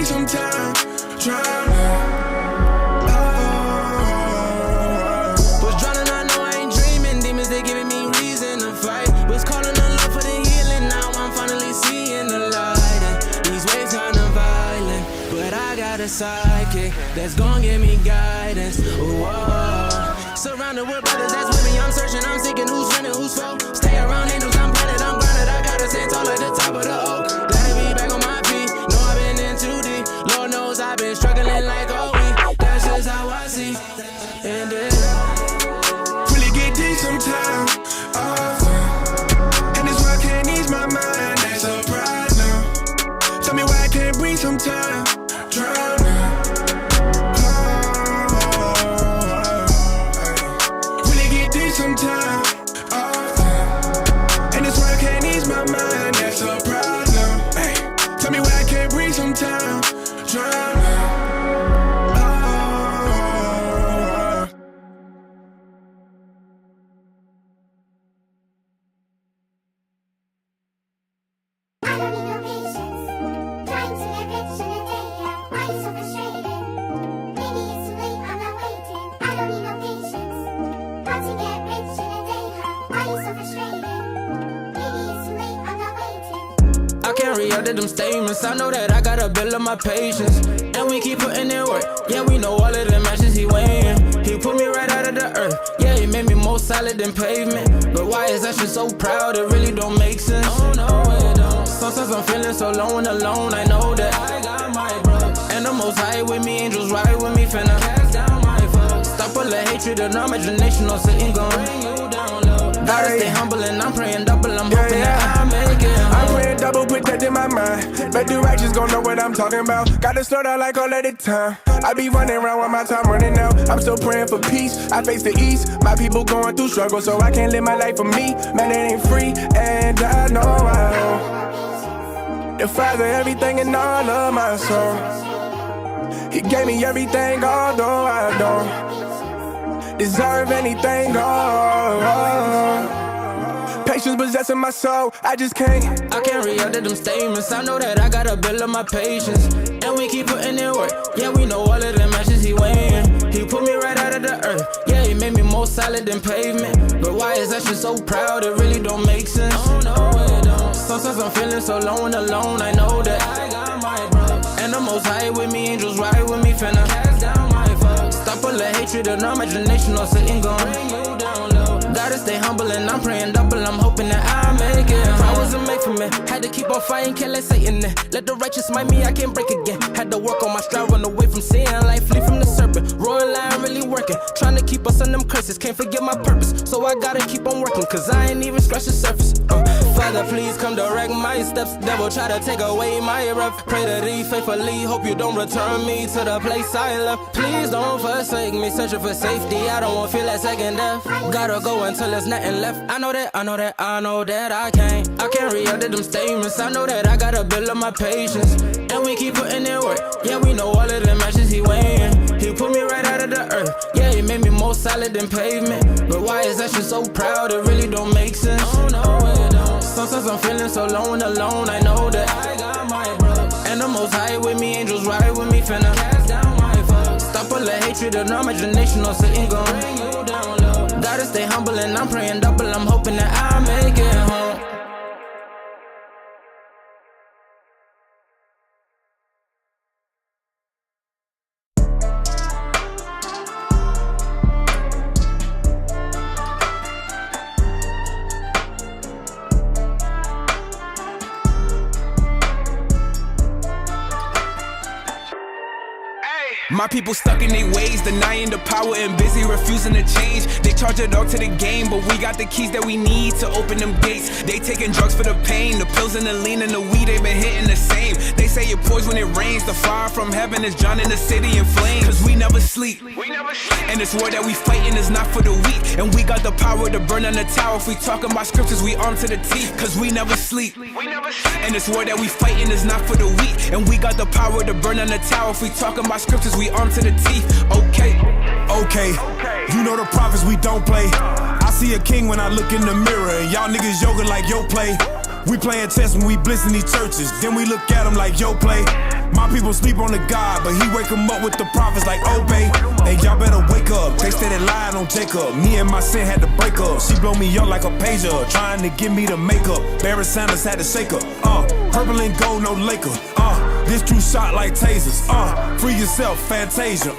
some time, drowning. Was drowning, I know I ain't dreaming. Demons, they giving me reason to fight. Was calling on love for the healing. Now I'm finally seeing the light. And these waves kinda violent, but I got a sidekick that's gon' give me guidance. Whoa. Surrounded with brothers that's with me. I'm searching, I'm seeking who's friend and who's foe. Stay around angels, I'm planted, I'm grounded. I gotta stand tall at the top of the oak. Glad to be back on my feet. Know I've been in too deep. Lord knows I've been struggling like a week. That's just how I see. And it really get deep sometimes. And this world can't ease my mind. That's a problem. Tell me why I can't breathe sometimes. Drowning. Sometimes, and this world can't ease my mind. That's a problem. Hey, tell me why I can't breathe sometimes. Drowning. Re-up them statements. I know that I gotta build up my patience, and we keep putting in work. Yeah, we know all of the matches he weighing. He put me right out of the earth. Yeah, he made me more solid than pavement. But why is that shit so proud? It really don't make sense. Oh no, it don't. Sometimes I'm feeling so low and alone. I know that I got my brothers, and the most high with me, angels ride with me. Finna cast down my foes. Stop all the hatred and imagination on sitting gon' bring you down low. Gotta stay humble and I'm praying double. I'm hoping that I make it. I'm praying double, put that in my mind. But the righteous gon' know what I'm talking about. Gotta slow down like all of the time. I be running around with my time running out. I'm still praying for peace. I face the east. My people going through struggle, so I can't live my life for me. Man, it ain't free, and I know I owe the Father everything and all of my soul. He gave me everything, although I don't deserve anything. Patience possessing my soul, I just can't. I can't re-up them statements. I know that I gotta build up my patience, and we keep putting in work. Yeah, we know all of the matches he weighing. He put me right out of the earth. Yeah, he made me more solid than pavement. But why is that shit so proud? It really don't make sense. Oh no, it don't. Sometimes I'm feeling so low and alone. I know that I got my brothers, and the most high with me, angels ride with me. Finna cast down my foes. Stop all the hatred and imagination on sitting gon' bring you down low. Gotta stay humble and I'm praying double. I'm hoping that I make it. I wasn't made for me. Had to keep on fighting, can't let Satan in. Let the righteous smite me, I can't break again. Had to work on my stride, run away from sin. Life flee from the serpent. Roaring lion really working. Trying to keep us on them curses. Can't forget my purpose. So I gotta keep on working, cause I ain't even scratched the surface. Father, please come direct my steps. Devil try to take away my breath. Pray that he faithfully. Hope you don't return me to the place I left. Please don't forsake me. Searching for safety. I don't want to feel that second death. Gotta go until there's nothing left. I know that I can't re-up them statements. I know that I gotta build up my patience, and we keep putting in work. Yeah, we know all of the matches he weighing. He put me right out of the earth. Yeah, he made me more solid than pavement. But why is that shit so proud? It really don't make sense. Oh no, it don't. Sometimes I'm feeling so low and alone. I know that I got my brothers, and the most high with me, angels ride with me. Finna cast down my foes. Stop all the hatred and imagination on sitting gon' bring you down low. Gotta stay humble and I'm praying double. I'm hoping that I make it home. My people stuck in their ways, denying the power and busy refusing to change. They charge a dog to the game, but we got the keys that we need to open them gates. They taking drugs for the pain, the pills and the lean and the weed, they been hitting the same. They say it pours when it rains, the fire from heaven is drowning the city in flames. Cause we never sleep, and this war that we fighting is not for the weak. And we got the power to burn on the tower. If we talking about scriptures, we armed to the teeth. Cause we never sleep, and this war that we fighting is not for the weak. And we got the power to burn on the tower. If we talking about scriptures, we armed to the teeth. Okay, you know the prophets, we don't play. I see a king when I look in the mirror, and y'all niggas yoga like yo play. We playing chess when we blitz in these churches, then we look at them like yo play. My people sleep on the God, but he wake them up with the prophets like Obey. Hey, y'all better wake up. They steady lying on Jacob. Me and my sin had to break up. She blow me up like a pager, trying to get me to make up. Barry Sanders had to shake her. Purple and gold, no Laker. This true shot like tasers. Free yourself, Fantasia.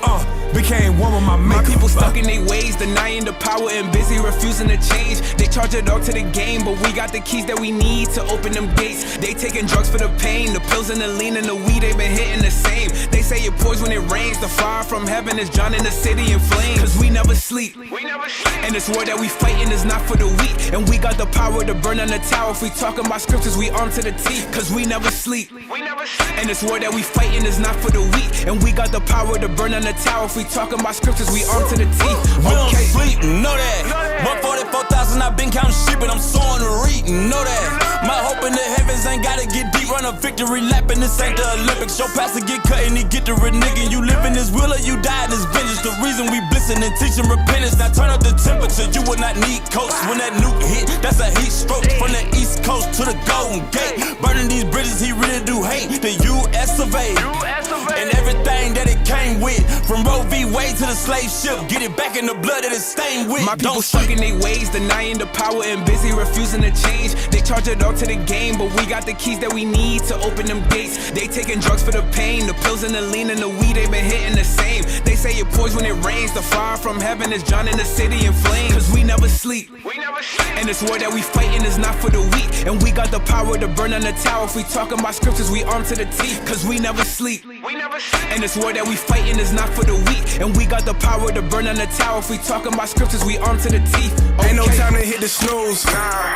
Became one with my maker. My people stuck in their ways, denying the power and busy refusing to change. They charge a dog to the game, but we got the keys that we need to open them gates. They taking drugs for the pain, the pills and the lean and the weed, they been hitting the same. They say it pours when it rains, the fire from heaven is drowning the city in flames. Cause we never sleep, and this war that we fighting is not for the weak. And we got the power to burn on the tower. If we talking about scriptures, we armed to the teeth. Cause we never sleep, and this war that we fighting is not for the weak. And we got the power to burn on the tower. If we talking about scriptures, we armed to the teeth. We don't sleep, know that. 144,000, I've been counting sheep and I'm sowing the reap, know that. My hope in the heavens ain't gotta get deep. Run a victory lap and this ain't the Olympics. Your pastor get cut and he get the red nigga. You live in his will or you die in his vengeance. The reason we blissing and teaching repentance. Now turn up the temperature, you will not need coats. When that nuke hit, that's a heat stroke. From the east coast to the Golden Gate. Burning these bridges, he really do hate the US of A. And everything that it came with. From Roe v. Wade to the slave ship. Get it back in the blood that it's stained with. My people stuck in their ways, denying the power and busy refusing to change. They charge a dog to the game, but we got the keys that we need to open them gates. They taking drugs for the pain, the pills and the lean and the weed, they been hitting the same. They say it pours when it rains, the fire from heaven is drowning the city in flames. Cause we never sleep, and this war that we fighting is not for the weak. And we got the power to burn on the tower. If we talking about scriptures, we armed to the teeth. Cause we never sleep, and this war that we fighting is not for the weak. And we got the power to burn on the tower. If we talking about scriptures, we armed to the teeth. Ain't no time to hit the snooze.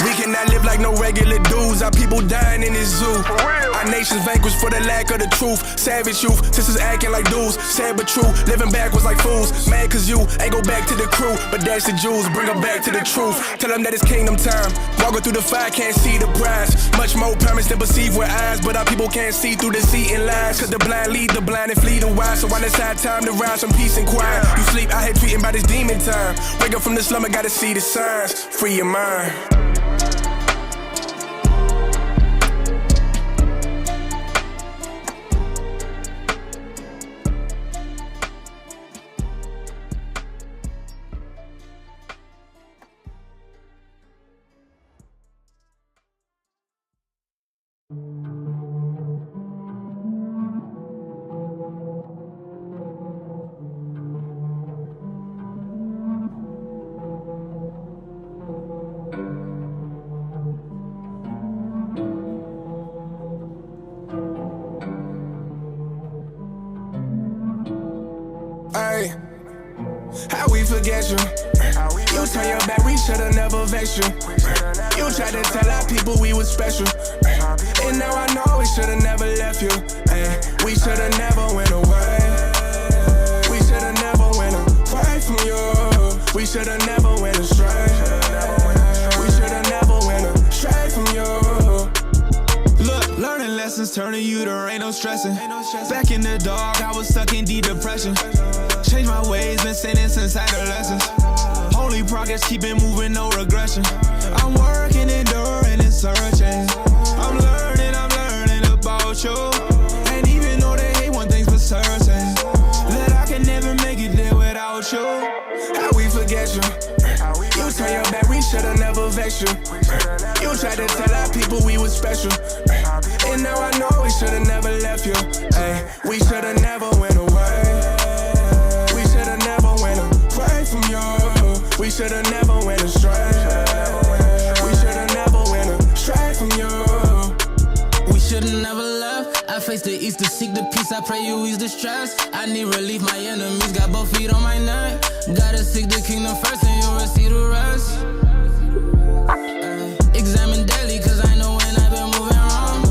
We cannot live like no regular dudes. Our people dying in this zoo. Our nation's vanquished for the lack of the truth. Savage youth, sisters acting like dudes. Sad but true, living backwards like fools. Mad cause you ain't go back to the crew. But that's the Jews, bring them back to the truth. Tell them that it's kingdom time. Walking through the fire, can't see the prize. Much more promise than perceive with eyes. But our people can't see through deceit and lies. Cause the blind lead the blind and flee the wise. So while it's high time to rise from peace and quiet, you sleep, I hate treating by this demon time. Wake up from the slumber, gotta see the signs. Free your mind. Ay, how we forget you? You turn your back, we should've never vexed you. You tried to tell our people we was special, and now I know we should've never left you. Ay, we should've never went away. We should've never went away from you. We should've never went astray. We should've never went astray from you. Look, learning lessons, turning you to ain't no stressing. Back in the dark, I was stuck in deep depression. Changed my ways, been sinning since adolescence. Holy progress, keep it moving, no regression. I'm working, enduring, and searching. I'm learning about you. And even though they hate, one thing's for certain, that I can never make it there without you. How we forget you? You turn your back, we should've never vexed you. You tried to tell our people we was special, and now I know we should've never left you. Ay, we should've never went away. We should've never went away from you. We should've never went astray. We should've never went astray from you. We should've never left. I face the east to seek the peace. I pray you ease the stress. I need relief, my enemies got both feet on my neck. Gotta seek the kingdom first and you'll receive the rest. Examine daily cause I know when I've been moving wrong.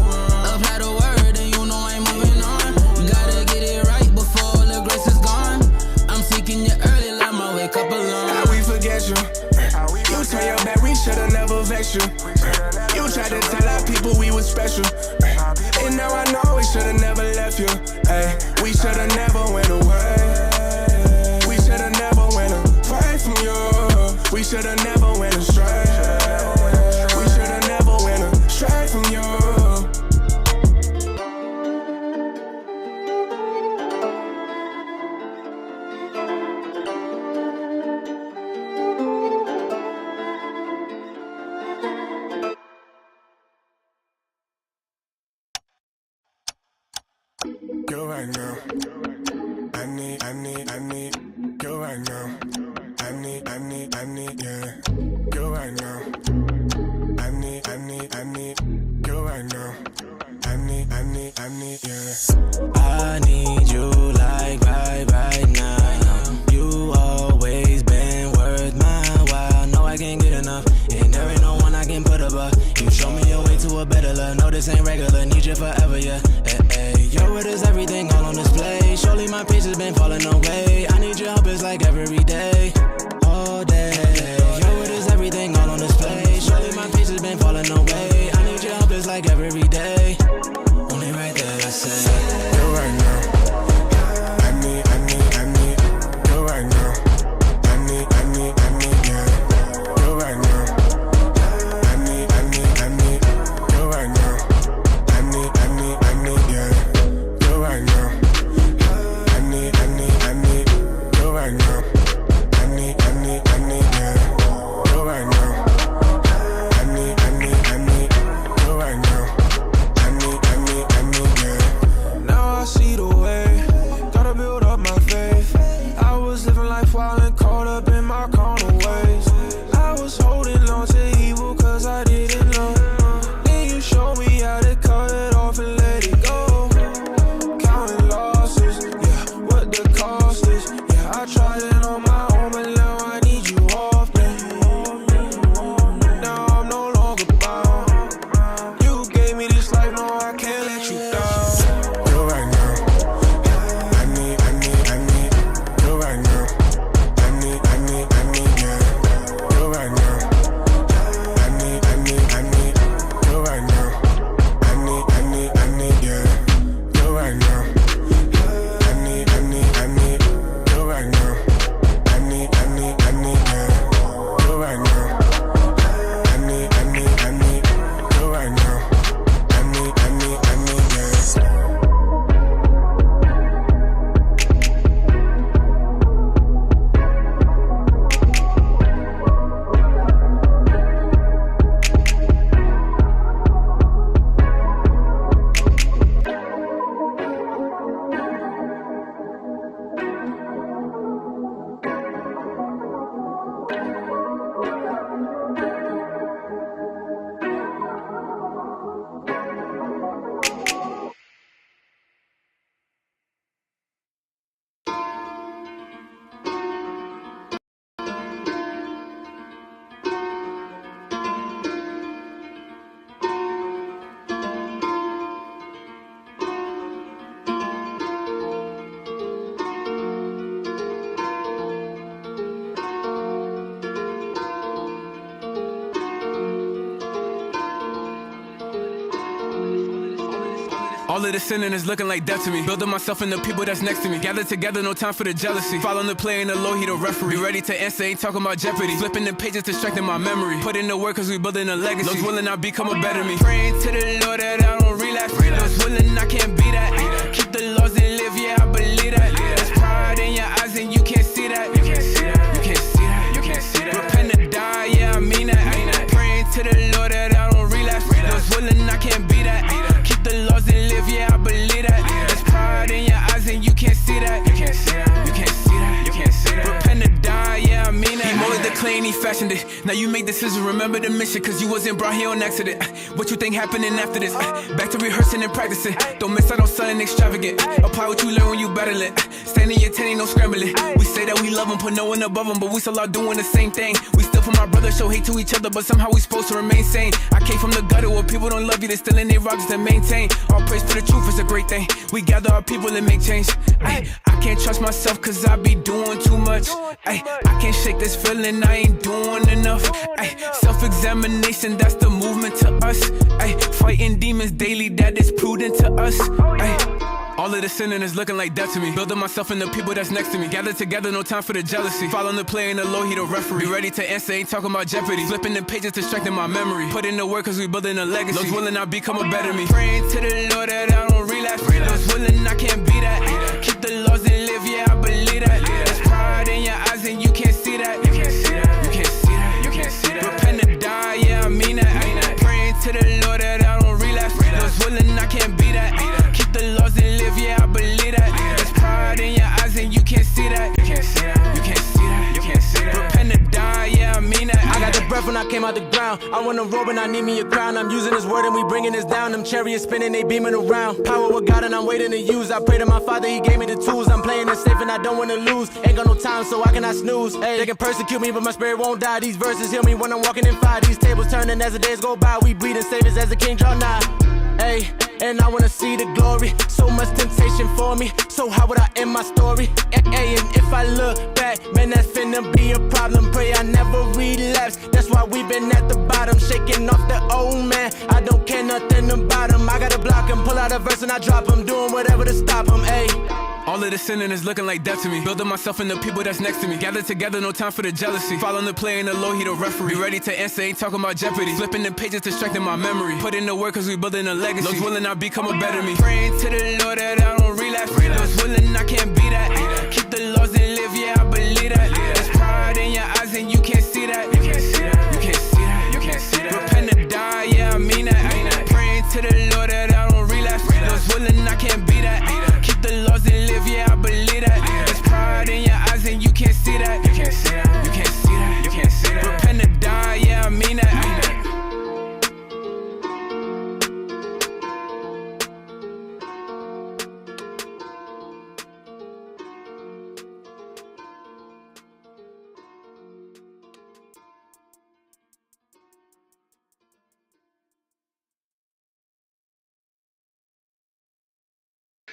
Apply the word and you know I'm moving on. Gotta get it right before all the grace is gone. I'm seeking you early, let my wake up alone. How we forget you? You turn your back, we should've never vexed you. You tried to tell our people we was special, and now I know we should've never left you. Ay, we should've never went away. We should've never went away from you. We should've never went astray. We should've never went astray from you. you right now. I need you right now. I need, yeah, you right now. I need you right now. I need, yeah. I need you like right now. You always been worth my while. No, I can't get enough, and there ain't no one I can put above. You show me a way to a better love. No, this ain't regular, need you forever, yeah. Hey, your word is everything all on display. Surely my pace has been falling away. I need your help, it's like every day, all day. Your word is everything all on display. Surely my pace has been falling away. I need your help, it's like every day. Only right there, I say, you right now. I need you right now. I need, yeah, you right now. I need you right now. I need, yeah, you right now. I need you right now. I need, yeah, you right now. I need you right now. I need, yeah. Now I see the way, gotta build up my faith. I was living life wild and caught up in my carnal ways. I was holding on to evil cause I didn't know. Then you showed me how to cut it off and let it go. Counting losses, yeah, what the cost is. Yeah, I tried it on my own, but now I need you often. Now I'm no longer bound. You gave me this life, no, I can't let you down. You right now. I need you right now. I need, yeah, you right now. I need you right now. I need, yeah, you right now. I need you right now. I need, yeah, you right now. I need you right now. I need, yeah. All of the sinning is looking like death to me. Building myself and the people that's next to me. Gather together, no time for the jealousy. Following the play in the low, he the referee. Be ready to answer, ain't talking about jeopardy. Flipping the pages to strengthen my memory. Put in the work cause we building a legacy. Those willing I become a better me. Praying to the Lord that I don't relapse. Those willing I can't be that. Keep the laws and live, yeah, I believe that. There's pride in your eyes and you can't see that. You can't see that. You can't see that. You can't see that. Repent to die, yeah, I mean that. Praying to the Lord that I don't relapse. Those willing I can't be that. Keep the laws and live, yeah, I believe that. There's pride in your eyes and you can't see that. You can't see that. You can't see that. You can't see that. Repent to die, yeah, I mean that. He molded the clay and he fashioned it. Now you make decisions, remember the mission, cause you wasn't brought here on accident. What you think happening after this? Back to rehearsing and practicing. Don't miss out on something extravagant. Apply what you learn when you battle it. Stand in your 10, ain't no scrambling. We say that we love them, put no one above them, but we still out doing the same thing. We still from our brothers, show hate to each other, but somehow we supposed to remain sane. I came from the gutter where people don't love you, they still in their rocks to maintain. All praise for the truth is a great thing. We gather our people and make change. I can't trust myself cause I be doing too much. I can't shake this feeling, I ain't doing enough. Self-examination, that's the movement to us. Fighting demons daily, that is prudent to us. All of the sinning is looking like death to me. Building myself and the people that's next to me. Gather together, no time for the jealousy. Following the play in the low, he the referee. Be ready to answer, ain't talking about jeopardy. Flipping the pages to strengthen my memory. Put in the work cause we building a legacy. Those willing I become a better me. Praying to the Lord that I don't relapse. Those willing I can't be that. Keep the laws and live, yeah, I believe that. There's pride in your eyes and you can't see that. You can't see that. You can't see that. You can't see that. Repent to die, yeah, I mean that. Praying to the Lord that I don't relapse. Those willing I can't be that. Keep the laws and live, yeah, out the ground. I want a robe and I need me a crown. I'm using this word and we bringing this down. Them chariots spinning, they beaming around. Power with God and I'm waiting to use. I pray to my Father, he gave me the tools. I'm playing it safe and I don't wanna lose. Ain't got no time, so I cannot snooze. Hey, they can persecute me, but my spirit won't die. These verses heal me when I'm walking in fire. These tables turning as the days go by. We breathing saviors as the king draw nigh. Hey, and I wanna see the glory. So much temptation for me. So how would I end my story? Hey, and if I look back, man, that's finna be a problem. Pray I never relapse. That's why we been at the bottom, shaking off the old man. I don't care nothing about him. I gotta block him, pull out a verse and I drop him, doing whatever to stop him. Hey. All of the sinning is looking like death to me. Building myself and the people that's next to me. Gather together, no time for the jealousy. Following the play in the low, he the referee. Be ready to answer, ain't talking about jeopardy. Flipping the pages to strengthen my memory. Put in the work cause we building a legacy. Those willing I become a better me. Praying to the Lord that I don't relapse. Those willing I can't be that. Keep the laws and live, yeah, I believe that. There's pride in your eyes and you can't see that. You can't see that. You can't see that. You can't see that. Repent to die, yeah, I mean that. Praying to the Lord that I don't relapse. Those willing I can't be that. Keep the laws and live, yeah, I believe that. There's pride in your eyes and you can't see that. You can't see that. You can't see that. You can't see that. Repent to die, yeah, I mean that.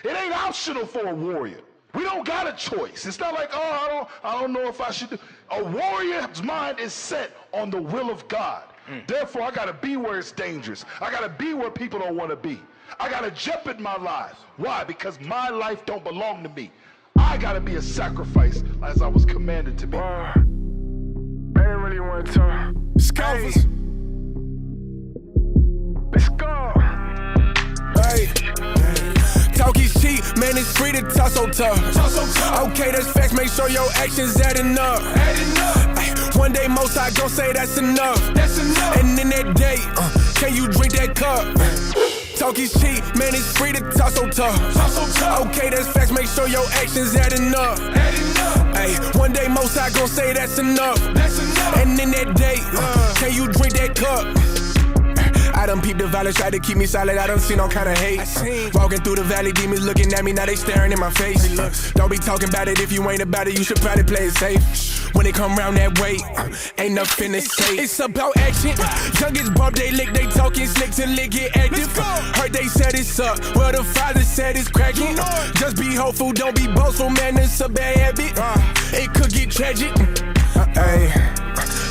It ain't optional for a warrior. We don't got a choice. It's not like, oh, I don't know if I should do. A warrior's mind is set on the will of God. Therefore, I got to be where it's dangerous. I got to be where people don't want to be. I got to jeopard my life. Why? Because my life don't belong to me. I got to be a sacrifice as I was commanded to be. I didn't really want to talk. Scalpers. Let's go. Hey. Talk is cheap, man, it's free to talk so tough. Okay, that's facts, make sure your actions adding up. Ay, one day most I gon' say that's enough. And in that day, can you drink that cup? Talk is cheap, man, it's free to talk so tough. Okay, that's facts, make sure your actions adding up. Ay, one day most I gon' say that's enough. And in that day, can you drink that cup? I done peeped the valley, tried to keep me solid, I done seen all kind of hate. Walking through the valley, demons looking at me, now they staring in my face. Don't be talking about it if you ain't about it, you should probably play it safe. When they come round that way, ain't nothing to say. It's about action, youngest bump, they lick, they talking slick till they get active. Heard they said it's up, well the father said it's cracking. Just be hopeful, don't be boastful, man, it's a bad habit. It could get tragic. Hey,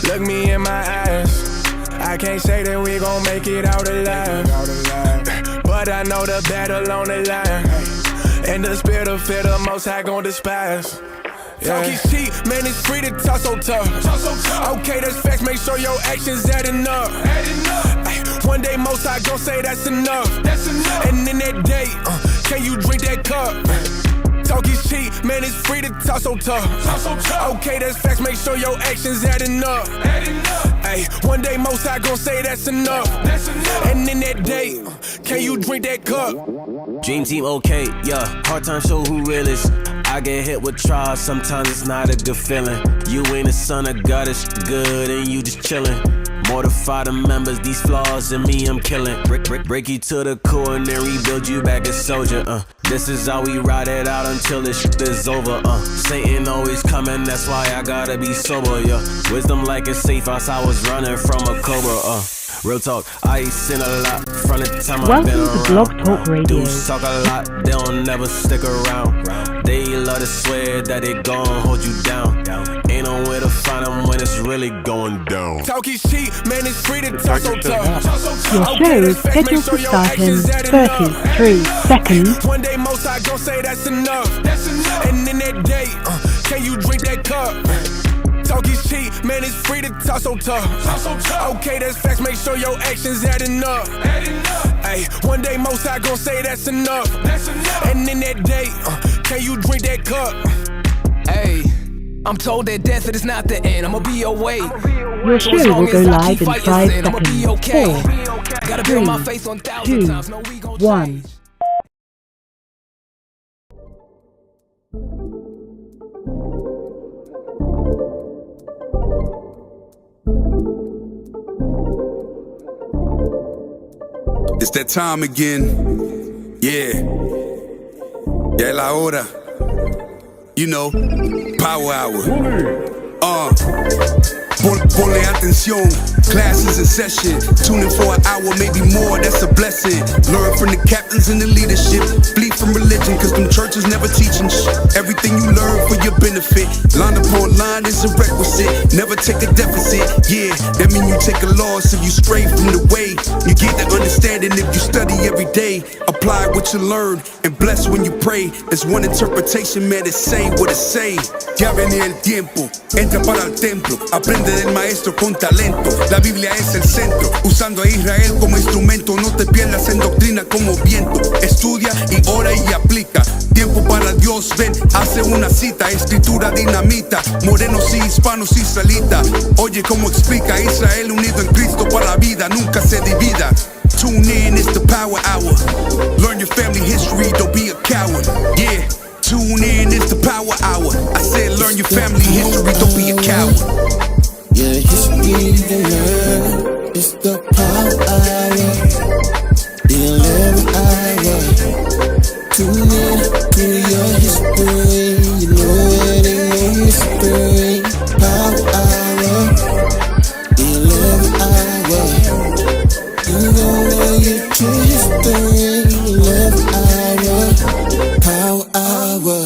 look me in my eyes. I can't say that we gon' make it out alive, but I know the battle on the line, and the spirit of fear the most high gon' despise. Talk is cheap, man, it's free to talk so tough. Okay, that's facts, make sure your actions adding up. Ay, one day most I gon' say that's enough. And in that day, can you drink that cup? Talk is cheap, man, it's free to talk so tough. Okay, that's facts, make sure your actions adding up. Ay, one day most I gon' say that's enough. And in that day, can you drink that cup? Dream team okay, yeah, hard time show who real is. I get hit with trials, sometimes it's not a good feeling. You ain't a son of God, it's good and you just chillin'. Mortify the members, these flaws in me I'm killing. Break you to the core and then rebuild you back a soldier. This is how we ride it out until this shit is over. Satan always coming, that's why I gotta be sober. Yeah, wisdom like a safe house, I was running from a cobra. Real talk, I ain't seen a lot from the time I've been around. Welcome to Blog Talk Radio. Dudes talk a lot, they don't never stick around. They love to swear that they gon' hold you down. Ain't nowhere to find them when it's really going down. Talk is cheap, man, it's free to talk so tough. Your show is scheduled to start in 33 seconds. One day most I gon' say that's enough. And in that day, can you drink that cup? Talk is cheap, man, it's free to talk so tough. Okay, that's facts, make sure your actions adding up. Ay, one day most I gon' say that's enough. And in that day, can you drink that cup? Hey, I'm told that death is not the end, I'ma be away. Your show will go live in 5 seconds. 4, 3, 2, 1. It's that time again. Yeah. Ya es la hora. You know, power hour. Ponle atención, class is in session. Tune in for an hour, maybe more, that's a blessing. Learn from the captains and the leadership. Flee from religion, cause them churches never teaching everything you learn for your benefit. Line upon line is a requisite. Never take a deficit, yeah. That mean you take a loss if you stray from the way. You get the understanding if you study every day. Apply what you learn and bless when you pray. There's one interpretation, man, it's say what it say. Ya viene el tiempo, entra para el templo. Aprende del maestro con talento. La Biblia es el centro, usando a Israel como instrumento. No te pierdas en doctrina como viento. Estudia y ora y aplica. Tiempo para Dios, ven, hace una cita. Escritura dinamita, morenos y hispanos israelita. Oye cómo explica Israel unido en Cristo para la vida, nunca se divida. Tune in, it's the power hour. Learn your family history, don't be a coward. Yeah, tune in, it's the power hour. I said learn your family history, don't be a coward. Yeah, history to learn. It's the power hour. The 11th hour. Tune in to your history. You know it ain't no mystery. Power hour. The 11th hour. You gon' know your true history. 11th hour. Power hour.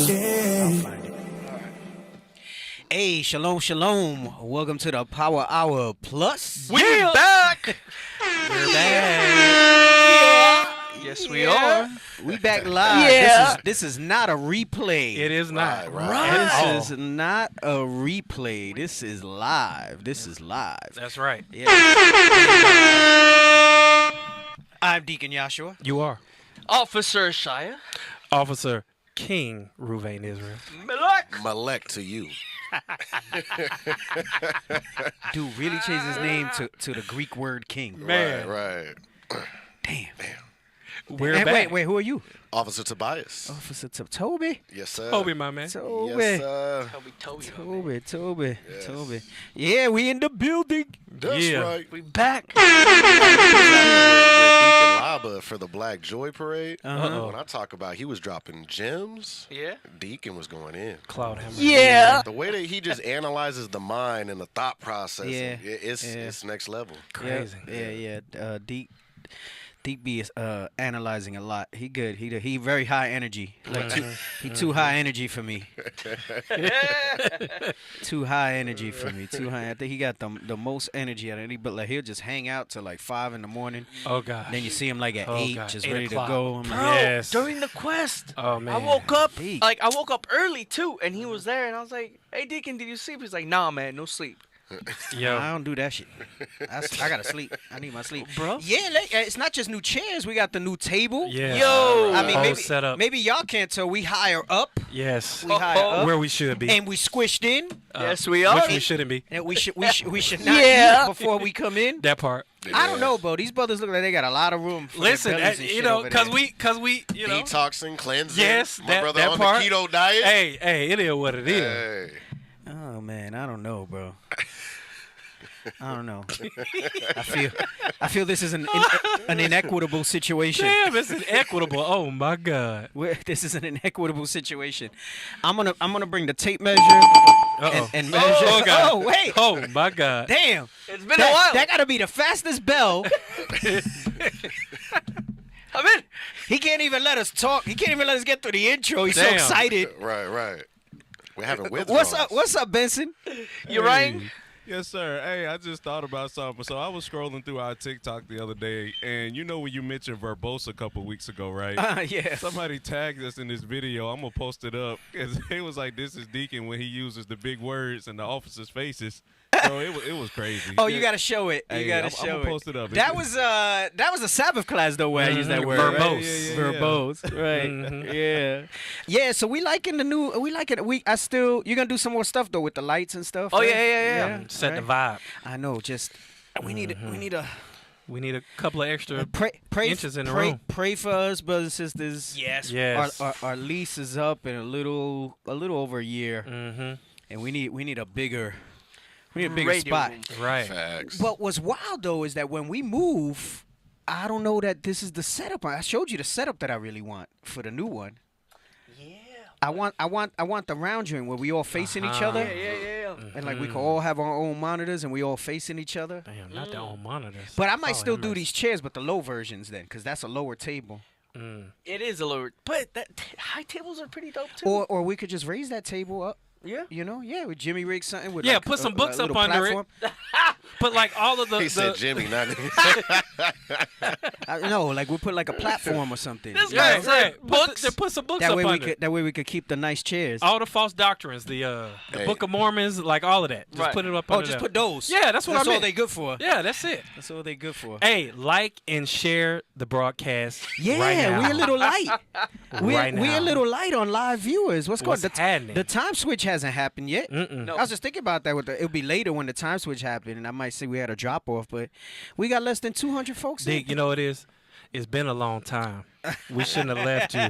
Hey, shalom, shalom. Welcome to the Power Hour Plus. We're back. We're back. Yeah. Yes, we are. We back live. Yeah. This is not a replay. It is not. Right. This is not a replay. This is live. This is live. That's right. Yeah. I'm Deacon Yashua. You are. Officer Shia. Officer King Ruvain Israel. Malek to you. Dude really changed his name to the Greek word king. Man. Right. Damn. We're back. Wait, who are you? Officer Tobias. Officer Toby? Yes, sir. Toby, my man. Toby. Yes, sir. Toby. Yes. Toby. Yeah, we in the building. That's right. We back. With Deacon Laba for the Black Joy Parade. When I talk about he was dropping gems, Yeah. Deacon was going in. Cloud Hammer. Yeah. The way that he just analyzes the mind and the thought process, Yeah. it's next level. Crazy. Yeah. Deep B is analyzing a lot. He good. He very high energy. Like he too high energy for me. Too high energy for me. Too high. I think he got the most energy out of any. But like he'll just hang out till like 5 in the morning. Oh God. Then you see him like at 8, God. just 8 ready o'clock. to go. I'm Bro, like, Yes. during the quest, Oh man. I woke up Deep. I woke up early too, and he was there, and I was like, "Hey, Deacon, did you sleep?" He's like, "Nah, man, no sleep." Yo. I don't do that shit. I gotta sleep. I need my sleep, Bro. Yeah, it's not just new chairs. We got the new table. Yeah. Yo. I mean, Whole setup. maybe y'all can't tell. We higher up. Yes. We higher up. Where we should be. And we squished in. Yes, we are. Which we shouldn't be. And we should not Yeah. eat before we come in. That part. I don't know, bro. These brothers look like they got a lot of room. For Listen, their bellies and you shit know, over cause there. we, you know. Detoxing, cleansing. Yes, My that brother that on part. the keto diet. Hey, it is what it is. Hey. Oh man, I don't know, bro. I don't know. I feel this is an inequitable situation. Damn, it's inequitable. Oh my God. This is an inequitable situation. I'm gonna bring the tape measure and measure. Oh, God. Oh wait. Oh my God. Damn. It's been a while. That gotta be the fastest bell. I'm in. He can't even let us talk. He can't even let us get through the intro. He's so Damn. excited. Right. We're having withdrawals. What's up, Benson? You rang? Yes, sir. Hey, I just thought about something. So I was scrolling through our TikTok the other day, and you know when you mentioned verbose a couple weeks ago, right? Yeah. Somebody tagged us in this video. I'm going to post it up. It was like, this is Deacon when he uses the big words and the officers' faces. So it was crazy. Oh, you gotta show it. You Hey, gotta I'm show gonna it. post it up. That was a Sabbath class though where I used that word. Verbose. Right? Verbose. Right. Yeah. So we liking the new. We like it. You're gonna do some more stuff though with the lights and stuff. Oh, right? yeah. Set the vibe. I know. Just we need a. We need a couple of extra pray inches in the room. Pray for us, brothers and sisters. Yes. Our lease is up in a little over a year, and we need a bigger. We need a bigger Radio spot. room. Right. Facts. But what's wild though is that when we move, I don't know that this is the setup. I showed you the setup that I really want for the new one. Yeah. I want the round joint where we all facing each other. Yeah. And like we can all have our own monitors and we all facing each other. Damn, not their own monitors. But I might Oh, still have do mercy. these chairs, but the low versions then, because that's a lower table. It is a lower, but high tables are pretty dope too. Or we could just raise that table up. Yeah. You know, with Jimmy rig something with Yeah, like put some a books up little under platform. it. Put like all of the. He said Jimmy, not me. No, like we'll put like a platform or something. This you guy know? said books. Put some books That up way under. that way we could keep the nice chairs. All the false doctrines, the Hey. Book of Mormons, like all of that. Just Right. put it up Oh, under just there. put those. Yeah, that's what That's I all meant. they good for. Yeah, that's it. That's all they good for. Hey, like and share the broadcast. Yeah, right now. we're a little light. We're Right a now. little light on live viewers. What's going What's on? happening? The time switch hasn't happened yet. No. I was just thinking about that. It'll be later when the time switch happened, and I might say we had a drop off, but we got less than 200 folks. Dig, you know what it is? It's been a long time. We shouldn't have left you.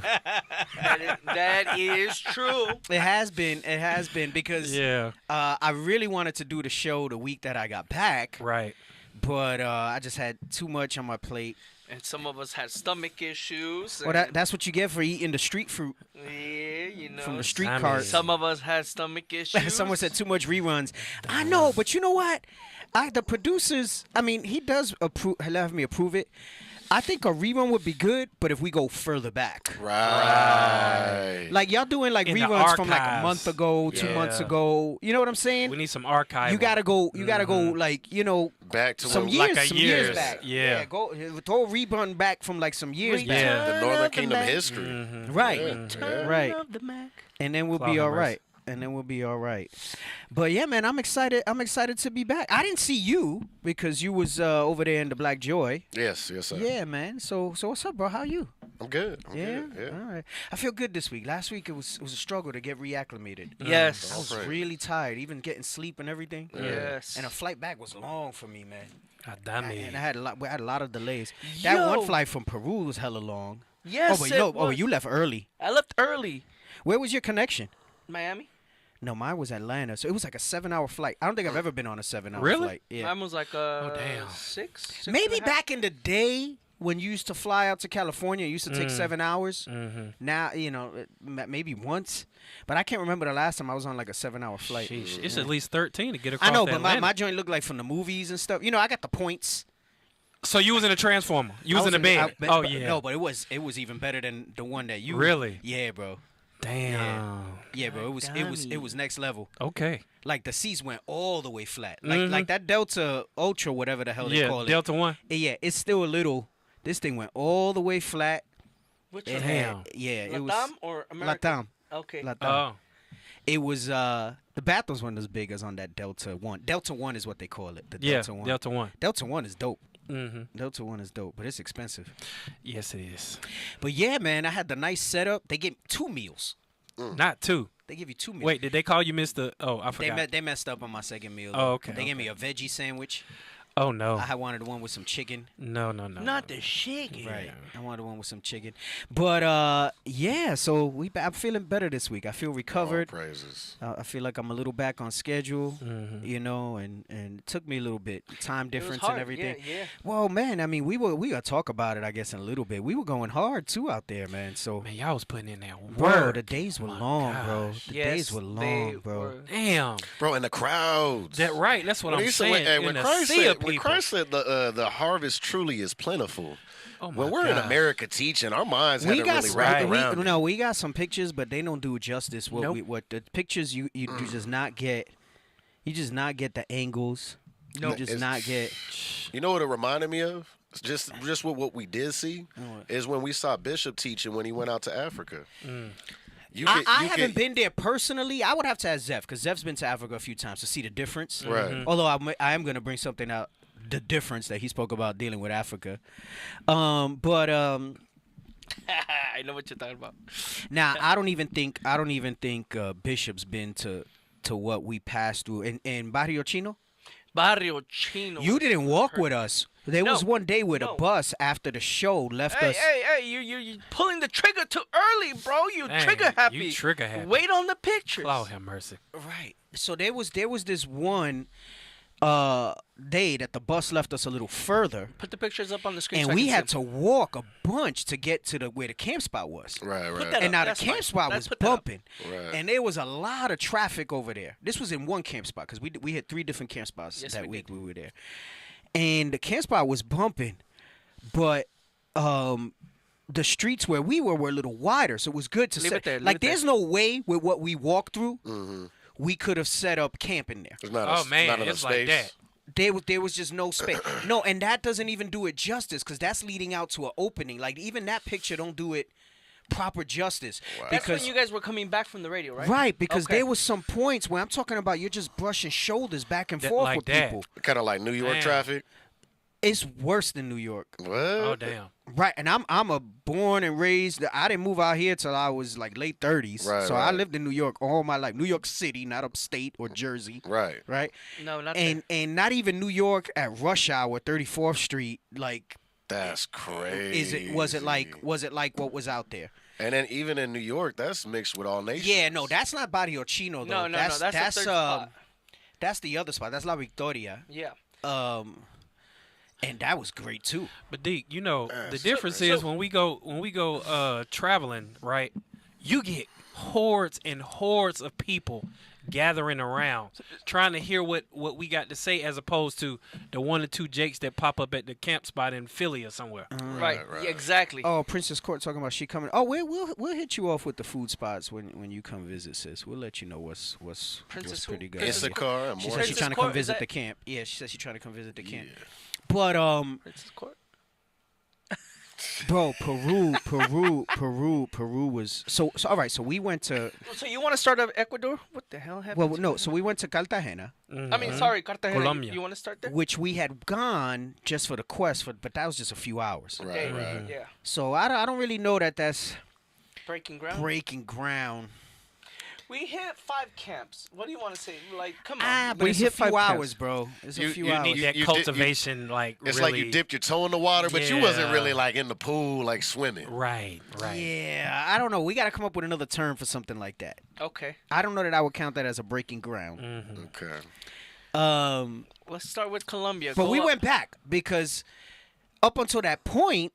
That is true. It has been. It has been because Yeah. I really wanted to do the show the week that I got back, Right. but I just had too much on my plate. And some of us had stomach issues. Well, that's what you get for eating the street fruit Yeah, you know. from the street I mean- cart. Some of us had stomach issues. Someone said too much reruns. I know, but you know what? The producers, I mean, he does have me approve it. I think a rerun would be good, but if we go further back. Right. Like, y'all doing, like, In the reruns from, like, a archives. month ago, 2 months Yeah. ago. You know what I'm saying? We need some archive. You gotta go, like, you know, Back to some when years, Like a some years. years back. Yeah. Go, throw a rerun back from, like, some years back. Yeah. the Turn Northern of the Kingdom Mac. history. Right. Yeah. Right. Of the Mac. And then we'll Cloud be all numbers. right. And then we'll be all right. But yeah, man, I'm excited. I'm excited to be back. I didn't see you because you was over there in the Black Joy. Yes, sir. Yeah, man. So what's up, bro? How you? I'm good. I'm Yeah. good. Yeah. All right. I feel good this week. Last week it was a struggle to get reacclimated. Yes. I was Right. really tired, even getting sleep and everything. Yes. And a flight back was long for me, man. God damn it. And I had a lot of delays. That one Yo. flight from Peru was hella long. Yes, but it was. you left early. I left early. Where was your connection? Miami. No, mine was Atlanta. So it was like a 7-hour flight. I don't think I've ever been on a 7-hour Really? flight. Yeah. Mine was like damn. six. Maybe and a half. back in the day when you used to fly out to California, it used to take 7 hours. Now, you know, maybe once. But I can't remember the last time I was on like a 7-hour flight. Sheesh, it's at least 13 to get across I know, the but my Atlantic. joint looked like from the movies and stuff. You know, I got the points. So you was in a transformer. You I was in a bed. Oh but- yeah. No, but it was even better than the one that you. Really? Yeah, bro. Damn. Yeah, bro. It was next level. Okay. Like the seats went all the way flat. Like that Delta Ultra, whatever the hell they call Yeah. it. Delta 1. Yeah, it's still a little. This thing went all the way flat. Which It one? had, yeah, it was Latam or American? Latam. Okay. Latam. Oh. It was the bathrooms weren't as big as on that Delta 1. Delta 1 is what they call it. The Yeah. Delta 1. Delta 1. Delta 1 is dope. Mm-hmm. Delta 1 is dope, but it's expensive. Yes, it is. But yeah, man, I had the nice setup. They gave 2 meals. Not 2. They give you 2 meals. Wait, did they call you Mr. Oh, I forgot. They messed up on my second meal. Oh, okay, They gave me a veggie sandwich. Oh no. I wanted the one with some chicken. No. Not the chicken. Right. I wanted the one with some chicken. But yeah, so I'm feeling better this week. I feel recovered. All praises. I feel like I'm a little back on schedule, you know, and it took me a little bit, time difference hard, and everything. yeah. Well, man, I mean, we gotta talk about it, I guess, in a little bit. We were going hard too out there, man. So, Man, y'all was putting in that bro, work. the days were My long, bro. gosh. The Yes, days were long, they bro. were. Damn. Bro, and the crowds. That right. That's what When I'm he said- saying. hey, In when a Christ sea of said, when people. Christ said the harvest truly is plentiful. Oh my When we're in God. America teaching, our minds haven't really some, wrapped around it. no, we got some pictures, but they don't do justice. Nope. What the pictures you just not get. You just not get the angles. No, You just it's- not get. You know what it reminded me of? Just what we did see What? is when we saw Bishop teaching when he went out to Africa. I haven't been there personally. I would have to ask Zeph, because Zeph's been to Africa a few times to see the difference. Right. Although I am going to bring something out, the difference that he spoke about dealing with Africa. But I know what you're talking about. now I don't even think Bishop's been to what we passed through in Barrio Chino. Barrio Chino. You didn't walk with us. There was No, one day where the no. bus after the show left Hey, us. hey, you pulling the trigger too early, bro. You Dang, trigger happy. you trigger happy. Wait on the pictures. Lord have mercy. Right. So there was this one. day that the bus left us a little further. Put the pictures up on the screen. And so we I can had see to walk a bunch to get to where the camp spot was. Right. And now the That's camp fine. spot Let's was put that up. bumping. Right. And there was a lot of traffic over there. This was in one camp spot because we had 3 different camp spots Yes, that we week did. we were there. And the camp spot was bumping, but the streets where we were a little wider, so it was good to Leave set. it there, leave Like, it there. there's no way with what we walked through, we could have set up camp in there. There's not Oh man, not enough it's like space. that. There was just no space. No, and that doesn't even do it justice because that's leading out to an opening. Like, even that picture don't do it proper justice. That's Because when you guys were coming back from the radio, right? Right, because Okay. there was some points where I'm talking about you're just brushing shoulders back and forth like with that. people. Kind of like New York Damn. traffic. It's worse than New York. What? Oh damn. Right, and I'm a born and raised. I didn't move out here till I was like late 30s. Right, so I right. lived in New York all my life. New York City, not upstate or Jersey. Right. Right. No, not And not even New York at rush hour, 34th Street. Like, That's crazy. was it like what was out there? And then even in New York, that's mixed with all nations. Yeah, no, that's not Barrio Chino though. No, that's the third spot. That's the other spot. That's La Victoria. Yeah. And that was great too. But Deke, you know, the difference is when we go traveling, right? You get hordes and hordes of people gathering around, trying to hear what we got to say, as opposed to the 1 or 2 Jakes that pop up at the camp spot in Philly or somewhere. Right. Yeah, exactly. Oh, Princess Court talking about she coming. Oh, we'll hit you off with the food spots when you come visit, sis. We'll let you know what's Princess pretty who? good. It's a car. She said she's Princess trying to Court, come is visit that- the camp. Yeah, she said she's trying to come visit the camp. But Princess Court. bro, Peru was so all right. So we went to So you want to start at Ecuador? What the hell happened? well, no. So we went to Cartagena, I mean, sorry, Cartagena. Colombia. You want to start there? which we had gone just for the quest but that was just a few hours. Right, right. Yeah. So I don't really know that's Breaking ground. breaking ground. We hit 5 camps. What do you want to say? Like, come on. But We it's hit a few 5 camps. hours, bro. It's a You- few you hours. need That You cultivation, like, It's really, like you dipped your toe in the water, but you wasn't Yeah. really like in the pool, like swimming. right. Yeah, I don't know. We got to come up with another term for something like that. Okay. I don't know that I would count that as a breaking ground. Okay. Let's start with Colombia. But Go we up. went back because up until that point,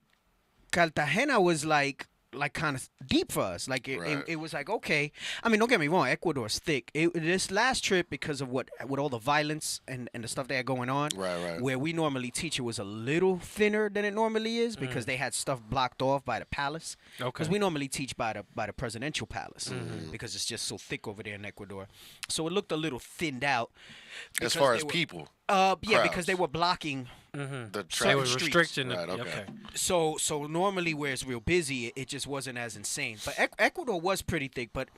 Cartagena was like kind of deep for us. Like it was like, okay. I mean, don't get me wrong, Ecuador's thick. This last trip, because of with all the violence and the stuff they had going on, Right. where we normally teach, it was a little thinner than it normally is because they had stuff blocked off by the palace. Okay. Because we normally teach by the presidential palace because it's just so thick over there in Ecuador. So it looked a little thinned out. As because far they as were- people. yeah, crowds. because they were blocking The certain They were streets. restricting. Right, okay. So normally where it's real busy, it just wasn't as insane. But Ecuador was pretty thick. But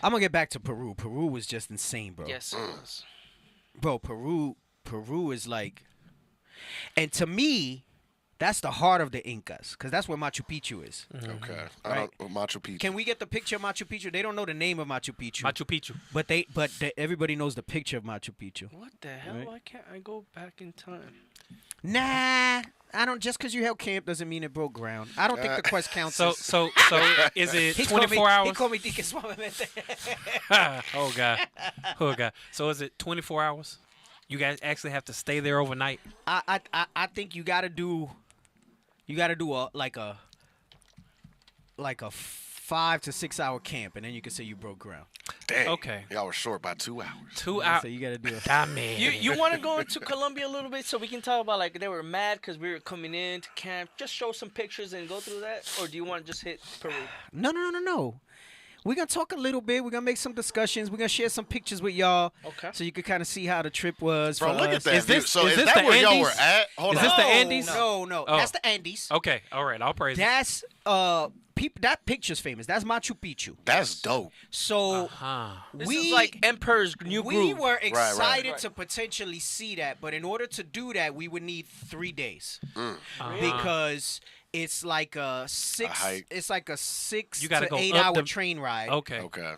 I'm gonna get back to Peru. Peru was just insane, bro. Yes, it was. Bro, Peru is like, and to me, that's the heart of the Incas, because that's where Machu Picchu is. Okay. Right. Machu Picchu. Can we get the picture of Machu Picchu? They don't know the name of Machu Picchu. Machu Picchu. But everybody knows the picture of Machu Picchu. What the hell? Right. Why can't I go back in time? Nah, I don't. Just because you held camp doesn't mean it broke ground. I don't think the quest counts. So is it 24 He hours? called me Deacon Suavemente. Oh god. So is it 24 hours? You guys actually have to stay there overnight? I think you gotta do a like a 5 to 6 hour camp, and then you can say you broke ground. Dang. Okay. Y'all were short by 2 hours. 2 hours. So you gotta do it. Damn. You want to go into Colombia a little bit so we can talk about like they were mad because we were coming in to camp. Just show some pictures and go through that, or do you want to just hit Peru? No. We're gonna talk a little bit. We're gonna make some discussions. We're gonna share some pictures with y'all. Okay. So you can kind of see how the trip was. Bro, for look us. at that Is view. this- So is is this that the where y'all Andes? were at? Hold Is on. this the Andes? No. Oh. That's the Andes. Okay. All right. I'll praise it. That's that picture's famous. That's Machu Picchu. That's dope. So This is like Emperor's New we Groove. were excited Right. to potentially see that, but in order to do that, we would need 3 days Uh-huh. because it's like a hike. It's like a 6 You gotta to go 8 up hour the- train ride. Okay. Okay.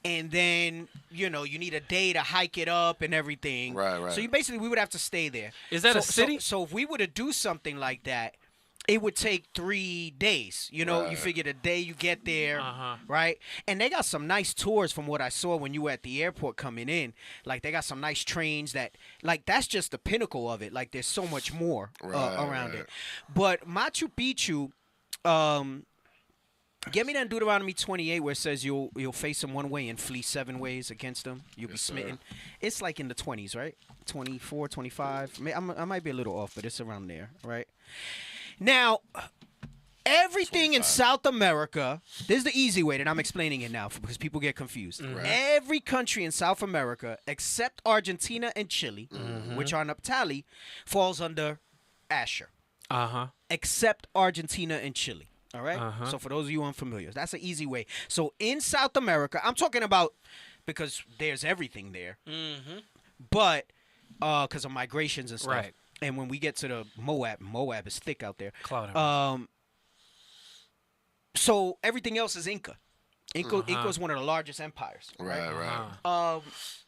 And then you need a day to hike it up and everything. Right. So we would have to stay there. Is that a So- city? So if we were to do something like that, it would take 3 days. You know, you figure the day you get there, right? And they got some nice tours from what I saw when you were at the airport coming in. Like, they got some nice trains that, like, that's just the pinnacle of it. Like, there's so much more around it. But Machu Picchu, get me that Deuteronomy 28 where it says you'll face him one way and flee 7 ways against him. You'll be smitten. It's like in the 20s, right? 24, 25. I might be a little off, but it's around there, right? Now, everything 25. In South America, this is the easy way that I'm explaining it now because people get confused. Every country in South America except Argentina and Chile, which are Naphtali, falls under Asher. Except Argentina and Chile. All right? So for those of you unfamiliar, that's an easy way. So in South America, I'm talking about because there's everything there. But because of migrations and stuff. Right. And when we get to the Moab is thick out there. So everything else is Inca. Inca is one of the largest empires. Right.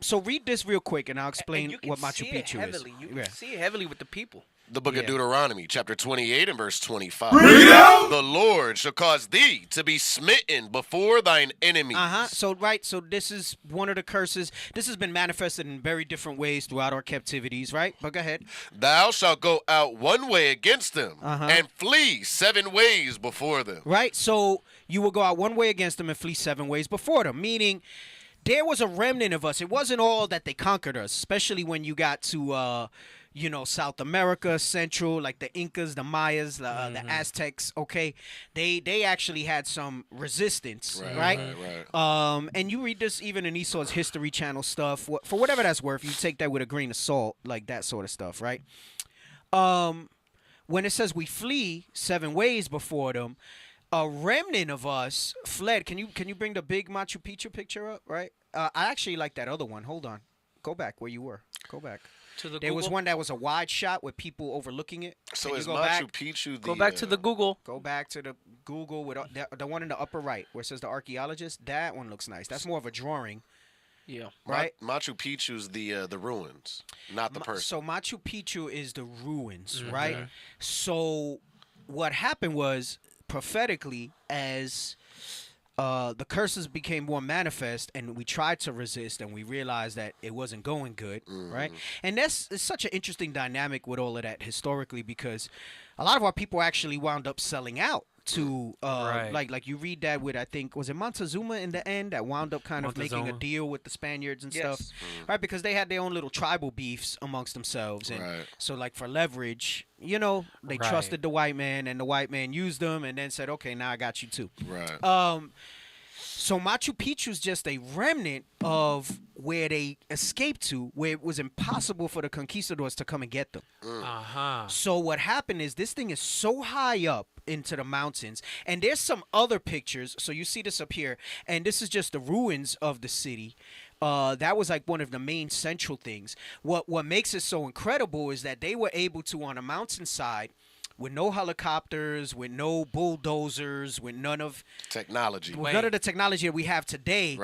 So read this real quick, and I'll explain what Machu Picchu is. You can see it heavily with the people. The book of Deuteronomy, chapter 28 and verse 25. The Lord shall cause thee to be smitten before thine enemies. So this is one of the curses. This has been manifested in very different ways throughout our captivities, right? But go ahead. Thou shalt go out one way against them and flee 7 ways before them. Right? So you will go out one way against them and flee 7 ways before them, meaning there was a remnant of us. It wasn't all that they conquered us, especially when you got to South America, Central, like the Incas, the Mayas, the Aztecs, okay? They actually had some resistance, right? And you read this even in Esau's History Channel stuff. For whatever that's worth, you take that with a grain of salt, like that sort of stuff, right? When it says we flee 7 ways before them, a remnant of us fled. Can you bring the big Machu Picchu picture up, right? I actually like that other one. Hold on. Go back where you were. Go back. There was one that was a wide shot with people overlooking it. So is Machu Picchu the... Go back to the Google. Go back to the Google with the one in the upper right where it says the archaeologist. That one looks nice. That's more of a drawing. Yeah. Right? Machu Picchu's the ruins, not the person. So Machu Picchu is the ruins, right? So what happened was, prophetically, as... the curses became more manifest, and we tried to resist, and we realized that it wasn't going good, right? And it's such an interesting dynamic with all of that historically, because a lot of our people actually wound up selling out to, like you read that with, I think, was it Montezuma in the end that wound up kind of making a deal with the Spaniards and stuff, right? Because they had their own little tribal beefs amongst themselves, and so like for leverage, they trusted the white man, and the white man used them, and then said, okay, now I got you too. So Machu Picchu is just a remnant of where they escaped to, where it was impossible for the conquistadors to come and get them. So what happened is this thing is so high up into the mountains, and there's some other pictures. So you see this up here, and this is just the ruins of the city. That was like one of the main central things. What makes it so incredible is that they were able to, on a mountainside, with no helicopters, with no bulldozers, with none of technology, none of the technology that we have today,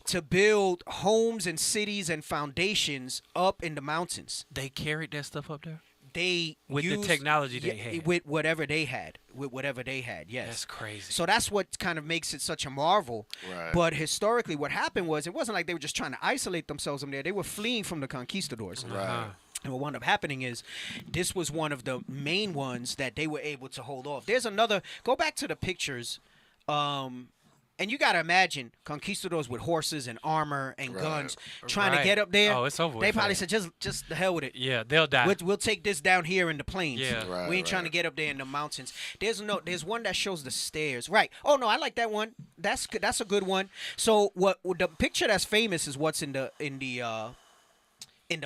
to build homes and cities and foundations up in the mountains. They carried that stuff up there? They with used, the technology they had. With whatever they had. Yes. That's crazy. So that's what kind of makes it such a marvel. But historically, what happened was, it wasn't like they were just trying to isolate themselves from there. They were fleeing from the conquistadors. And what wound up happening is, this was one of the main ones that they were able to hold off. There's another, go back to the pictures, and you got to imagine conquistadors with horses and armor and guns trying to get up there. Oh, it's over. They probably said, just the hell with it. Yeah, they'll die. We'll take this down here in the plains. Yeah. We ain't trying to get up there in the mountains. There's one that shows the stairs. Right. Oh no, I like that one. That's a good one. So the picture that's famous is what's in the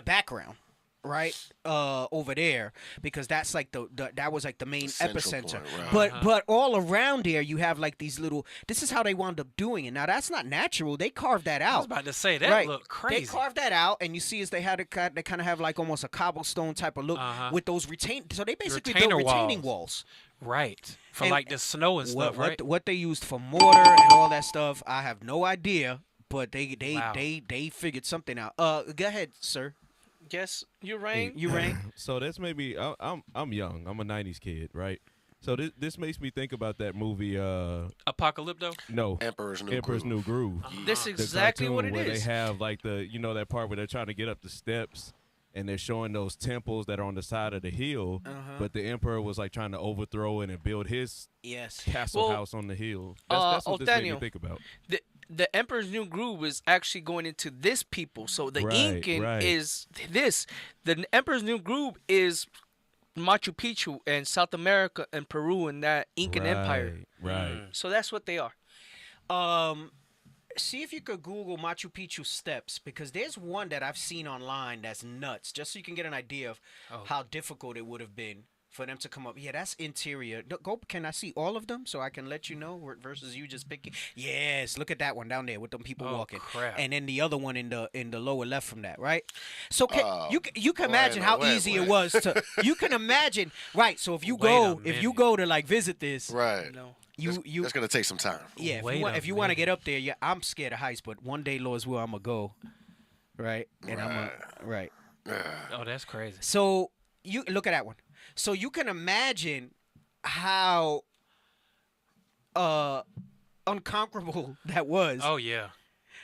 background. Right over there, because that's like that was like the main epicenter. But all around there you have like these little. This is how they wound up doing it. Now that's not natural. They carved that out. I was about to say that looked crazy. They carved that out, and you see as they kind of have like almost a cobblestone type of look with those So they basically built retaining walls. Right. For like the snow and stuff. What they used for mortar and all that stuff, I have no idea. But they figured something out. Go ahead, sir. Yes, you rang. You rang. So that's maybe I'm young. I'm a '90s kid, right? So this makes me think about that movie. Apocalypto? No, Emperor's New Groove. This is The exactly what cartoon it where is. they have like that part where they're trying to get up the steps. And they're showing those temples that are on the side of the hill, but the emperor was like trying to overthrow it and build his castle house on the hill. That's what this made me think about. The Emperor's New Groove is actually going into this people. So the Incan is this. The Emperor's New Groove is Machu Picchu and South America and Peru and that Incan Empire. Right. So that's what they are. See if you could Google Machu Picchu steps, because there's one that I've seen online that's nuts, just so you can get an idea of how difficult it would have been for them to come up. Yeah, that's interior. Can I see all of them so I can let you know versus you just picking? Yes, look at that one down there with them people walking. Crap. And then the other one in the lower left from that, right? So you can imagine how easy it was to. You can imagine, right? So if you go to like visit this, right? No. It's gonna take some time. Yeah, if you want to get up there, I'm scared of heights, but one day, Lord's will, I'm gonna go, right? And right. Oh, that's crazy. So you look at that one. So you can imagine how unconquerable that was. Oh yeah.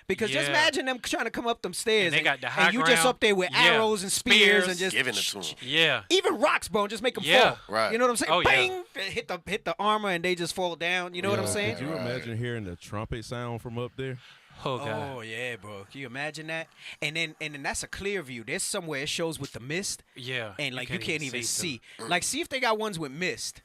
Because just imagine them trying to come up them stairs, and they got the high and you just up there with arrows and spears and just giving it to them. Yeah. Even rocks, bro, and just make them fall. Right. You know what I'm saying? Oh, Bang! Hit the armor and they just fall down. You know what I'm saying? Could you imagine hearing the trumpet sound from up there? Oh God. Oh yeah, bro. Can you imagine that? And then that's a clear view. There's somewhere it shows with the mist. Yeah. And like you can't even see. Like see if they got ones with mist.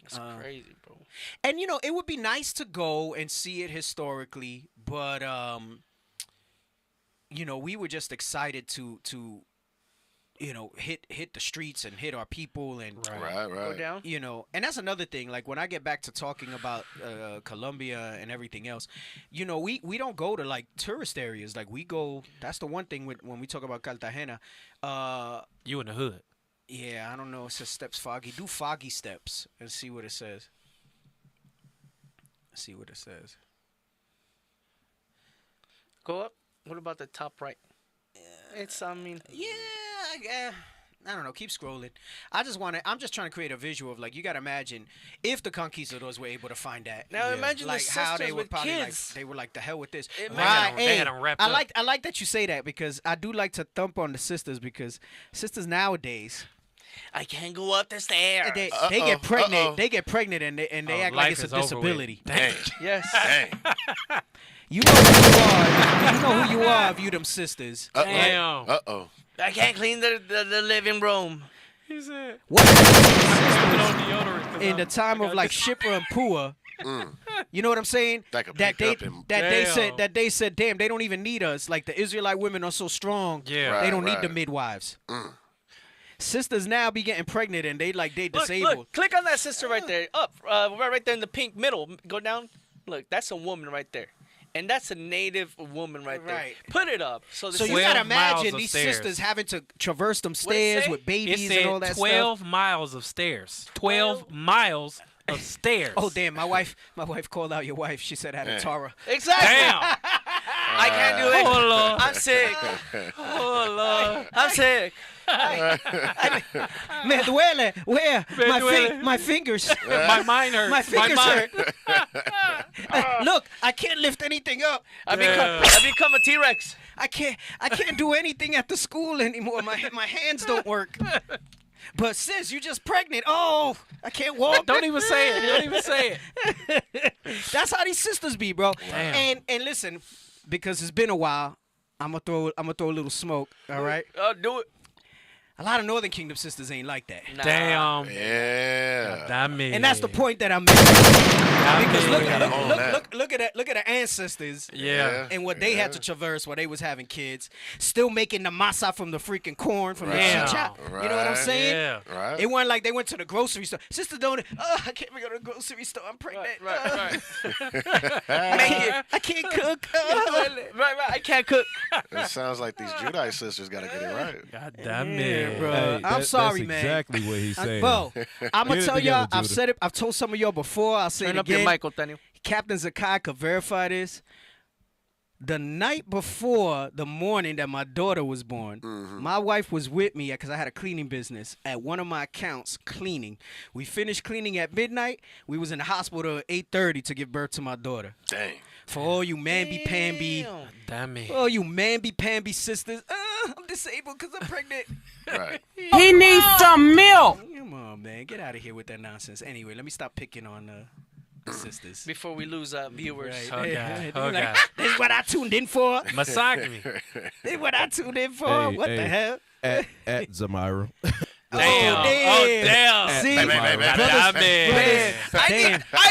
It's crazy, bro. And it would be nice to go and see it historically, but we were just excited to hit the streets and hit our people and go down. And that's another thing. Like when I get back to talking about Colombia and everything else, we don't go to like tourist areas. Like we go. That's the one thing when we talk about Cartagena. You in the hood. Yeah, I don't know. It says steps foggy. Do foggy steps and see what it says. Go up. What about the top right? I don't know. Keep scrolling. I'm just trying to create a visual of like you got to imagine if the conquistadors were able to find that. Now imagine like the how sisters they were with probably kids. like they were like the hell with this. They had 'em wrapped up. I like that you say that because I do like to thump on the sisters because sisters nowadays. I can't go up the stairs. They get pregnant. They get pregnant and they act like it's a disability. Dang. Yes. Dang. You know who you are. You know who you are. If you them sisters. Damn. I can't clean the living room. He said. What Deodorant in the time of like Shipra and Pua? You know what I'm saying? They said, damn, they don't even need us. Like the Israelite women are so strong. Yeah. They don't need the midwives. Sisters now be getting pregnant and they disabled. Look, click on that sister right there. Up, right there in the pink middle. Go down. Look, that's a woman right there. And that's a native woman right there. Right. Put it up. So you gotta imagine these sisters having to traverse them stairs with babies and all that 12 stuff. miles of stairs. 12 miles of stairs. Oh damn! My wife called out your wife. She said I had a Torah. Exactly. Damn. I can't do it. Oh, Lord. I'm sick. Oh Lord. I'm sick. Me duele. Where? My fingers. My mind hurts. My fingers hurt. Look, I can't lift anything up. I become a T-Rex. I can't do anything at the school anymore. My hands don't work. But sis, you just pregnant. Oh, I can't walk. Don't even say it. Don't even say it. That's how these sisters be, bro. Damn. And listen, because it's been a while, I'm gonna throw a little smoke. All right. Do it. A lot of Northern Kingdom sisters ain't like that. Nah. Damn. Yeah. And that's the point that I'm making. Because look at the ancestors. Yeah. And what they had to traverse while they was having kids, still making the masa from the freaking corn from the Damn. chicha. You know what I'm saying? Yeah. Right. It wasn't like they went to the grocery store. Sisters don't. Oh, I can't even go to the grocery store. I'm pregnant. Right. I can't cook. Right. I can't cook. It sounds like these Judite sisters got to get it right. God damn it. Bro. Hey, I'm sorry, that's man. exactly what he's saying. Bro, I'm gonna Get it tell together, y'all. I've Judah. said it. I've told some of y'all before. I'll say Turn it up your again. mic, Otanio. Captain Zakai could verify this. the night before the morning that my daughter was born, my wife was with me because I had a cleaning business at one of my accounts cleaning. We finished cleaning at midnight. We was in the hospital at 8:30 to give birth to my daughter. Dang. For all you mamby-pamby, all you mamby-pamby sisters, I'm disabled because I'm pregnant. Right. He needs some milk. Come on, man. Get out of here with that nonsense. Anyway, let me stop picking on the sisters. Before we lose viewers. Right. Oh, God. This is what I tuned in for. Misogyny. This is what I tuned in for. What the hell? At Zamira. Damn. Oh, damn. See, Man. I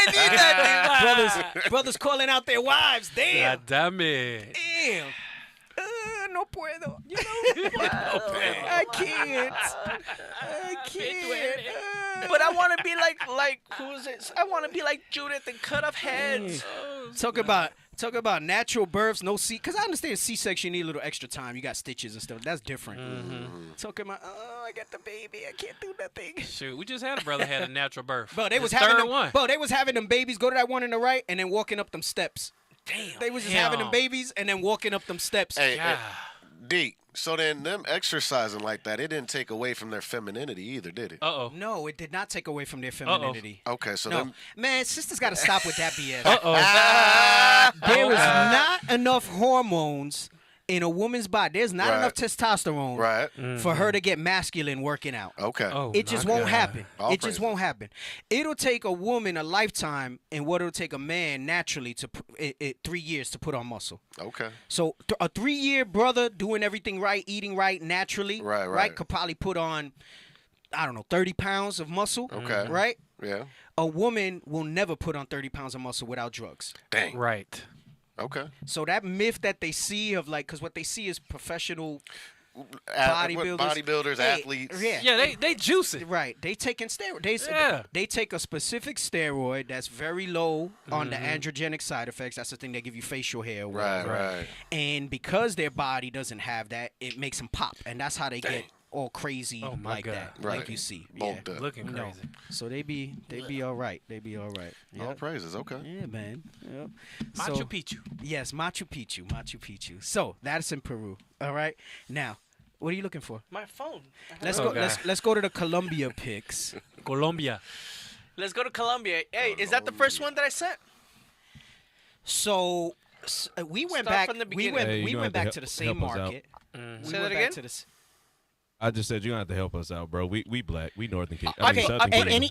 need that. brothers calling out their wives. Damn. Damn. No puedo. You know? I can't. But I want to be like who is it? I want to be like Judith and cut off heads. Talk about natural births, no C. Because I understand C-section, you need a little extra time. You got stitches and stuff. That's different. Talking about, I got the baby. I can't do nothing. Shoot, we just had a brother had a natural birth. Bro, they was having them babies. Go to that one on the right and then walking up them steps. Damn. They was just having them babies and then walking up them steps. Hey, D, so then them exercising like that, it didn't take away from their femininity either, did it? No, it did not take away from their femininity. Okay, so no. Man, sisters got to stop with that BS. There is not enough hormones in a woman's body. There's not enough testosterone for her to get masculine working out. Okay. It just won't happen. Just won't happen. It'll take a woman a lifetime and what it'll take a man naturally to 3 years to put on muscle. Okay. So a 3-year brother doing everything right, eating right, naturally, right, could probably put on, I don't know, 30 pounds of muscle. Okay. Right? Yeah. A woman will never put on 30 pounds of muscle without drugs. Dang. Right. Okay. So that myth that they see of like, because what they see is professional bodybuilders, athletes. Yeah, they juice it. Right. They taking steroids. They take a specific steroid that's very low on the androgenic side effects. That's the thing that give you facial hair. Right. And because their body doesn't have that, it makes them pop, and that's how they get all crazy like that, like you see. Looking crazy. So they be all right. They be all right. All praises. Okay. Yeah, man. Yep. Machu Picchu. Yes, Machu Picchu. So that's in Peru. All right. Now, what are you looking for? My phone. Let's go. Let's go to the Colombia pics. Colombia. Let's go to Colombia. Hey, is that the first one that I sent? So we went back. From the we beginning. went back to the same market. Say that again. I just said you're gonna have to help us out, bro. We black. We Northern King.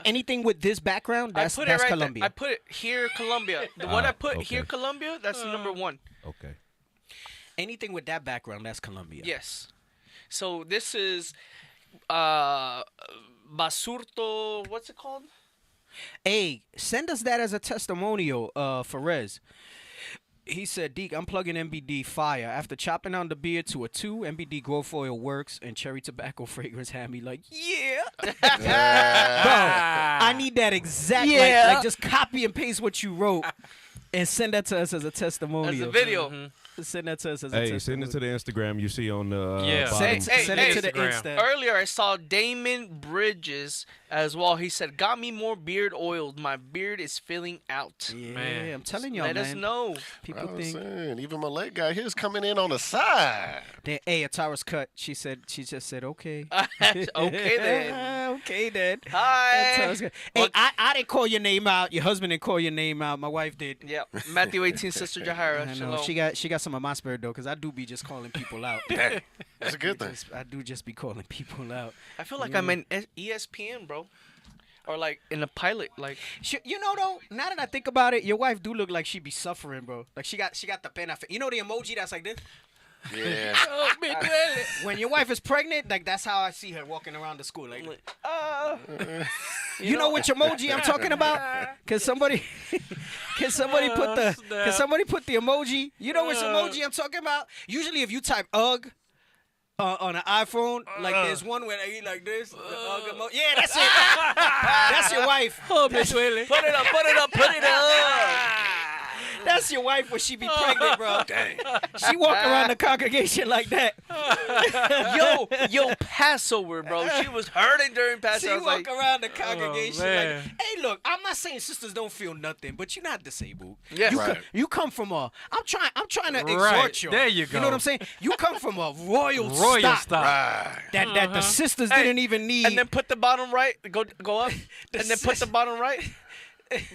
Anything with this background, that's Colombia. I put it here, Colombia. The one I put here, Colombia, that's number one. Okay. Anything with that background, that's Colombia. Yes. So this is Basurto. What's it called? Hey, send us that as a testimonial, Ferez. He said, Deke, I'm plugging MBD fire. After chopping down the beer to a 2, MBD growth oil works, and cherry tobacco fragrance had me like, yeah. Bro, I need that exact, like just copy and paste what you wrote and send that to us as a testimonial. As a video. Send that to us as a testimonial. Send it to the Instagram you see on the Send it to the Insta. Earlier, I saw Damon Bridges as well. He said, got me more beard oiled. My beard is filling out. Yeah, man. I'm telling y'all, Let us know. People think. Even my leg guy here's coming in on the side. Hey, Atara's cut. She just said, okay. Okay, then. Okay, then. Hi. Hey, I didn't call your name out. Your husband didn't call your name out. My wife did. Yeah. Matthew 18, Sister Jahara. I know. She got some of my spirit, though, because I do be just calling people out. That's a good thing. I do just be calling people out. I feel like I'm in ESPN, bro. Or like in a pilot, like. You know though, now that I think about it, your wife do look like she be suffering, bro. Like she got the pena. You know the emoji that's like this. Yeah. When your wife is pregnant, like that's how I see her walking around the school, like. You know which emoji I'm talking about? Can somebody put the emoji? You know which emoji I'm talking about? Usually, if you type "ugh" on an iPhone, like there's one where they like this. Yeah, that's it. That's your wife. Put it up. That's your wife when she be pregnant, bro. Dang. She walk around the congregation like that. Yo, Passover, bro. She was hurting during Passover. She walk around the congregation like, man. hey, look, I'm not saying sisters don't feel nothing, but you're not disabled. Yes. You come from a. I'm trying to Right. exhort you. There you go. You know what I'm saying? You come from a royal stock. That the sisters didn't even need. And then put the bottom right. Go up. And then put the bottom right.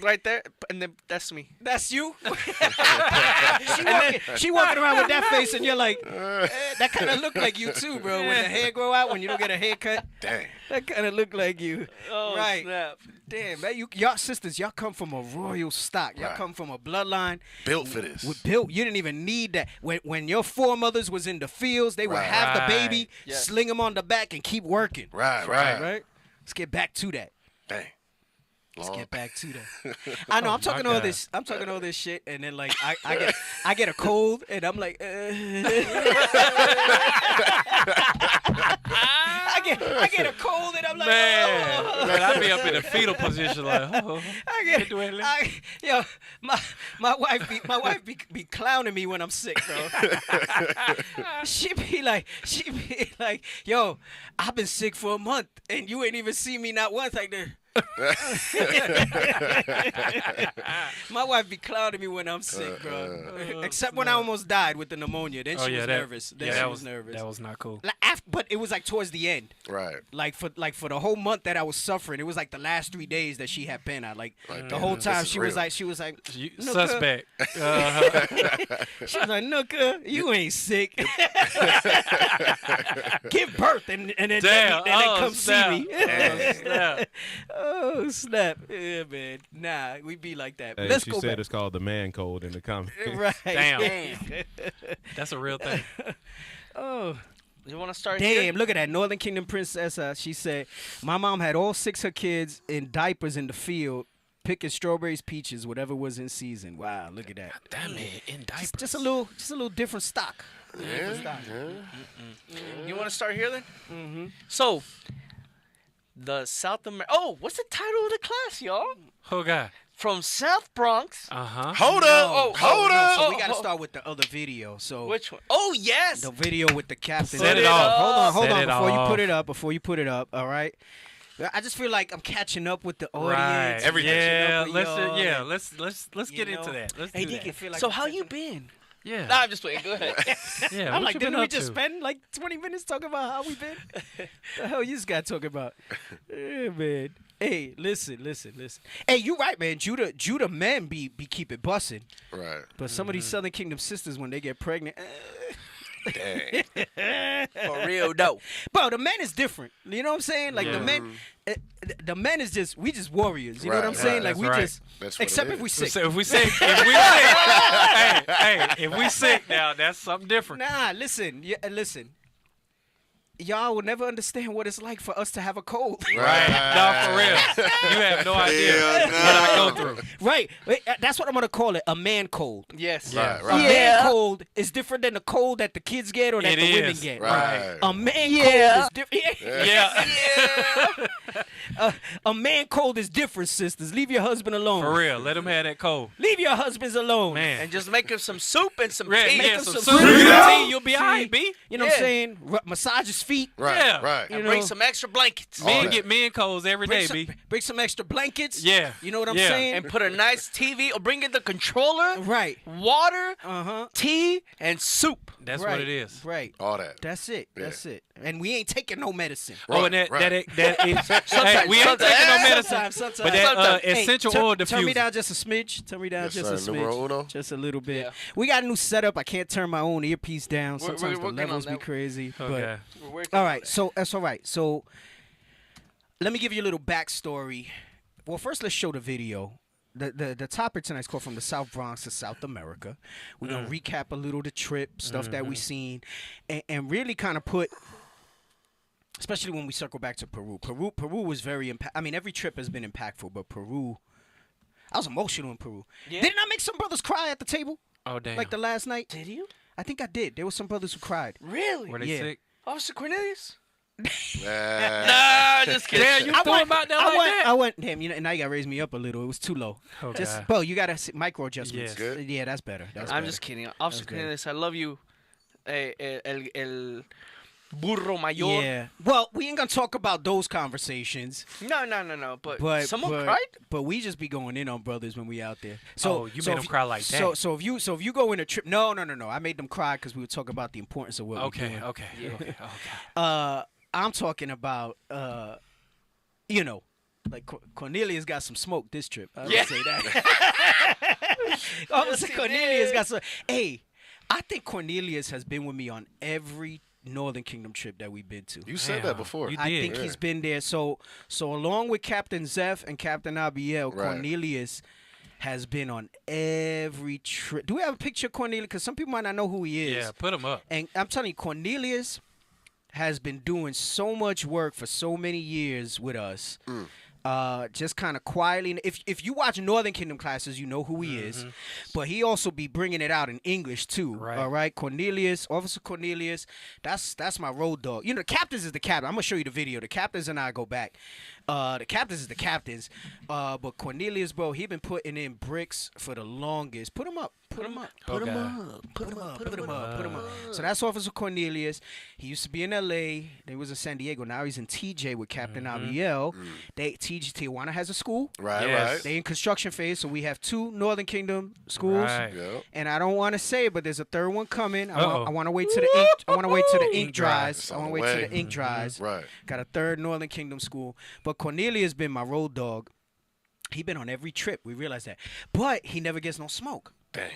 Right there, and then that's me. That's you. she walking around with that face, and you're like, that kind of look like you too, bro. When the hair grow out, when you don't get a haircut, Dang. that kind of look like you. Oh, right? snap. Damn, man, y'all sisters, y'all come from a royal stock. Y'all come from a bloodline built for this. Built. You didn't even need that. When your foremothers was in the fields, they would have the baby, sling them on the back, and keep working. Right. Let's get back to that. Dang. Let's get back to that. I know I'm talking all this. I'm talking all this shit, and then like I get a cold, and I'm like, I get a cold, and I'm like, man, I be up in a fetal position, like, my wife be clowning me when I'm sick, bro. she be like, yo, I've been sick for a month, and you ain't even see me not once, like that. My wife be clowning me when I'm sick, bro. Except when I almost died with the pneumonia. Then she was nervous. Then she was nervous. That was not cool. But it was like towards the end. Right. Like for the whole month that I was suffering, it was like the last 3 days that she had been out. Like the whole time she was like, suspect. She was like, Nooka, you ain't sick. Give birth and then come see me. Oh, snap. Yeah, man. Nah, we be like that. Hey, Let's she go said back. it's called the man code in the comments. Right. Damn. That's a real thing. Oh. You want to start Damn, here? look at that. Northern Kingdom Princess. She said, my mom had all 6 of her kids in diapers in the field, picking strawberries, peaches, whatever was in season. Wow, look at that. Damn it, in diapers. Just a little different stock. You want to start here then? Mm-hmm. So, the South America. Oh, what's the title of the class, y'all? Oh, God. From South Bronx. Hold up. Hold up. So we got to start with the other video. So which one? Oh, yes. The video with the captain. Set it off. Hold on. Before you put it up. All right. I just feel like I'm catching up with the audience. Right. Everything. Let's get into that. Let's do that. Feel like so how you been? Yeah. Nah, I'm just playing. Go ahead. Yeah. I'm like, didn't we just to? spend like 20 minutes talking about how we been? The hell you just got talking about? Yeah, man. Hey, listen. Hey, you right, man. Judah men be keep it busting. Right. But some of these Southern Kingdom sisters, when they get pregnant, Dang. For real, though. bro, the men is different. You know what I'm saying? Like the men is just warriors. You know what I'm saying? Like we just That's what except it if we is. sick. So if we sick, if we sick now, that's something different. Nah, listen. Y'all will never understand what it's like for us to have a cold. Right. No, for real. You have no idea what I go through. Right. That's what I'm going to call it, a man cold. Yes. Right. A man cold is different than the cold that the kids get or that the women get. Right. A man cold is different. Yeah. A man cold is different, sisters. Leave your husband alone. For real. Let him have that cold. Leave your husbands alone. Man. And just make him some soup and some tea. Yeah, him some some soup soup. and tea. You'll be all right, B. You know what I'm saying? Massage his feet. Right. Yeah. Right. And bring some extra blankets. Men get men colds every day, B. Bring some extra blankets. Yeah. You know what I'm saying? And put a nice TV or bring in the controller. Right. Water, Uh-huh. tea, and soup. That's right. what it is. Right. All that. That's it. That's it. And we ain't taking no medicine. Oh, and that is. Hey, we ain't Sometimes. taking no medicine. Sometimes. But that Hey, essential oil diffuser. Turn me down just a smidge. Turn me down Yes, just sir. a smidge. Numero uno. Just a little bit. Yeah. We got a new setup. I can't turn my own earpiece down. We're Sometimes the working levels on be that. crazy. Okay. We're working All on right. it. So that's all right. So let me give you a little backstory. Well, first let's show the video. The topic tonight's called From the South Bronx to South America. We're going to recap a little the trip, stuff that we seen, and really kind of put, especially when we circle back to Peru. Peru was very I mean, every trip has been impactful, but Peru, I was emotional in Peru. Yeah. Didn't I make some brothers cry at the table? Oh, damn. Like the last night? Did you? I think I did. There were some brothers who cried. Really? Were they Yeah. sick? Officer Cornelius? Nah. Nah, just kidding. Damn, you thought about that like that? I went, damn, you know, and now you got to raise me up a little. It was too low. Oh, Just, God. bro, you got to micro adjustments. Yeah. Good. Yeah, that's better. That's I'm better. just kidding. Officer good. Cornelius, I love you. El burro mayor. Yeah. Well, we ain't gonna talk about those conversations. No. But someone cried. But we just be going in on brothers when we out there. So you made them cry like that. So if you go in a trip, no. I made them cry because we were talking about the importance of what we're doing. Okay. I'm talking about like Cornelius got some smoke this trip. I would say that. Officer Cornelius got some. Hey, I think Cornelius has been with me on every Northern Kingdom trip that we've been to. You said that before. I think he's been there. So along with Captain Zeph and Captain Abiel, Right. Cornelius has been on every trip. Do we have a picture of Cornelius? Because some people might not know who he is. Yeah, put him up. And I'm telling you, Cornelius has been doing so much work for so many years with us. Just kind of quietly. If you watch Northern Kingdom classes, you know who he is. But he also be bringing it out in English too. Right. All right, Cornelius, Officer Cornelius. That's my road dog. The captains is the captain. I'm gonna show you the video. The captains and I go back. The captains is the captains. But Cornelius, bro, he been putting in bricks for the longest. Put him up. Put him up. So that's Officer Cornelius. He used to be in L.A. He was in San Diego. Now he's in TJ with Captain Abiel. Tijuana has a school. Right. They in construction phase, so we have 2 Northern Kingdom schools. Right. Yep. And I don't want to say it, but there's a third one coming. I want to wait till the ink. I want to wait till the ink dries. I want to wait till the ink dries. Right. Got a third Northern Kingdom school. But Cornelius been my road dog. He been on every trip. We realized that. But he never gets no smoke. Dang.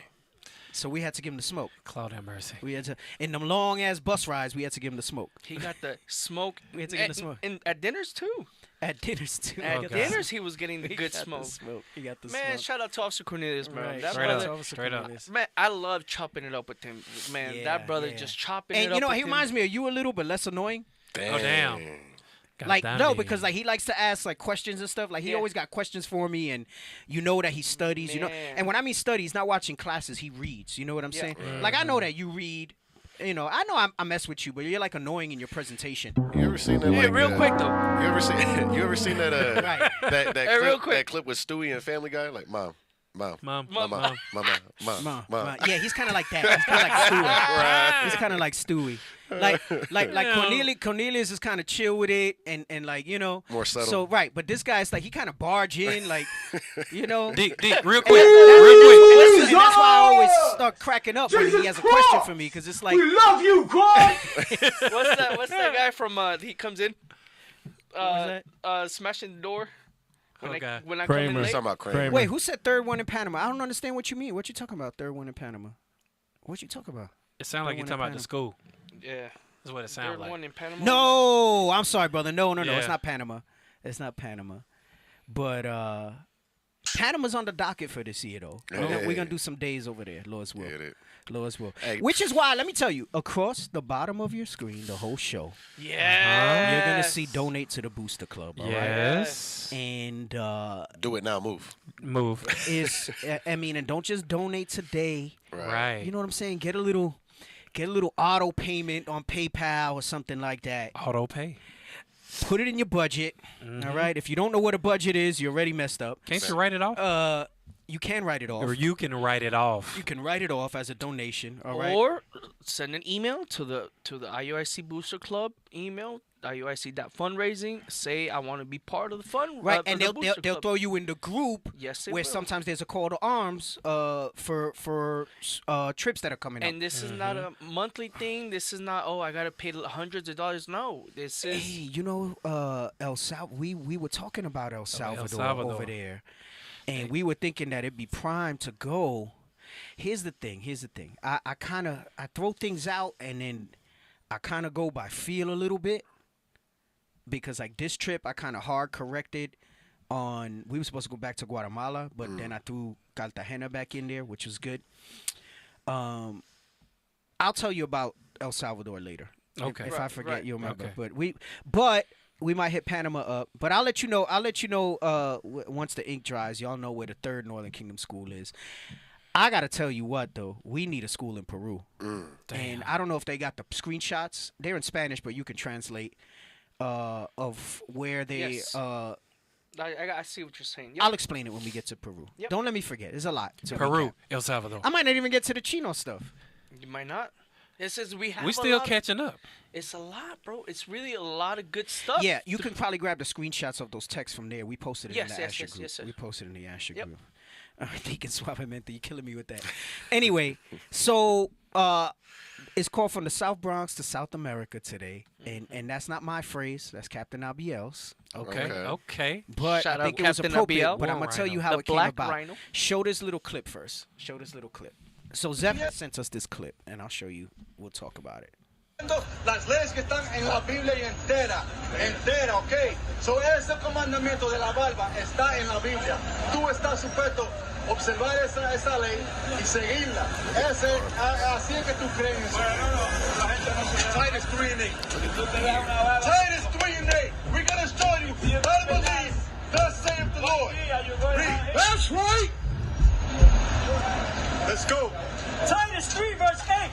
So we had to give him the smoke. Cloud have mercy. We had to, in them long ass bus rides, we had to give him the smoke. He got the smoke. We had to give him the smoke. And at dinners too. At dinners too. At dinners, he was getting the good smoke. He got the Man, smoke. shout out to Officer Cornelius, man. Right. That Straight up. Man, I love chopping it up with him. Man, that brother just chopping it up. And you know, with he him. reminds me of you a little, but less annoying. Damn. Oh, damn. Like, no, because like he likes to ask like questions and stuff. Like he always got questions for me, and you know that he studies. You know, and when I mean studies, not watching classes, he reads. You know what I'm saying? Like I know that you read. I know I mess with you, but you're like annoying in your presentation. You ever seen that? Like, real quick though. You ever seen that? Right. that clip with Stewie and Family Guy? Like, mom. Yeah, he's kind of like that. He's kind of like Stewie. Like Cornelius is kind of chill with it, and like more subtle. So right, but this guy's like he kind of barge in, like Dick, real quick. And that's why I always start cracking up when he has a question for me, because it's like, we love you, God. What's that guy from? He comes in, smashing the door. When I come in late. Talking about Kramer. Wait, who said third one in Panama? I don't understand what you mean. What you talking about? Third one in Panama? What you talking about? It sounds like you're talking about the school. Yeah. That's what it sounds like. One in Panama. No, I'm sorry, brother. No. Yeah. It's not Panama. But Panama's on the docket for this year, though. We're gonna do some days over there, Lord's will. Lord's will. Hey. Which is why, let me tell you, across the bottom of your screen, the whole show. Yeah. You're gonna see donate to the Booster Club. All right? Yes. And do it now. Move. And don't just donate today. Right. You know what I'm saying? Get a little auto payment on PayPal or something like that. Auto pay. Put it in your budget. All right. If you don't know what a budget is, you're already messed up. Can't you write it off? You can write it off. Or you can write it off. You can write it off as a donation. All right. Or send an email to the IUIC Booster Club email, IUIC.fundraising. Say I want to be part of the fund. Right, and they'll throw you in the group. Yes, they where will. Sometimes there's a call to arms for trips that are coming up. And this is not a monthly thing. This is not I gotta pay hundreds of dollars. No, this is. Hey, El Salvador. We were talking about El Salvador over there, and we were thinking that it'd be prime to go. Here's the thing. I throw things out, and then I kind of go by feel a little bit. Because like this trip, I kind of hard corrected on. We were supposed to go back to Guatemala, but then I threw Cartagena back in there, which was good. I'll tell you about El Salvador later. Okay. If I forget, you'll remember. Okay. But we might hit Panama up. But I'll let you know. Once the ink dries. Y'all know where the third Northern Kingdom school is. I gotta tell you what though, we need a school in Peru, and I don't know if they got the screenshots. They're in Spanish, but you can translate. Of where they Yes. I see what you're saying. Yep. I'll explain it when we get to Peru. Yep. Don't let me forget. There's a lot to Peru, recap. El Salvador. I might not even get to the Chino stuff. You might not. It says we have. We still catching up. It's a lot, bro. It's really a lot of good stuff. Yeah, you can probably grab the screenshots of those texts from there. We posted it in the Asher group. Yes, sir. We posted it in the Asher group. Deacon Suavemente, you're killing me with that. Anyway, so it's called From the South Bronx to South America today, and that's not my phrase. That's Captain Abiel's. Okay. But Shout I think out it was Captain appropriate. Abiel. But I'm gonna tell you how The it came Black about. Rhino. Show this little clip first. Show this little clip. So Zeph sent us this clip, and I'll show you. We'll talk about it. Las leyes que están en la Biblia y entera, ¿ok? So ese comandamiento de la barba está en la Biblia. Tú estás supuesto a observar esa ley y seguirla. Así es que tú crees en eso. Titus 3:8. Titus 3:8. We're going to show you. I believe, thus saith the Lord. Read. That's right. Let's go. Titus 3 verse 8.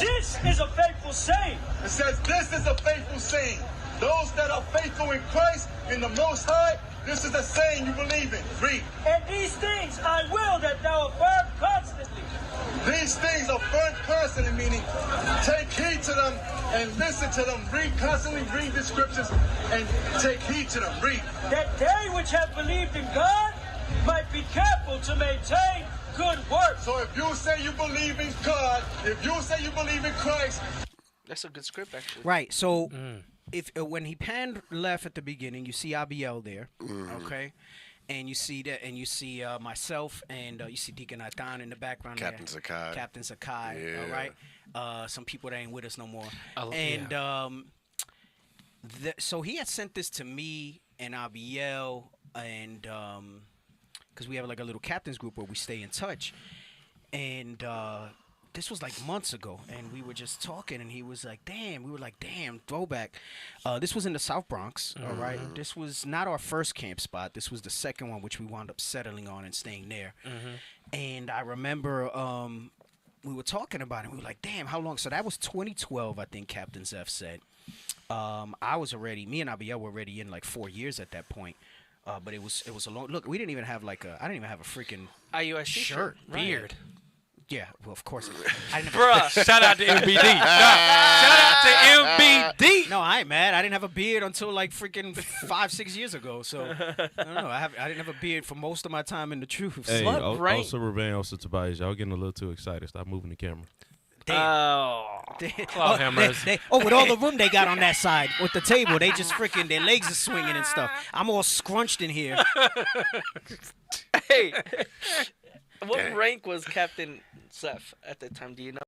This is a faithful saying. It says this is a faithful saying. Those that are faithful in Christ, in the Most High, this is the saying you believe in. Read. And these things I will that thou affirm constantly. These things affirm constantly, meaning take heed to them and listen to them. Read constantly, read the scriptures and take heed to them. Read. That they which have believed in God might be careful to maintain good works. So if you say you believe in God, if you say you believe in Christ, that's a good script, actually. Right. So if when he panned left at the beginning, you see Abiel there, okay, and you see that, and you see myself, and you see Deacon Nathan in the background. Captain Zakai. Captain Zakai. Yeah. All right. Some people that ain't with us no more. So he had sent this to me and Abiel, and because we have like a little captains group where we stay in touch, and this was like months ago, and we were just talking, and he was like, damn, we were like, damn, throwback. This was in the South Bronx, all right? This was not our first camp spot. This was the second one, which we wound up settling on and staying there. And I remember we were talking about it, and we were like, damn, how long? So that was 2012, I think Captain Zeph said. I was already, me and Abiel were already in like 4 years at that point. But it was a long look. We didn't even have I didn't even have a freaking IUIC shirt, beard. Yeah, well, of course. I didn't Bruh, shout out to MBD. Shout out to MBD. No, I ain't mad. I didn't have a beard until like freaking 5-6 years ago. So I don't know. I didn't have a beard for most of my time in the truth. Hey, also Ruben, also Tobias, y'all getting a little too excited. Stop moving the camera. With all the room they got on that side with the table, they just freaking their legs are swinging and stuff. I'm all scrunched in here. Hey, what rank was Captain Zeph at that time? Do you know?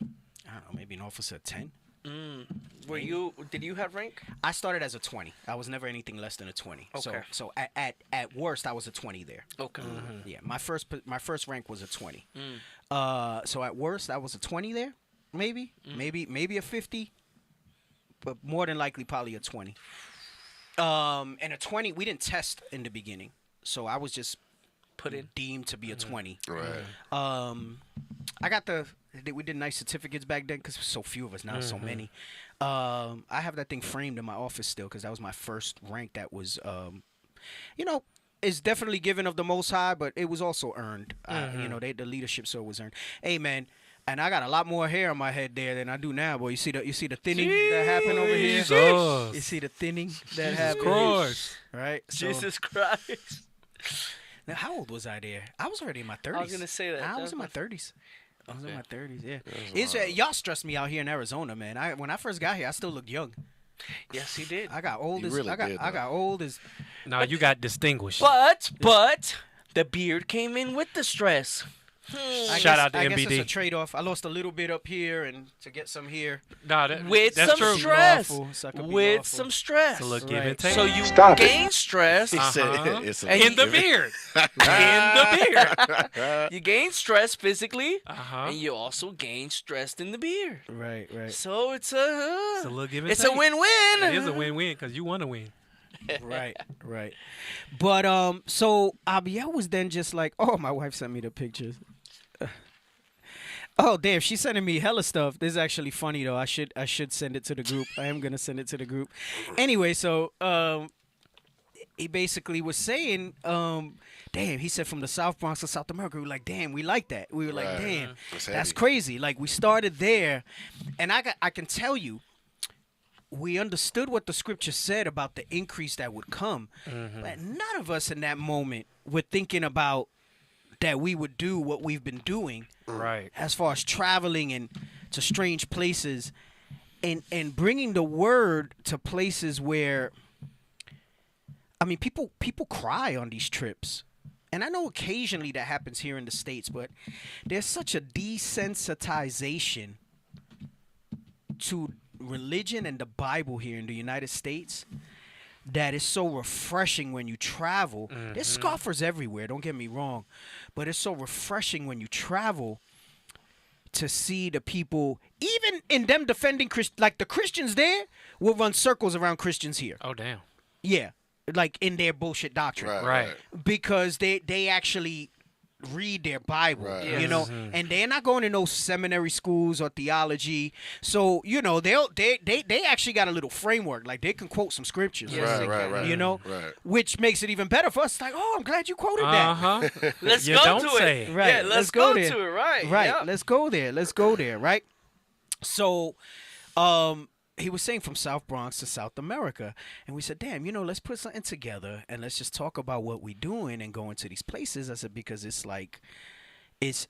I don't know, maybe an officer 10. Did you have rank? I started as a 20. I was never anything less than a 20. Okay. So at worst I was a 20 there. Okay. Yeah, my first rank was a 20. So at worst I was a 20 there, maybe a 50, but more than likely probably a 20. And a 20 we didn't test in the beginning, so I was just deemed to be a 20. Right. I got we did nice certificates back then because so few of us now, so many. I have that thing framed in my office still because that was my first rank. That was, it's definitely given of the Most High, but it was also earned. The leadership, so it was earned. Hey, man. And I got a lot more hair on my head there than I do now, boy. You see the thinning that happened over here? You see the thinning that happened? Of course. Right? Jesus Christ. Now, how old was I there? I was already in my 30s. I was going to say that. I was in my 30s. I was in my 30s, yeah. Y'all stressed me out here in Arizona, man. When I first got here, I still looked young. Yes, he did. I got old as... No, you got distinguished. But the beard came in with the stress. Shout out to I MBD. guess it's a trade-off. I lost a little bit up here and to get some here. Nah, with that's some true. stress. With some stress. It's a little give and take. So you gain stress. In the beard. In the beard. You gain stress physically, and you also gain stress in the beard. Right. So it's a little give and take. It's a win-win. It is a win-win because you want to win. Right. But so Abiel was then just like, oh, my wife sent me the pictures. Oh, damn, she's sending me hella stuff. This is actually funny though. I should send it to the group. I am gonna send it to the group. Anyway, so he basically was saying, damn, he said from the South Bronx to South America, we were like, damn, we like that. We were like, damn, that's crazy. Like, we started there, and I can tell you, we understood what the scripture said about the increase that would come, but none of us in that moment were thinking about that we would do what we've been doing, right? As far as traveling and to strange places, and bringing the word to places where, I mean, people cry on these trips, and I know occasionally that happens here in the States, but there's such a desensitization to religion and the Bible here in the United States that is so refreshing when you travel. There's scoffers everywhere, don't get me wrong, but it's so refreshing when you travel to see the people, even in them defending like the Christians there will run circles around Christians here. Oh, damn. Yeah, like in their bullshit doctrine. Right. Because they actually read their Bible, you know, and they're not going to no seminary schools or theology. So, you know, they actually got a little framework. Like, they can quote some scriptures, you know, which makes it even better for us. Like, oh, I'm glad you quoted that. Let's go to it. Right. Yeah, let's go to it. Right. Right. Yeah. Let's go there. Let's go there. Right. So, he was saying from South Bronx to South America, and we said, damn, you know, let's put something together and let's just talk about what we're doing and going to these places. I said, because it's like, it's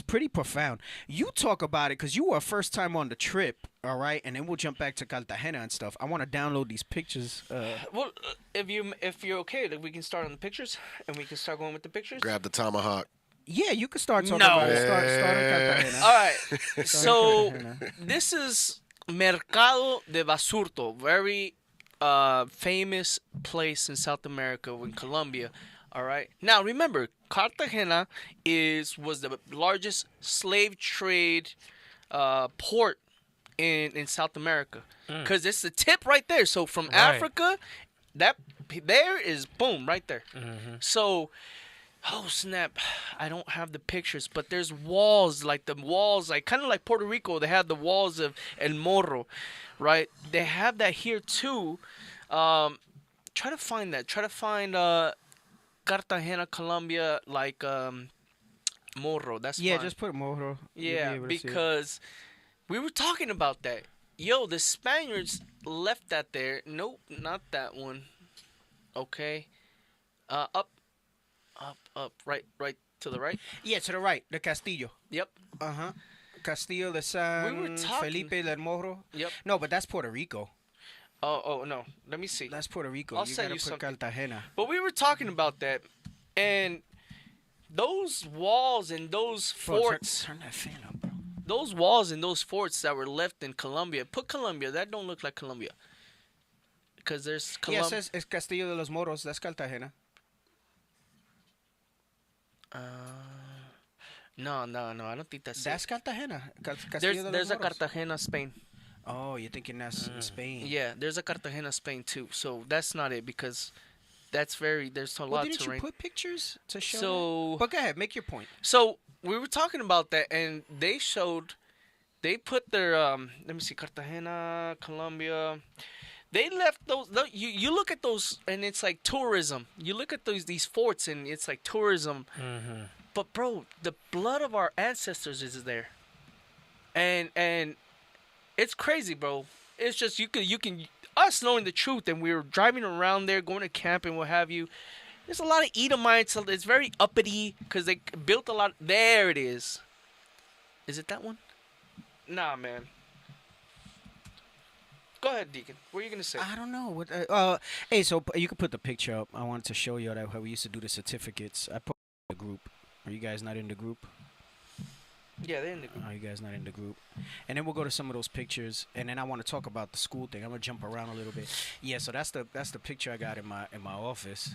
pretty profound. You talk about it because you were first time on the trip, all right, and then we'll jump back to Cartagena and stuff. I want to download these pictures. Well, if you're okay, we can start on the pictures and we can start going with the pictures. Grab the tomahawk. Yeah, you can start talking about it. Start on Cartagena. All right. So this is Mercado de Basurto, very famous place in South America, in Colombia. All right. Now remember, Cartagena was the largest slave trade port in South America, because it's the tip right there. So from Africa, that there is boom right there. So. Oh snap! I don't have the pictures, but there's walls, like kind of like Puerto Rico. They have the walls of El Morro, right? They have that here too. Try to find that. Try to find Cartagena, Colombia, like Morro. That's fine. Just put Morro. Yeah, because we were talking about that. Yo, the Spaniards left that there. Nope, not that one. Okay, up, right to the right. Yeah, to the right, the Castillo. Yep. Castillo de San Felipe del Morro. Yep. No, but that's Puerto Rico. Oh no. Let me see. That's Puerto Rico. I'll You send gotta you put something. Cartagena. But we were talking about that, and those walls and those forts. Turn that fan up, bro. Those walls and those forts that were left in Colombia. Put Colombia. That don't look like Colombia. Because there's Colombia. Yeah, it says it's Castillo de los Moros. That's Cartagena. No. I don't think that's Cartagena. There's a Cartagena, Spain. Oh, you're thinking that's Spain? Yeah, there's a Cartagena, Spain too. So that's not it, because there's a lot of terrain. Didn't you put pictures to show? So, but go ahead, make your point. So we were talking about that, and they put their let me see, Cartagena, Colombia. They left those. You look at those, and it's like tourism. You look at these forts, and it's like tourism. But bro, the blood of our ancestors is there, and it's crazy, bro. It's just you can us knowing the truth, and we were driving around there, going to camp and what have you. There's a lot of Edomites. It's very uppity because they built a lot. There it is. Is it that one? Nah, man. Go ahead, Deacon. What are you gonna say? I don't know. Hey, so you can put the picture up. I wanted to show you how we used to do the certificates. I put the group. Are you guys not in the group? Yeah, they're in the group. Are you guys not in the group? And then we'll go to some of those pictures, and then I want to talk about the school thing. I'm gonna jump around a little bit. Yeah, so that's the picture I got in my office.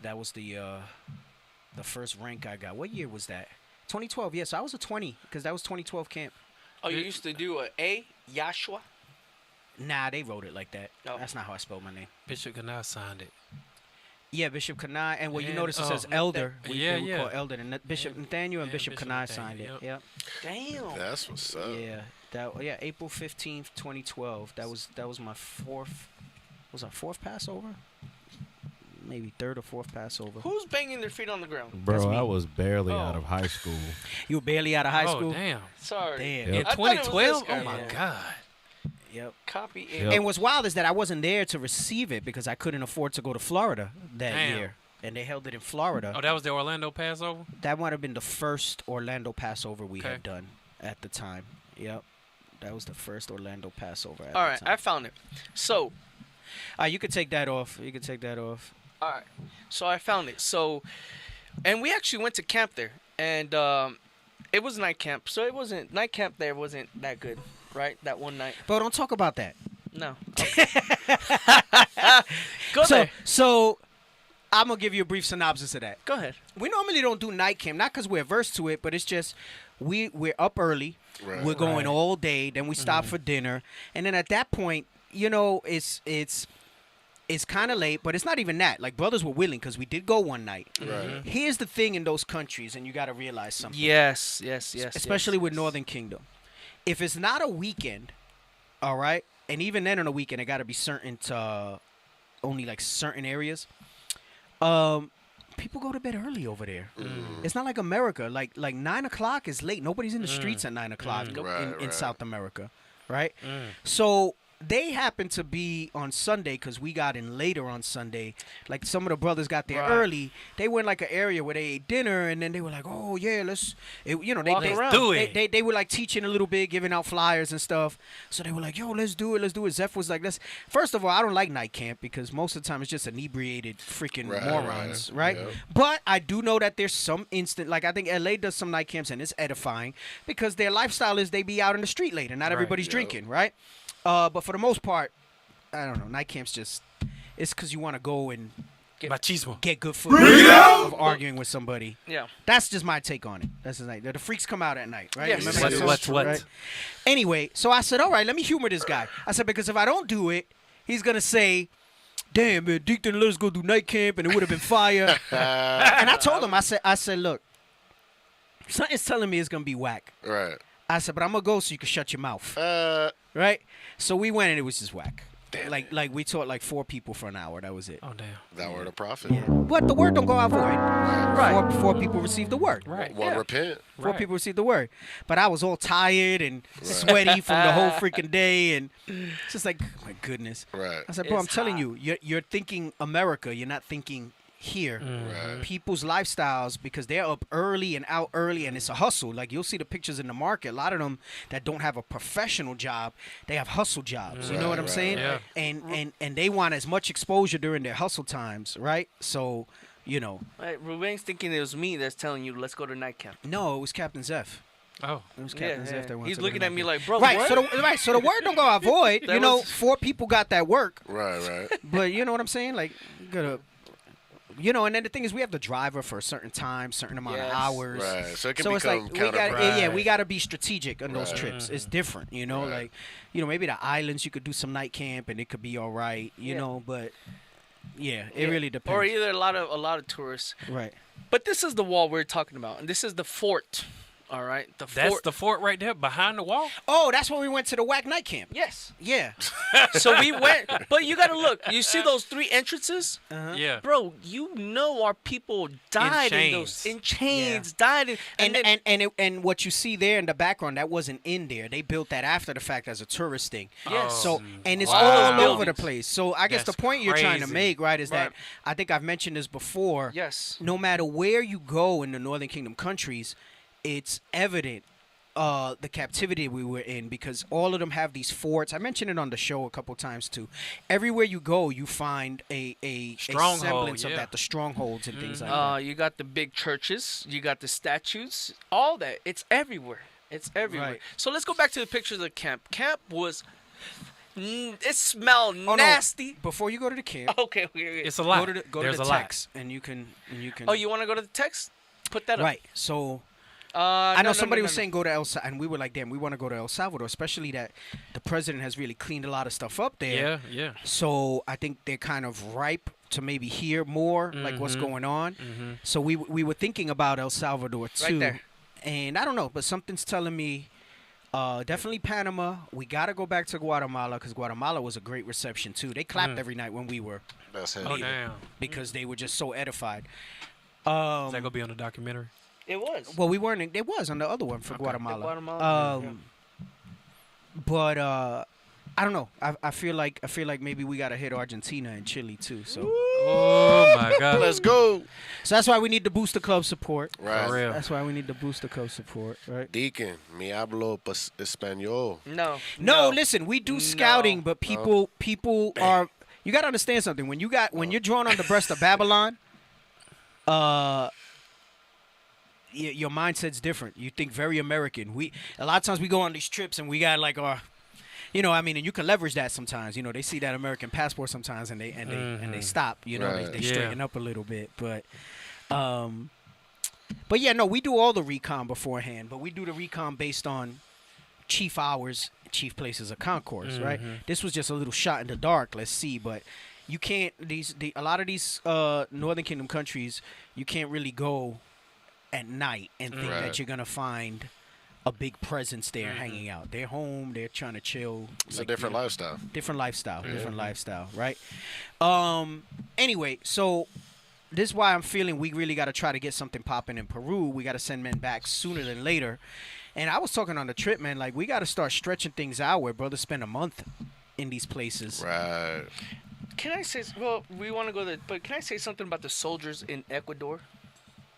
That was the first rank I got. What year was that? 2012. Yeah, so I was a 20 because that was 2012 camp. Oh, you used to do a Yashua? Nah, they wrote it like that. Oh. That's not how I spelled my name. Bishop Kanai signed it. Yeah, Bishop Kanai, and you notice it says Elder. Yeah. Call Elder, and Bishop Nathaniel and Bishop Kanai signed it. Yep. Damn. That's what's up. Yeah, April 15th, 2012. That was my fourth. Was our fourth Passover? maybe third or fourth Passover. Who's banging their feet on the ground? Bro, I was barely out of high school. You were barely out of high school? Oh, damn. Sorry. Damn. In 2012? Oh, my God. Yep. Copy. And what's wild is that I wasn't there to receive it because I couldn't afford to go to Florida that Damn. year. And they held it in Florida. Oh, that was the Orlando Passover? That might have been the first Orlando Passover we had done at the time. Yep. That was the first Orlando Passover at All the right, time. I found it. So. You could take that off. You could take that off. All right. So I found it. So, and we actually went to camp there. And it was night camp. So it wasn't, night camp there wasn't that good, right? That one night. But don't talk about that. No. Okay. Go there. So I'm going to give you a brief synopsis of that. Go ahead. We normally don't do night camp, not because we're averse to it, but it's just we're up early. Right. We're going all day. Then we stop for dinner. And then at that point, you know, it's kind of late, but it's not even that. Like, brothers were willing because we did go one night. Right. Here's the thing in those countries, and you got to realize something. Yes. Especially with Northern Kingdom. If it's not a weekend, all right, and even then on a weekend, it got to be certain to only like certain areas. People go to bed early over there. It's not like America. Like 9 o'clock is late. Nobody's in the streets at 9 o'clock in South America, right? So they happened to be on Sunday because we got in later on Sunday. Like some of the brothers got there early. They went like an area where they ate dinner, and then they were like, "Oh yeah, they do it." They were like teaching a little bit, giving out flyers and stuff. So they were like, "Yo, let's do it." Zeph was like, "Let's." First of all, I don't like night camp because most of the time it's just inebriated freaking morons, right? Yeah. But I do know that there's some instant, like I think LA does some night camps and it's edifying because their lifestyle is they be out in the street later. Not everybody's drinking, right? But for the most part, I don't know. Night camp's just, it's because you want to go and get good footage of arguing with somebody. Yeah. That's just my take on it. That's the night. The freaks come out at night, right? Yes. Remember that song, right? Anyway, so I said, all right, let me humor this guy. I said, because if I don't do it, he's going to say, damn, man, Deke didn't let us go do night camp and it would have been fire. And I told him, I said, look, something's telling me it's going to be whack. Right. I said, but I'm going to go so you can shut your mouth. Right? So we went and it was just whack. Like we taught like 4 people for an hour. That was it. Oh, damn. Thou art a prophet. Yeah. But the word don't go out void. Right. Four people received the word. Right. One repent. 4 people received the word. But I was all tired and sweaty from the whole freaking day. And it's just like, oh my goodness. Right. I said, bro, I'm telling you, you're thinking America. You're not thinking here. People's lifestyles, because they're up early and out early and it's a hustle. Like you'll see the pictures in the market. A lot of them that don't have a professional job, they have hustle jobs. You know what I'm saying? Yeah. And they want as much exposure during their hustle times, right? So, you know. Right, Ruben's thinking it was me that's telling you, let's go to night camp. No, it was Captain Zeph. Oh. It was Captain Zeph that wanted He's to looking go at me night like, bro, camp. what? So the word don't go out void. You know, 4 people got that work. Right. But you know what I'm saying? Like, you gotta... You know, and then the thing is, we have the driver for a certain time, certain amount of hours. Right, so it can it's become like we gotta be strategic on those trips. It's different, you know. Like, you know, maybe the islands you could do some night camp and it could be all right, you know. But it really depends. Or either a lot of tourists. Right. But this is the wall we're talking about, and this is the fort. All right, That's the fort right there behind the wall. Oh, that's when we went to the whack night camp. Yes. Yeah. So we went, but you gotta look. You see those 3 entrances? Yeah. Bro, you know our people died in those chains, died in, and what you see there in the background, that wasn't in there. They built that after the fact as a tourist thing. Yes. So and it's all over the place. So I guess That's the point you're trying to crazy. make, right, is that I think I've mentioned this before. Yes. No matter where you go in the Northern Kingdom countries, it's evident the captivity we were in because all of them have these forts. I mentioned it on the show a couple times too. Everywhere you go, you find a semblance of that, the strongholds and things like that. You got the big churches, you got the statues, all that. It's everywhere. It's everywhere. Right. So let's go back to the pictures of the camp. Camp was... it smelled nasty. No. Before you go to the camp... Okay. It's a lot. Go to the text, and you can... Oh, you want to go to the text? Put that up. Right. So... I know somebody was saying go to El Salvador, and we were like, damn, we want to go to El Salvador, especially that the president has really cleaned a lot of stuff up there. Yeah. So I think they're kind of ripe to maybe hear more, like what's going on. So we were thinking about El Salvador too. Right there. And I don't know, but something's telling me Definitely Panama. We got to go back to Guatemala because Guatemala was a great reception, too. They clapped every night when we were. That's Oh, damn. Because they were just so edified. Is that going to be on the documentary? It was. Well, we weren't. It was on the other one for Guatemala. Guatemala. But I don't know. I feel like maybe we gotta hit Argentina and Chile too. So. Oh my God. Let's go. So that's why we need to boost the club support. Right. For real. That's why we need to boost the club support. Right. Deacon, me hablo español. No. Listen, we do scouting, but people are. You gotta understand something. When you're drawn on the breast of Babylon, your mindset's different. You think very American. A lot of times we go on these trips and we got like our, and you can leverage that sometimes. They see that American passport sometimes and they stop. They straighten up a little bit. But yeah, no, we do all the recon beforehand, but we do the recon based on chief hours, chief places of concourse, right? This was just a little shot in the dark. Let's see, but you can't. A lot of these Northern Kingdom countries, you can't really go at night and think that you're gonna find a big presence there hanging out. They're home. They're trying to chill. It's a different lifestyle. Different lifestyle, right? Anyway, so this is why I'm feeling we really got to try to get something popping in Peru. We got to send men back sooner than later. And I was talking on the trip, man, like we got to start stretching things out where brothers spend a month in these places. Right. Can I say, well, we want to go there, but can I say something about the soldiers in Ecuador?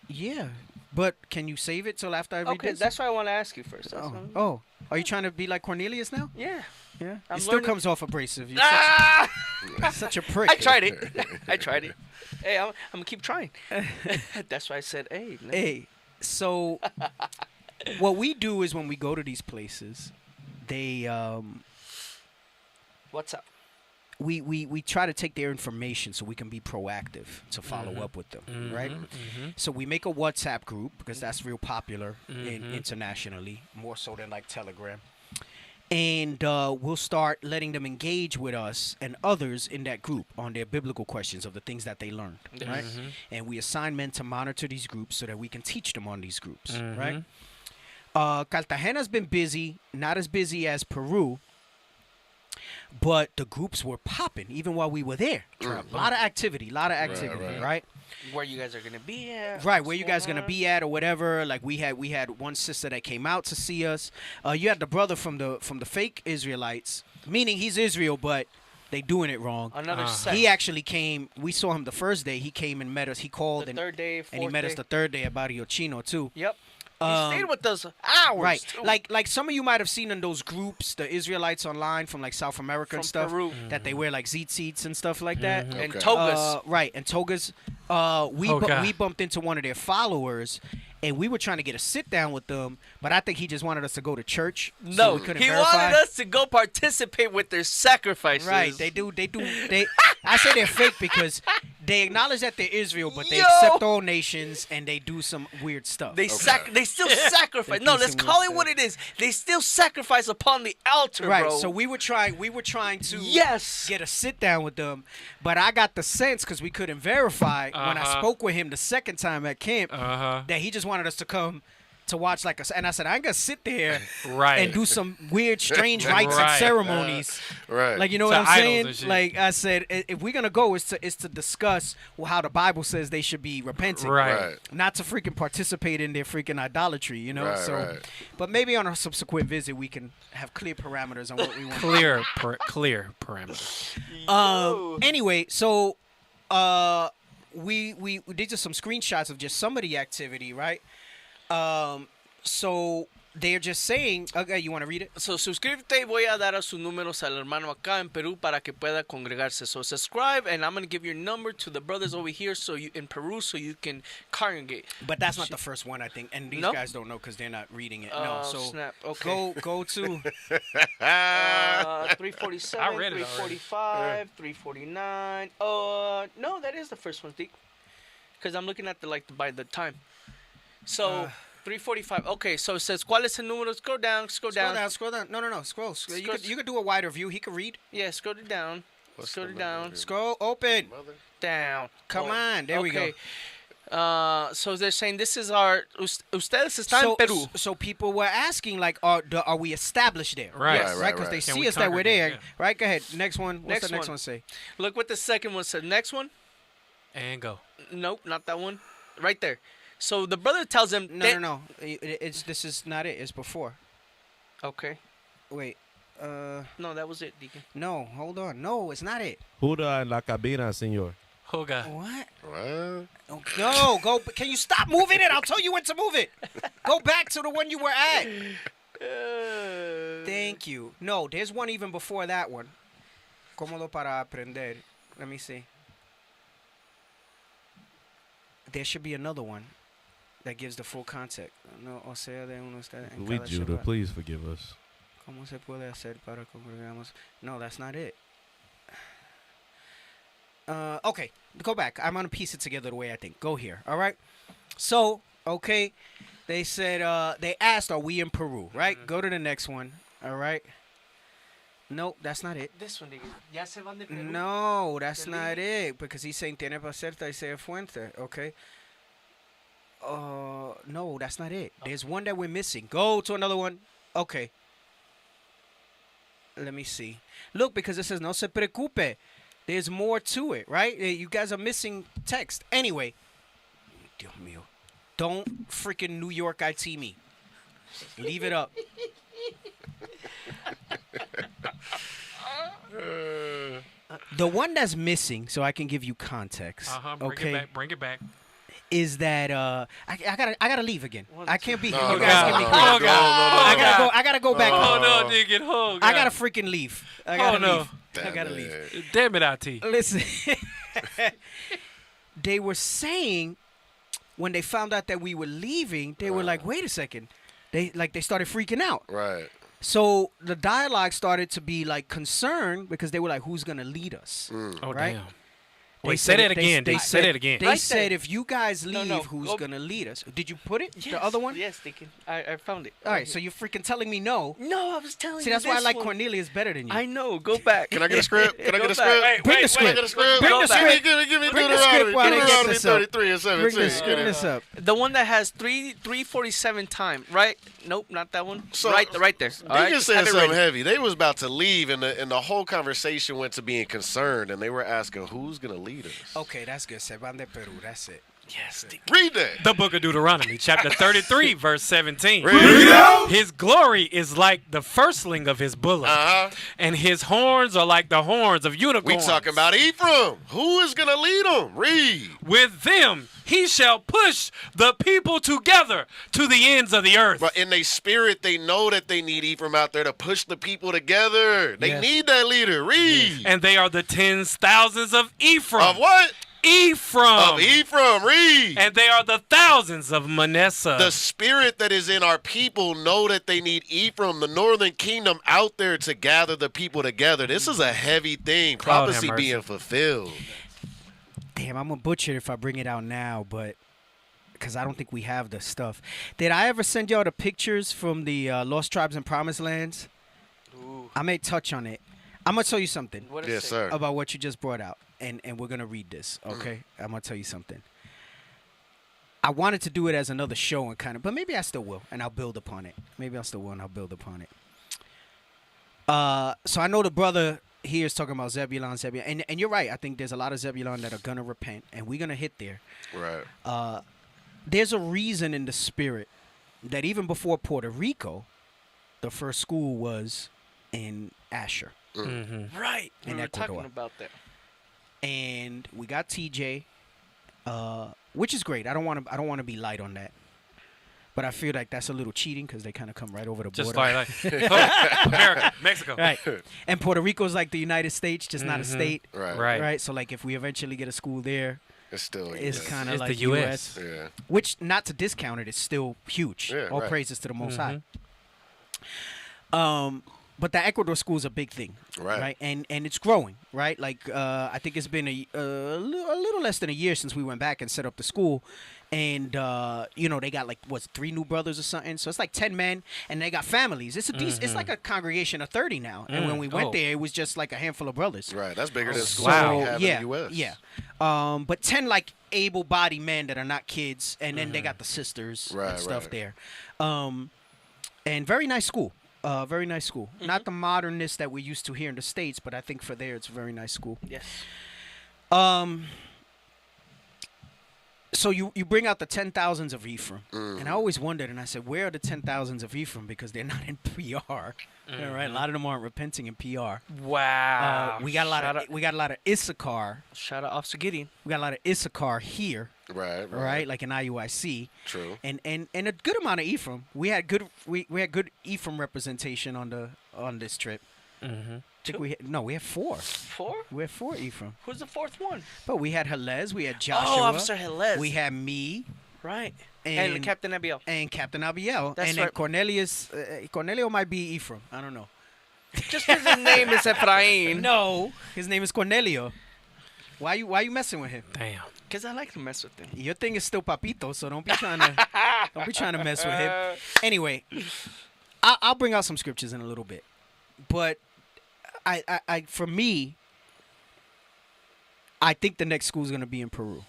Yeah. But can you save it till after I read this? Okay, that's why I want to ask you first. Oh. Are you trying to be like Cornelius now? Yeah. It still comes off abrasive. You're such a prick. I tried it. Hey, I'm going to keep trying. That's why I said, hey. Hey, so what we do is when we go to these places, they... What's up? We try to take their information so we can be proactive to follow up with them, right? So we make a WhatsApp group because that's real popular internationally, more so than like Telegram. And we'll start letting them engage with us and others in that group on their biblical questions of the things that they learned, right? And we assign men to monitor these groups so that we can teach them on these groups, right? Cartagena's been busy, not as busy as Peru, but the groups were popping even while we were there. A lot of activity, right? Where you guys are going to be at. Right, where you guys going to be at or whatever. Like we had one sister that came out to see us. You had the brother from the fake Israelites, meaning he's Israel, but they doing it wrong. Another sect. He actually came. We saw him the first day. He came and met us. He called the third day, and he met us the third day at Barrio Chino too. Yep. He stayed with us hours. Right. Too. Like some of you might have seen in those groups, the Israelites online from like South America and stuff, Peru. that they wear like tzitzits and stuff like that. And togas. Right, and togas. We bumped into one of their followers, and we were trying to get a sit down with them, but I think he just wanted us to go to church. No, so we couldn't he verify. wanted us to go participate with their sacrifices. Right, they do. I say they're fake because they acknowledge that they're Israel, but they accept all nations and they do some weird stuff. They still sacrifice. No, let's call it what it is. They still sacrifice upon the altar, right, bro. So we were trying to get a sit down with them, but I got the sense because we couldn't verify when I spoke with him the second time at camp that he just wanted us to come to watch and I said I ain't gonna sit there and do some weird strange rites and ceremonies, like you know what I'm saying? Like I said, if we're gonna go, it's to discuss how the Bible says they should be repentant, not to freaking participate in their freaking idolatry, you know. But maybe on a subsequent visit we can have clear parameters on what we want. Clear parameters. Anyway, so we did just some screenshots of just some of the activity, right? So they're just saying, okay, you want to read it? So suscríbete y voy a dar a sus números al hermano acá en Perú para que pueda congregarse. So subscribe and I'm going to give your number to the brothers over here in Peru so you can congregate. But that's not the first one, I think. And these guys don't know because they're not reading it. No, so snap. Okay. Go to 347, I read it 345, 349. No, that is the first one, because I'm looking at by the time. So 345. Okay, so it says, ¿cuál es el número? Scroll down. Scroll down. No. Scroll. You could do a wider view. He could read. Yeah, scroll it down. Scroll it down. Scroll open. Down. Come on. There we go. So they're saying this is our. Ustedes están en Peru. So people were asking like, are we established there? Right. Yes, right. Because they see us that we're there. Yeah. Right. Go ahead. Next one. What's the next one say? Look what the second one said. Next one. And go. Nope, not that one. Right there. So the brother tells him. No. This is not it. It's before. Okay. Wait. No, that was it, Deacon. No, hold on. No, it's not it. Juda en la cabina, señor. Hoga. What? What? No, go. Can you stop moving it? I'll tell you when to move it. Go back to the one you were at. Thank you. No, there's one even before that one. Cómodo para aprender. Let me see. There should be another one that gives the full context. No, o sea, de uno está en We cada Judah, ciudad. please forgive us. ¿Cómo se puede hacer para congregamos? No, that's not it. Okay, go back. I'm going to piece it together the way I think. Go here, all right? So, okay, they said, they asked, are we in Peru, right? Go to the next one, all right? Nope, that's not it. This one, Deacon. Ya se van de Peru. No, that's not it, because he's saying tiene para certa y sea fuente, okay? No, that's not it. There's one that we're missing. Go to another one. Okay. Let me see. Look, because it says no se preocupe. There's more to it, right? You guys are missing text. Anyway, Dios mío. Don't freaking New York IT me. Leave it up. The one that's missing, so I can give you context. Bring it back. Is that I gotta leave again. I can't be here. Oh, You guys give me God. credit. I gotta go back. Oh no, Deacon. Oh, God. I gotta freaking leave. I gotta leave. Damn I gotta it. leave. Damn it, IT. Listen, they were saying when they found out that we were leaving, they were like, "Wait a second." They started freaking out. Right. So the dialogue started to be like concerned because they were like, "Who's gonna lead us?" Oh, right? damn. Wait, say that again. They said it again. They said, if you guys leave, who's going to lead us? Did you put it? Yes, the other one? Yes, Deacon. I found it. All right, so you're freaking telling me no. No, I was telling you. See, that's why I this like one. Cornelius better than you. I know. Go back. Can I get a script? Can I get a Go script? back. Bring the script. Can I get a script? Bring the script. Give me Bring the script while they get Deuteronomy this up. 33 and 17. Bring the script up. The one that has 347 time, right? Nope, not that one. So, right there. All right, Deacon just said have it something ready. heavy. They was about to leave, and the whole conversation went to being concerned, and they were asking, who's going to lead us? Okay, that's good. Se van de Peru. That's it. Yes. Read that. The book of Deuteronomy, chapter 33, verse 17. Read it. His glory is like the firstling of his bullock, and his horns are like the horns of We unicorns. talking about Ephraim. Who is going to lead them? Read. With them he shall push the people together to the ends of the earth. But in their spirit, they know that they need Ephraim out there to push the people together. They Yes. need that leader. Read. And they are the tens thousands of Ephraim. Of what? Ephraim. Of Ephraim. Read. And they are the thousands of Manasseh. The spirit that is in our people know that they need Ephraim, the northern kingdom, out there to gather the people together. This is a heavy thing. Prophecy mercy. being fulfilled. Damn, I'm going to butcher it if I bring it out now, but because I don't think we have the stuff. Did I ever send y'all the pictures from the Lost Tribes and Promised Lands? Ooh. I may touch on it. I'm going to tell you something. What Yes, sir. About what you just brought out. And we're going to read this, okay? I'm going to tell you something. I wanted to do it as another show and kind of, but maybe I still will, and I'll build upon it. Maybe I still will, and I'll build upon it. So I know the brother here is talking about Zebulon. And you're right. I think there's a lot of Zebulon that are going to repent, and we're going to hit there. Right. There's a reason in the spirit that even before Puerto Rico, the first school was in Asher. Mm-hmm. Right. In we were Ecuador. talking about that. And we got TJ, which is great. I don't want to be light on that, but I feel like that's a little cheating because they kind of come right over the Just border. like America, Mexico, right? And Puerto Rico's like the United States, just not a Mhm. state, Right. Right. So like, if we eventually get a school there, It's still it's US. kind of It's like the US. Yeah. Which, not to discount it, is still huge. Yeah, All right. praises to the Most High. but the Ecuador school is a big thing, right? And it's growing, right? Like I think it's been a little less than a year since we went back and set up the school, and you know, they got like 3 new brothers or something. So it's like 10 men, and they got families. It's it's like a congregation of 30 now. And when we went there, it was just like a handful of brothers. Right, that's bigger than schools Wow. we have Yeah, in the U.S. yeah. But 10 like able-bodied men that are not kids, and then they got the sisters and stuff there. And very nice school. Very nice school. Not the modernness that we're used to here in the States, but I think for there it's a very nice school. Yes. So you bring out the 10,000s of Ephraim, and I always wondered, and I said, where are the 10,000s of Ephraim? Because they're not in PR. All right, a lot of them aren't repenting in PR. Wow. We got a lot of Issachar. Shout out Officer Gideon. We got a lot of Issachar here. Right. Like in IUIC. True. And a good amount of Ephraim. We had good Ephraim representation on this trip. We have 4. 4? We have 4 Ephraim. Who's the 4th one? But we had Helez, we had Joshua. Oh, Officer Helez. We had me. Right. And Captain Abiel. And Captain Abiel. That's and right. then Cornelius. Cornelio might be Ephraim. I don't know. Just because his name is Ephraim. No, his name is Cornelio. Why you messing with him? Damn. Because I like to mess with him. Your thing is still Papito, so don't be trying to mess with him. Anyway, I'll bring out some scriptures in a little bit, but I for me, I think the next school is going to be in Peru.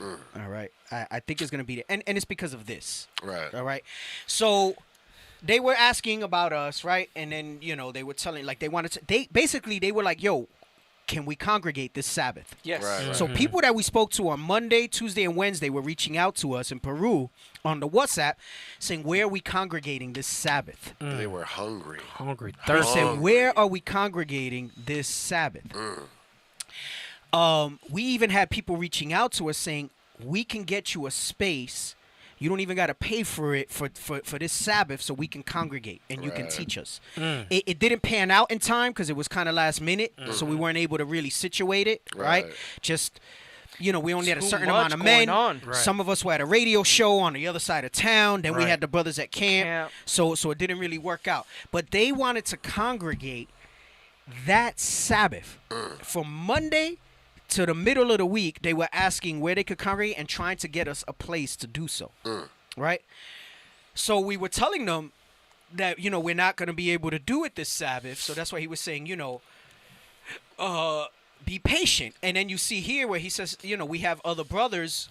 All right, I think it's going to be there, and it's because of this. Right. All right, so they were asking about us, right, and then they were telling like they wanted to. They were like, yo, can we congregate this Sabbath? Yes. Right. So people that we spoke to on Monday, Tuesday, and Wednesday were reaching out to us in Peru on the WhatsApp saying, where are we congregating this Sabbath? They were hungry. They said, where are we congregating this Sabbath? We even had people reaching out to us saying, we can get you a space. You don't even got to pay for it for this Sabbath so we can congregate and you can teach us. It didn't pan out in time because it was kind of last minute, so we weren't able to really situate it, right? Just, we only had a certain amount of men. Right. Some of us were at a radio show on the other side of town. Then we had the brothers at camp. So it didn't really work out. But they wanted to congregate that Sabbath from Monday to the middle of the week. They were asking where they could congregate and trying to get us a place to do so. Right? So we were telling them that, we're not going to be able to do it this Sabbath. So that's why he was saying, be patient. And then you see here where he says, we have other brothers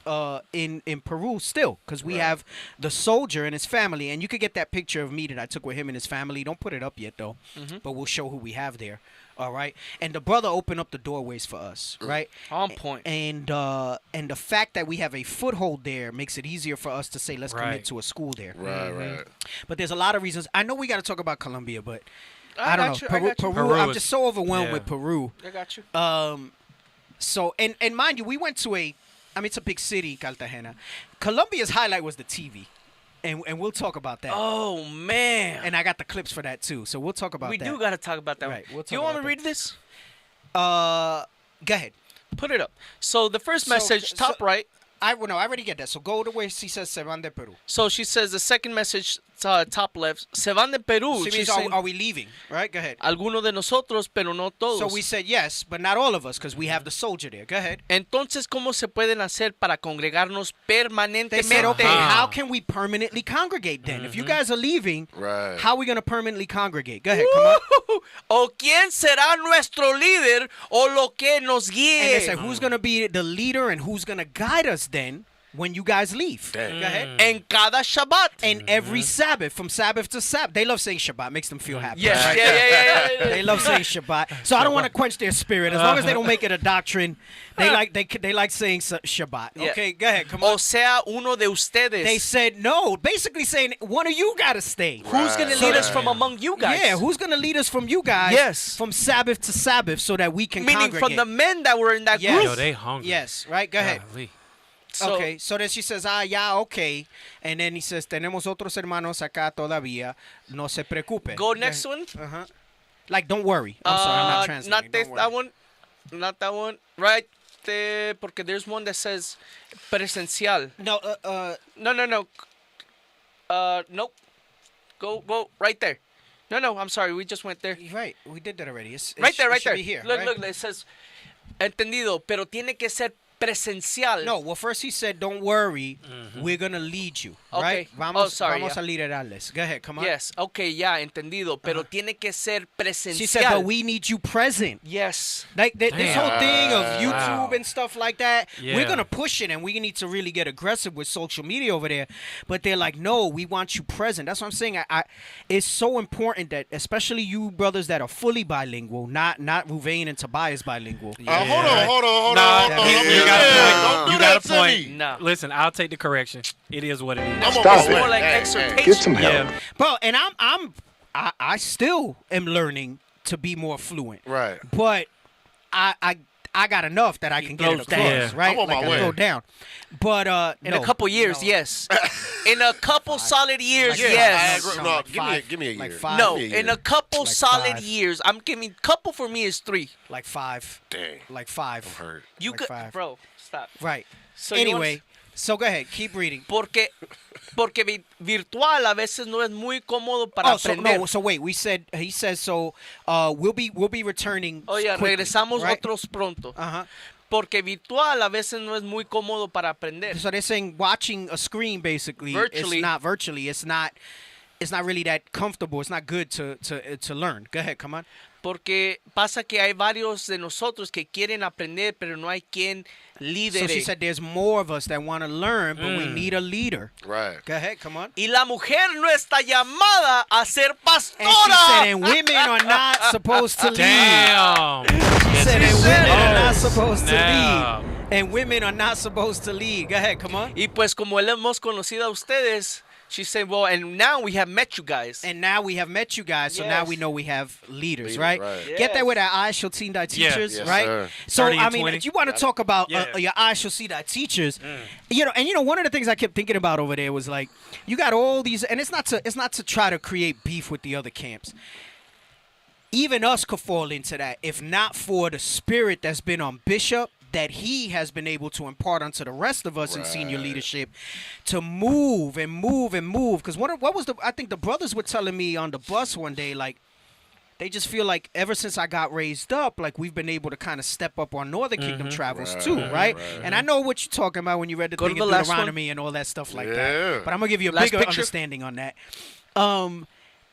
in Peru still, because we have the soldier and his family. And you could get that picture of me that I took with him and his family. Don't put it up yet, though. But we'll show who we have there. All right. And the brother opened up the doorways for us. Right. On point. And the fact that we have a foothold there makes it easier for us to say, let's commit to a school there. Right. But there's a lot of reasons. I know we got to talk about Colombia, but I don't know. Peru, I'm just so overwhelmed with Peru. I got you. So, and mind you, we went to it's a big city, Cartagena. Colombia's highlight was the TV. And we'll talk about that. Oh, man. And I got the clips for that, too. So we'll talk about that. We do got to talk about that. Right. Do you want me to read this? Go ahead. Put it up. So the first message, top right. I already get that. So go to where she says Se van de Peru. So she says the second message, top left, Se van de Peru. She means, are we leaving? Right? Go ahead. Algunos de nosotros, pero no todos. So we said yes, but not all of us, because we have the soldier there. Go ahead. Entonces, ¿cómo se pueden hacer para congregarnos permanentemente? They said, okay, how can we permanently congregate then? If you guys are leaving, how are we going to permanently congregate? Go ahead, come on. ¿O quién será nuestro líder o lo que nos guíe? And they said, who's going to be the leader and who's going to guide us then when you guys leave? Go ahead. En cada Shabbat. And every Sabbath, from Sabbath to Sabbath. They love saying Shabbat. Makes them feel happy. Yes. Right? Yeah. They love saying Shabbat. So I don't want to quench their spirit. As long as they don't make it a doctrine, they like saying Shabbat. Yeah. Okay, go ahead. Come on. O sea, uno de ustedes. They said no. Basically saying one of you got to stay. Who's going to lead us from among you guys? Yeah, who's going to lead us from you guys? Yes. From Sabbath to Sabbath so that we can Meaning congregate. from the men that were in that group. Yo, they hungry. Yes, right? Go ahead. So, okay, so then she says, okay. And then he says, tenemos otros hermanos acá todavía. No se preocupe. Go next one. Like, don't worry. I'm sorry, I'm not translating. Not that one. Right there, porque there's one that says presencial. No, No. Nope. Go right there. No, I'm sorry. We just went there. Right, we did that already. Right there. Be here, Look, right? look. It says, entendido, pero tiene que ser presencial. No, well, first he said, don't worry, we're going to lead you, right? Vamos a liderarles. Go ahead, come on. Yes, okay, ya, entendido, pero tiene que ser presencial. She said, but we need you present. Yes. Like, this whole thing of YouTube and stuff like that, Yeah. we're going to push it, and we need to really get aggressive with social media over there. But they're like, no, we want you present. That's what I'm saying. It's so important that, especially you brothers that are fully bilingual, not Ruvain and Tobias bilingual. Hold on. You got a point. No. Listen, I'll take the correction. It is what it is. It's more like exhortation. Get some help. Yeah. Bro, and I still am learning to be more fluent. Right. But I got enough that I can get it across, Yeah. right? I'm on my I way. go down. But In a couple years, yes. In a couple solid years, Like yes. five. No, Like give me a year. like five. No, Give me a in year. a couple Like solid 5. years. I'm giving couple for me is 3. like 5. Dang. Like 5. I'm hurt. You Like could, 5. bro. Stop. Right. So you Anyway, so go ahead, keep reading. Porque virtual a veces no es muy cómodo para aprender. So wait, he says so we'll be returning Oye, quickly, regresamos right? otros pronto. Uh-huh. Porque virtual a veces no es muy cómodo para aprender. So they're saying watching a screen basically Virtually. it's not really that comfortable. It's not good to learn. Go ahead, come on. Porque pasa que hay varios de nosotros que quieren aprender, pero no hay quien So lidere. she said there's more of us that want to learn, but we need a leader. Right. Go ahead, come on. Y la mujer no está llamada a ser pastora. And she said, and women are not supposed to lead. Damn. She said, and women are not Oh, supposed to snap. lead. And women are not supposed to lead. Go ahead, come on. Y pues como le hemos conocido a ustedes, she said, well, and now we have met you guys. And now we have met you guys, so now Yes. we know we have leaders, Leaders, right? right. Get that Yes. with our eyes shall see thy teachers, Yes, right? sir. So 30 and I mean, 20. if you want to talk about Yeah. your eyes shall see thy teachers, one of the things I kept thinking about over there was like, you got all these, and it's not to try to create beef with the other camps. Even us could fall into that if not for the spirit that's been on Bishop, that he has been able to impart onto the rest of us in senior leadership to move and move and move. Because I think the brothers were telling me on the bus one day, like, they just feel like ever since I got raised up, like we've been able to kind of step up on Northern Kingdom travels too, right? And I know what you're talking about when you read the Go to thing in the last Deuteronomy and all that stuff like Yeah. that. But I'm gonna give you a Last bigger picture. understanding on that.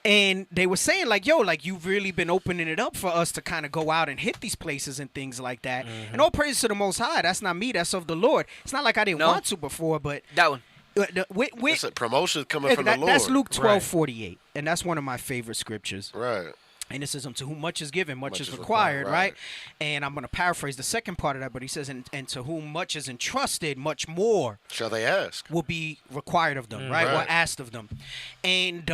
And they were saying like, yo, like you've really been opening it up for us to kind of go out and hit these places and things like that. And all praise to the Most High. That's not me. That's of the Lord. It's not like I didn't No. want to before, but That one. It's a promotion coming from the Lord. that's Luke 12:48, and that's one of my favorite scriptures. Right. And it says, to whom much is given, much is required, right? And I'm going to paraphrase the second part of that, but he says, and to whom much is entrusted, much more Shall they ask? will be required of them, right? Or Right. asked of them. And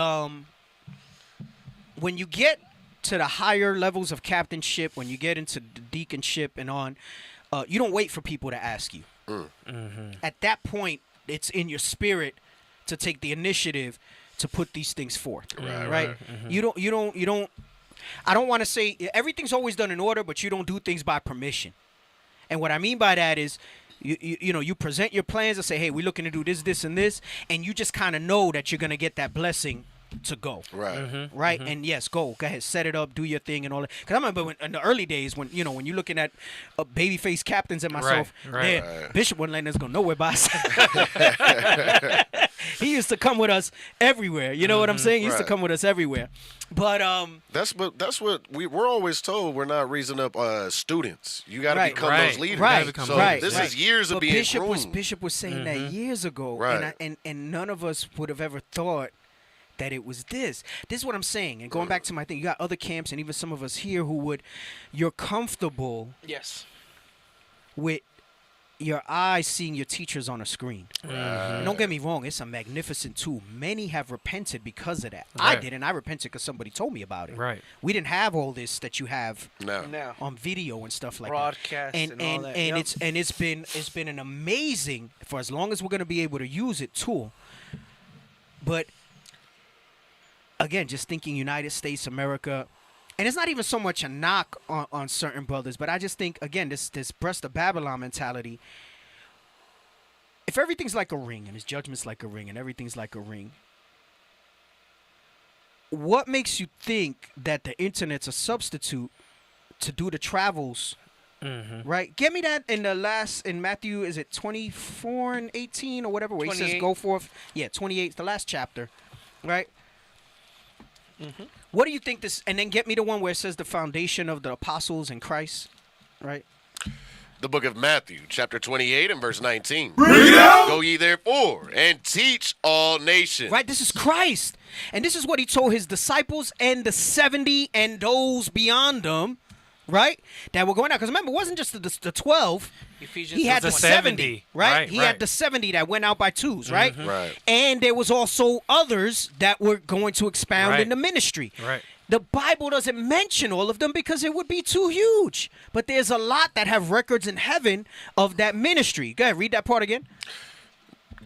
when you get to the higher levels of captainship, when you get into the deaconship and on, you don't wait for people to ask you. At that point, it's in your spirit to take the initiative to put these things forth, right? You don't. I don't want to say everything's always done in order, but you don't do things by permission. And what I mean by that is, you present your plans and say, hey, we're looking to do this, this, and this, and you just kind of know that you're gonna get that blessing to go. Right. Right. And yes, go ahead, set it up, do your thing, and all that. Because I remember in the early days when when you're looking at babyface captains and myself, Bishop wasn't letting us go nowhere by ourselves. He used to come with us everywhere. You know what I'm saying? He used to come with us everywhere. But that's what we're always told. We're not raising up students. You got to become those leaders. Right. So this is years of but being Bishop groomed. was saying that years ago, Right. and none of us would have ever thought that it was this. This is what I'm saying. And going back to my thing, you got other camps and even some of us here you're comfortable Yes. with your eyes seeing your teachers on a screen. And don't get me wrong, it's a magnificent tool. Many have repented because of that. I didn't. I repented because somebody told me about it. Right. We didn't have all this that you have No. on video and stuff like Broadcast that. and all that. And Yep. it's been an amazing, for as long as we're gonna be able to use it, tool. But again, just thinking United States, America, and it's not even so much a knock on certain brothers, but I just think, again, this breast of Babylon mentality, if everything's like a ring and his judgment's like a ring and everything's like a ring, what makes you think that the internet's a substitute to do the travels? Right? Give me that in Matthew, is it 24 and 18 or whatever, where he says go forth? Yeah, 28, the last chapter. Right? What do you think this, and then get me the one where it says the foundation of the apostles in Christ, right? The book of Matthew, chapter 28 and verse 19. Go ye therefore and teach all nations. Right, this is Christ. And this is what he told his disciples and the 70 and those beyond them, right? That were going out. Because remember, it wasn't just the 12. He had the 70, right? He had the 70 that went out by twos, right? Right. And there was also others that were going to expound in the ministry. Right. The Bible doesn't mention all of them because it would be too huge. But there's a lot that have records in heaven of that ministry. Go ahead, read that part again.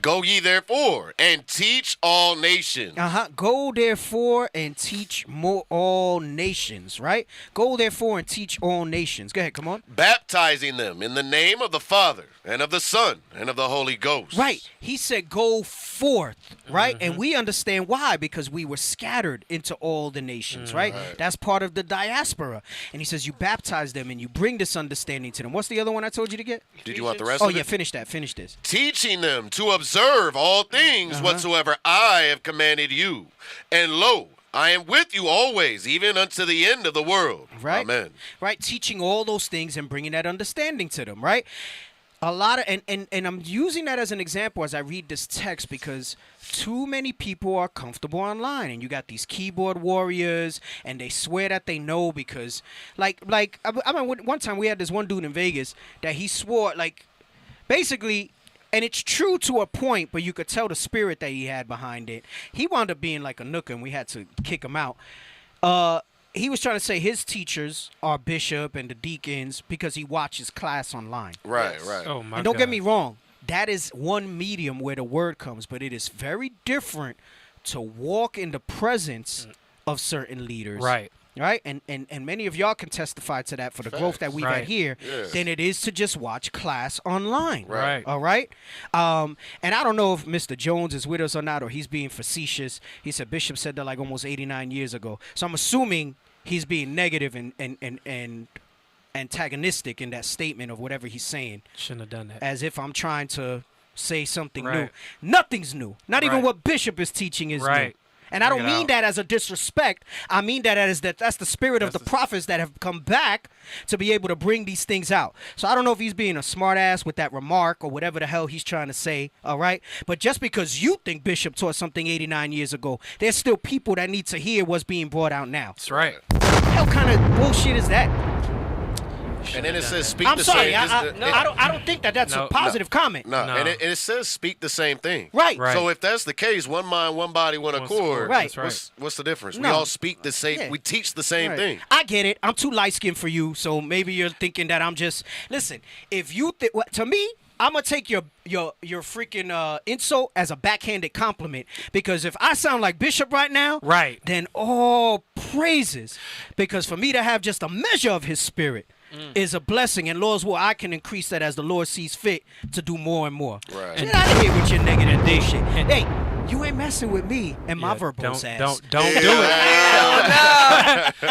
Go ye therefore and teach all nations. Go therefore and teach all nations, right? Go therefore and teach all nations. Go ahead, come on. Baptizing them in the name of the Father and of the Son and of the Holy Ghost. Right. He said go forth, right? And we understand why, because we were scattered into all the nations, right? That's part of the diaspora. And he says you baptize them and you bring this understanding to them. What's the other one I told you to get? Did you want the rest of it? Oh, yeah, finish that. Finish this. Teaching them to observe all things whatsoever I have commanded you. And lo, I am with you always, even unto the end of the world. Right. Amen. Right. Teaching all those things and bringing that understanding to them, right? A lot of, and I'm using that as an example as I read this text because too many people are comfortable online, and you got these keyboard warriors, and they swear that they know because, like I mean, one time we had this one dude in Vegas that he swore, like, basically, and it's true to a point, but you could tell the spirit that he had behind it. He wound up being like a nooker, and we had to kick him out. He was trying to say his teachers are bishop and the deacons because he watches class online. Right. Oh my God. And don't get me wrong, that is one medium where the word comes, but it is very different to walk in the presence of certain leaders. Right. Right? And many of y'all can testify to that for the growth that we've had here than it is to just watch class online. Right. All right? And I don't know if Mr. Jones is with us or not, or he's being facetious. He said Bishop said that like almost 89 years ago. So I'm assuming he's being negative and antagonistic in that statement of whatever he's saying. Shouldn't have done that. As if I'm trying to say something new. Nothing's new. Not even what Bishop is teaching is new. And I don't mean that as a disrespect. I mean that as that's the spirit of the prophets that have come back to be able to bring these things out. So I don't know if he's being a smart ass with that remark or whatever the hell he's trying to say, all right? But just because you think Bishop taught something 89 years ago, there's still people that need to hear what's being brought out now. That's right. What the hell kind of bullshit is that? And then it says speak I'm the sorry, same. I don't think that's a positive comment. No. And it says speak the same thing. Right. So if that's the case, one mind, one body, one accord. Right. What's the difference? No. We all speak the same. Yeah. We teach the same thing. I get it. I'm too light skinned for you, so maybe you're thinking that I'm just. Listen, if you to me, I'm gonna take your freaking insult as a backhanded compliment, because if I sound like Bishop right now, then all praises, because for me to have just a measure of his spirit is a blessing, and Lord's will, I can increase that as the Lord sees fit to do more and more. Right. Get out of here with your negative bullshit. Hey, you ain't messing with me and my verbose ass. Don't do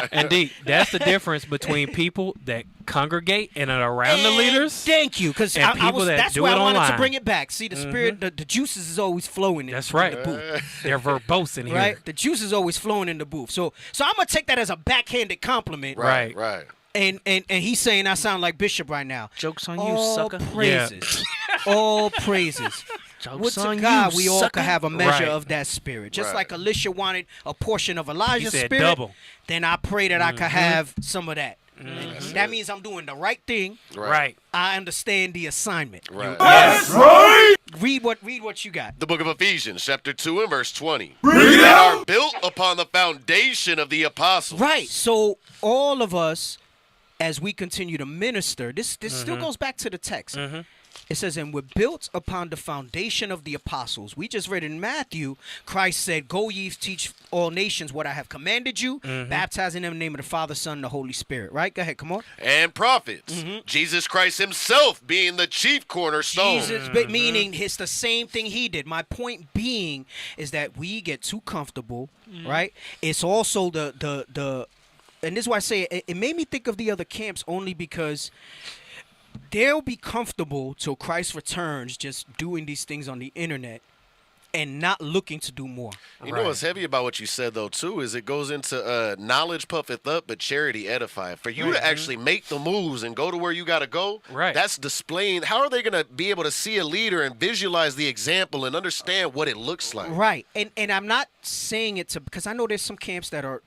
it. Indeed, that's the difference between people that congregate and are around the leaders. Thank you, because that's why I wanted to bring it back. See, the spirit, the juices is always flowing in the booth. They're verbose in here. Right? The juice is always flowing in the booth. So I'm going to take that as a backhanded compliment. Right. And he's saying I sound like Bishop right now. Joke's on you, sucker. Praises. All praises. Would to God we all could have a measure of that spirit. Just like Elisha wanted a portion of Elijah's spirit, double. Then I pray that I could have some of that. That means I'm doing the right thing. Right. I understand the assignment. Right. That's right. Read what you got. The book of Ephesians, chapter 2 and verse 20. That are built upon the foundation of the apostles. Right. So all of us, as we continue to minister, this still goes back to the text. It says, and we're built upon the foundation of the apostles. We just read in Matthew, Christ said, go ye teach all nations what I have commanded you, baptizing them in the name of the Father, Son, and the Holy Spirit. Right? Go ahead, come on. And prophets. Jesus Christ himself being the chief cornerstone. Jesus, meaning it's the same thing he did. My point being is that we get too comfortable, right? It's also the and this is why I say it made me think of the other camps only because they'll be comfortable till Christ returns just doing these things on the internet and not looking to do more. You know what's heavy about what you said, though, too, is it goes into knowledge puffeth up, but charity edifieth. For you to actually make the moves and go to where you got to go, that's displaying. How are they going to be able to see a leader and visualize the example and understand what it looks like? Right. And I'm not saying it to, because I know there's some camps that are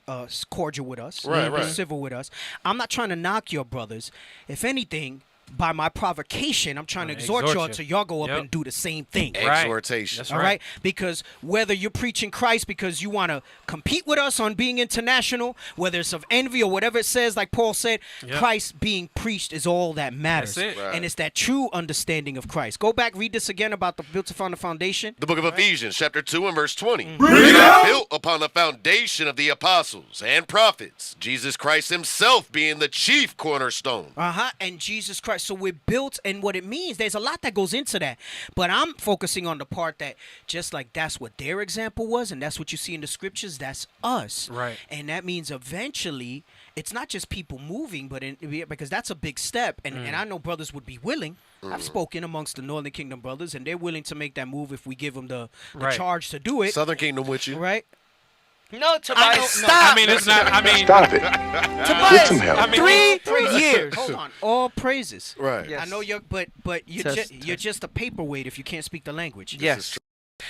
cordial with us, civil with us. I'm not trying to knock your brothers. If anything, by my provocation, I'm trying to exhort y'all to y'all go up and do the same thing. Exhortation. That's all right. Because whether you're preaching Christ because you want to compete with us on being international, whether it's of envy or whatever it says, like Paul said, Christ being preached is all that matters. That's it. And it's that true understanding of Christ. Go back, read this again about the built upon the foundation. The book of Ephesians, chapter 2 and verse 20. Built upon the foundation of the apostles and prophets, Jesus Christ himself being the chief cornerstone. And Jesus Christ. So we're built, and what it means, there's a lot that goes into that. But I'm focusing on the part that just like that's what their example was, and that's what you see in the scriptures, that's us. Right. And that means eventually it's not just people moving, but because that's a big step. And I know brothers would be willing. I've spoken amongst the Northern Kingdom brothers, and they're willing to make that move if we give them the charge to do it. Southern Kingdom with you. Right. No, Tobias, stop. I mean, it's not. I mean, Stop it. Tobias, Get some help. I mean, 3 years. Hold on. All praises. Right. Yes. I know you're, but you're just a paperweight if you can't speak the language. Yes.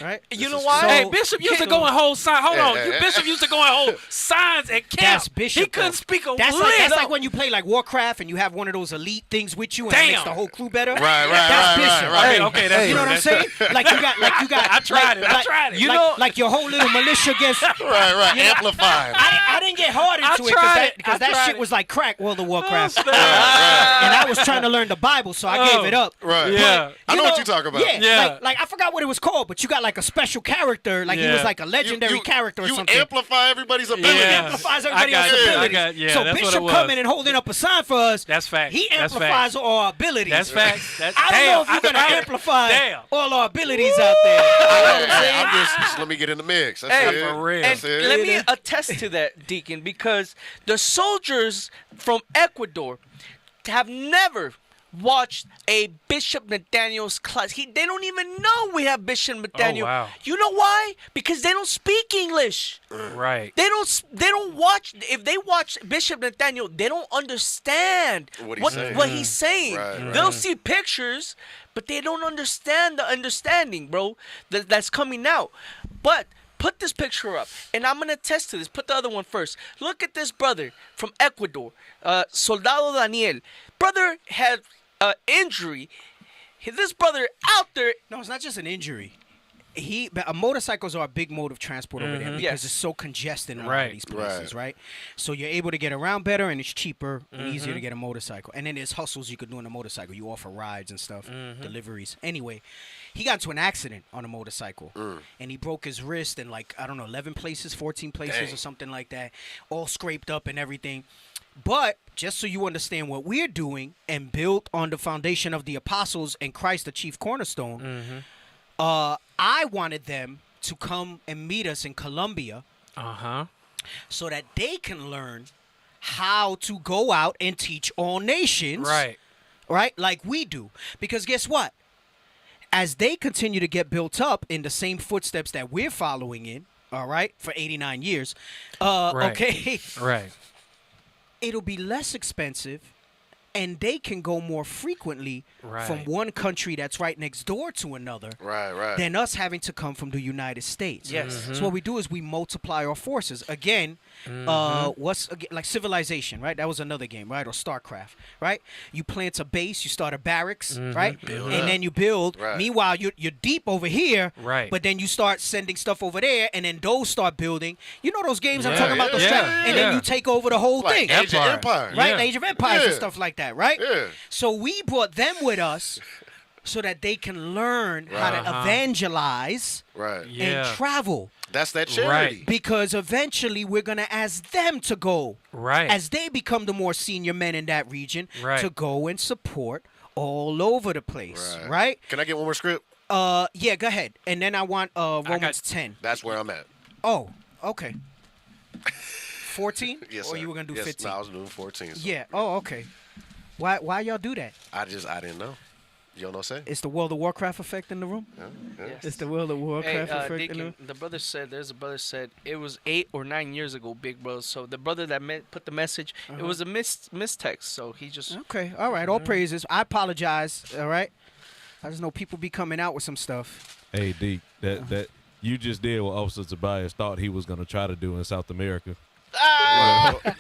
Right? You know why? Hey, Bishop used to go and hold signs. Hold on. Bishop used to go and hold signs at camp. That's Bishop. He couldn't speak a that's lick. That's like when you play like Warcraft and you have one of those elite things with you and it makes the whole crew better. Right. That's Bishop. Okay, that's you know what I'm saying? Like you got. I tried it. You know, like your whole little militia gets. Right. Amplified. I didn't get hard into it because that shit was like crack, World of Warcraft. And I was trying to learn the Bible, so I gave it up. Right. Yeah. I know what you're talking about. Yeah. Like I forgot what it was called, but you got like a special character, like he was like a legendary character or something. You amplify everybody's ability. He amplifies everybody else's abilities. So Bishop coming and holding up a sign for us. That's fact. He amplifies all our abilities. That's facts. I don't know if you're gonna amplify all our abilities out there. I'm just let me get in the mix. That's it. For real. That's it. Let me attest to that, Deacon, because the soldiers from Ecuador have never watched a Bishop Nathaniel's class. They don't even know we have Bishop Nathaniel. Oh, wow. You know why? Because they don't speak English. Right. They don't watch. If they watch Bishop Nathaniel, they don't understand what he's saying. Right. They'll see pictures, but they don't understand the understanding, bro, that's coming out. But put this picture up, and I'm going to attest to this. Put the other one first. Look at this brother from Ecuador, Soldado Daniel. Brother had an injury. This brother out there. No, it's not just an injury. Motorcycles are a big mode of transport over there because it's so congested in all of these places, right? So you're able to get around better, and it's cheaper and easier to get a motorcycle. And then there's hustles you could do on a motorcycle. You offer rides and stuff, deliveries. Anyway, he got into an accident on a motorcycle, and he broke his wrist in 11 places, 14 places or something like that, all scraped up and everything. But just so you understand what we're doing and built on the foundation of the apostles and Christ, the chief cornerstone, I wanted them to come and meet us in Colombia so that they can learn how to go out and teach all nations. Right? Like we do. Because guess what? As they continue to get built up in the same footsteps that we're following in, all right, for 89 years, okay. Right. It'll be less expensive, and they can go more frequently from one country that's right next door to another than us having to come from the United States. Yes. So what we do is we multiply our forces. Again, like Civilization, right? That was another game, right? Or StarCraft, right? You plant a base, you start a barracks, right? And then you build. Meanwhile, you're deep over here, but then you start sending stuff over there, and then those start building. You know those games I'm talking about? And then you take over the whole thing. Age of Empires. Right? Age of Empires and stuff like that, right? So we brought them with us so that they can learn how to evangelize and travel. That's that charity. Right. Because eventually we're going to ask them to go. Right. As they become the more senior men in that region to go and support all over the place. Right. Can I get one more script? Yeah, go ahead. And then I want Romans 10. That's where I'm at. Oh, okay. 14? Yes, or sir. you were going to do 15? No, I was doing 14. So. Yeah. Oh, okay. Why y'all do that? I didn't know. You don't know say? It's the World of Warcraft effect in the room? Yeah. Yes. It's the World of Warcraft effect Deacon, in the room? there's a brother said it was 8 or 9 years ago, big bro. So the brother that put the message, it was a mistext. So he just... Okay, all right, all praises. I apologize, all right? I just know people be coming out with some stuff. Hey, D, that you just did what Officer Tobias thought he was going to try to do in South America.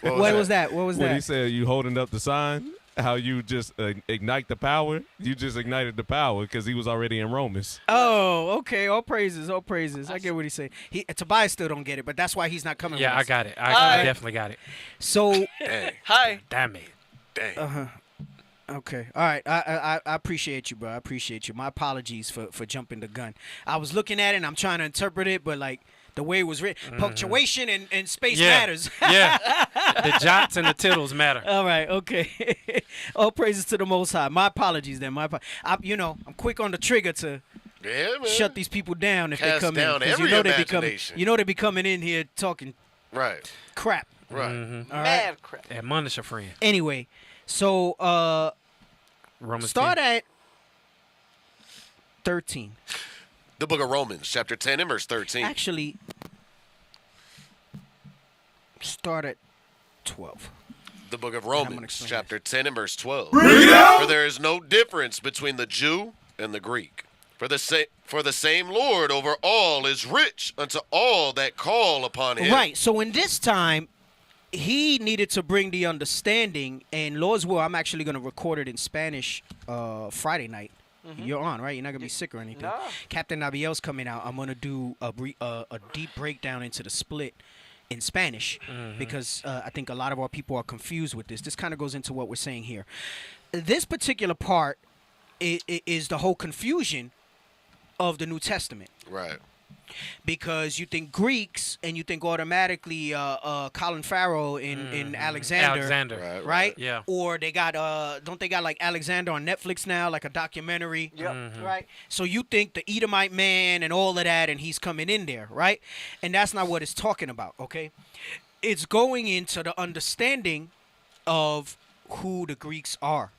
What was that? What was that? When he said you holding up the sign, how you just ignite the power, you just ignited the power because he was already in Romans. Oh, okay. All praises, all praises. I get what he's saying. Tobias still don't get it, but that's why he's not coming. Yeah, with I got it. I definitely got it. So, hi. Damn it. Dang. Okay. All right. I appreciate you, bro. I appreciate you. My apologies for jumping the gun. I was looking at it and I'm trying to interpret it, but like the way it was written, punctuation and space matters. Yeah. The jots and the tittles matter. All right. Okay. All praises to the Most High. My apologies then. I'm quick on the trigger to shut these people down if they come in. Because you know they be coming in here talking crap. Right. Mm-hmm. Mad crap. Admonish a friend. Anyway, so Romans start 10. at 13. The book of Romans, chapter 10 and verse 13. Actually, start at 12. The book of Romans, chapter 10 and verse 12. For there is no difference between the Jew and the Greek. For the same Lord over all is rich unto all that call upon him. Right. So in this time, he needed to bring the understanding, and Lord's will, I'm actually going to record it in Spanish Friday night. Mm-hmm. You're on, right? You're not going to be sick or anything. No. Captain Nabiel's coming out. I'm going to do a deep breakdown into the split in Spanish because I think a lot of our people are confused with this. This kind of goes into what we're saying here. This particular part is the whole confusion of the New Testament. Right. Because you think Greeks and you think automatically Colin Farrell in Alexander. Right? Yeah. Or they got don't they got like Alexander on Netflix now, like a documentary? Yep. Right? So you think the Edomite man and all of that, and he's coming in there, right? And that's not what it's talking about, okay? It's going into the understanding of who the Greeks are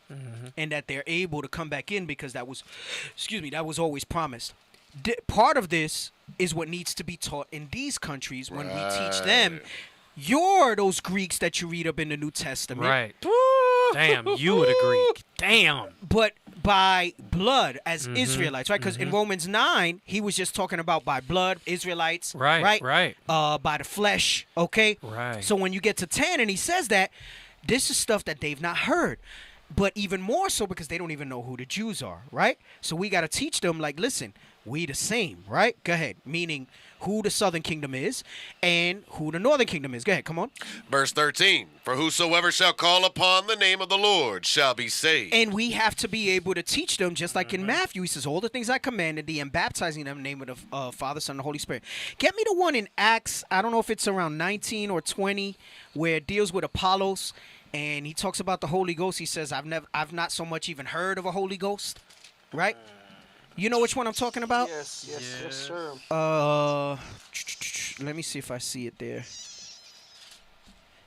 and that they're able to come back in because that was always promised. Part of this is what needs to be taught in these countries when we teach them. You're those Greeks that you read up in the New Testament. Right. Damn, you were the Greek. Damn. But by blood as Israelites, right? Because in Romans 9, he was just talking about by blood, Israelites. Right. By the flesh, okay? Right. So when you get to 10 and he says that, this is stuff that they've not heard. But even more so because they don't even know who the Jews are, right? So we got to teach them, like, listen, we the same, right? Go ahead. Meaning who the southern kingdom is and who the northern kingdom is. Go ahead, come on. Verse 13, for whosoever shall call upon the name of the Lord shall be saved. And we have to be able to teach them, just like in Matthew, he says, all the things I commanded thee, and baptizing them in the name of the Father, Son, and the Holy Spirit. Get me the one in Acts, I don't know if it's around 19 or 20, where it deals with Apollos, and he talks about the Holy Ghost. He says, I've not so much even heard of a Holy Ghost, right? You know which one I'm talking about? Yes, sir. Let me see if I see it there.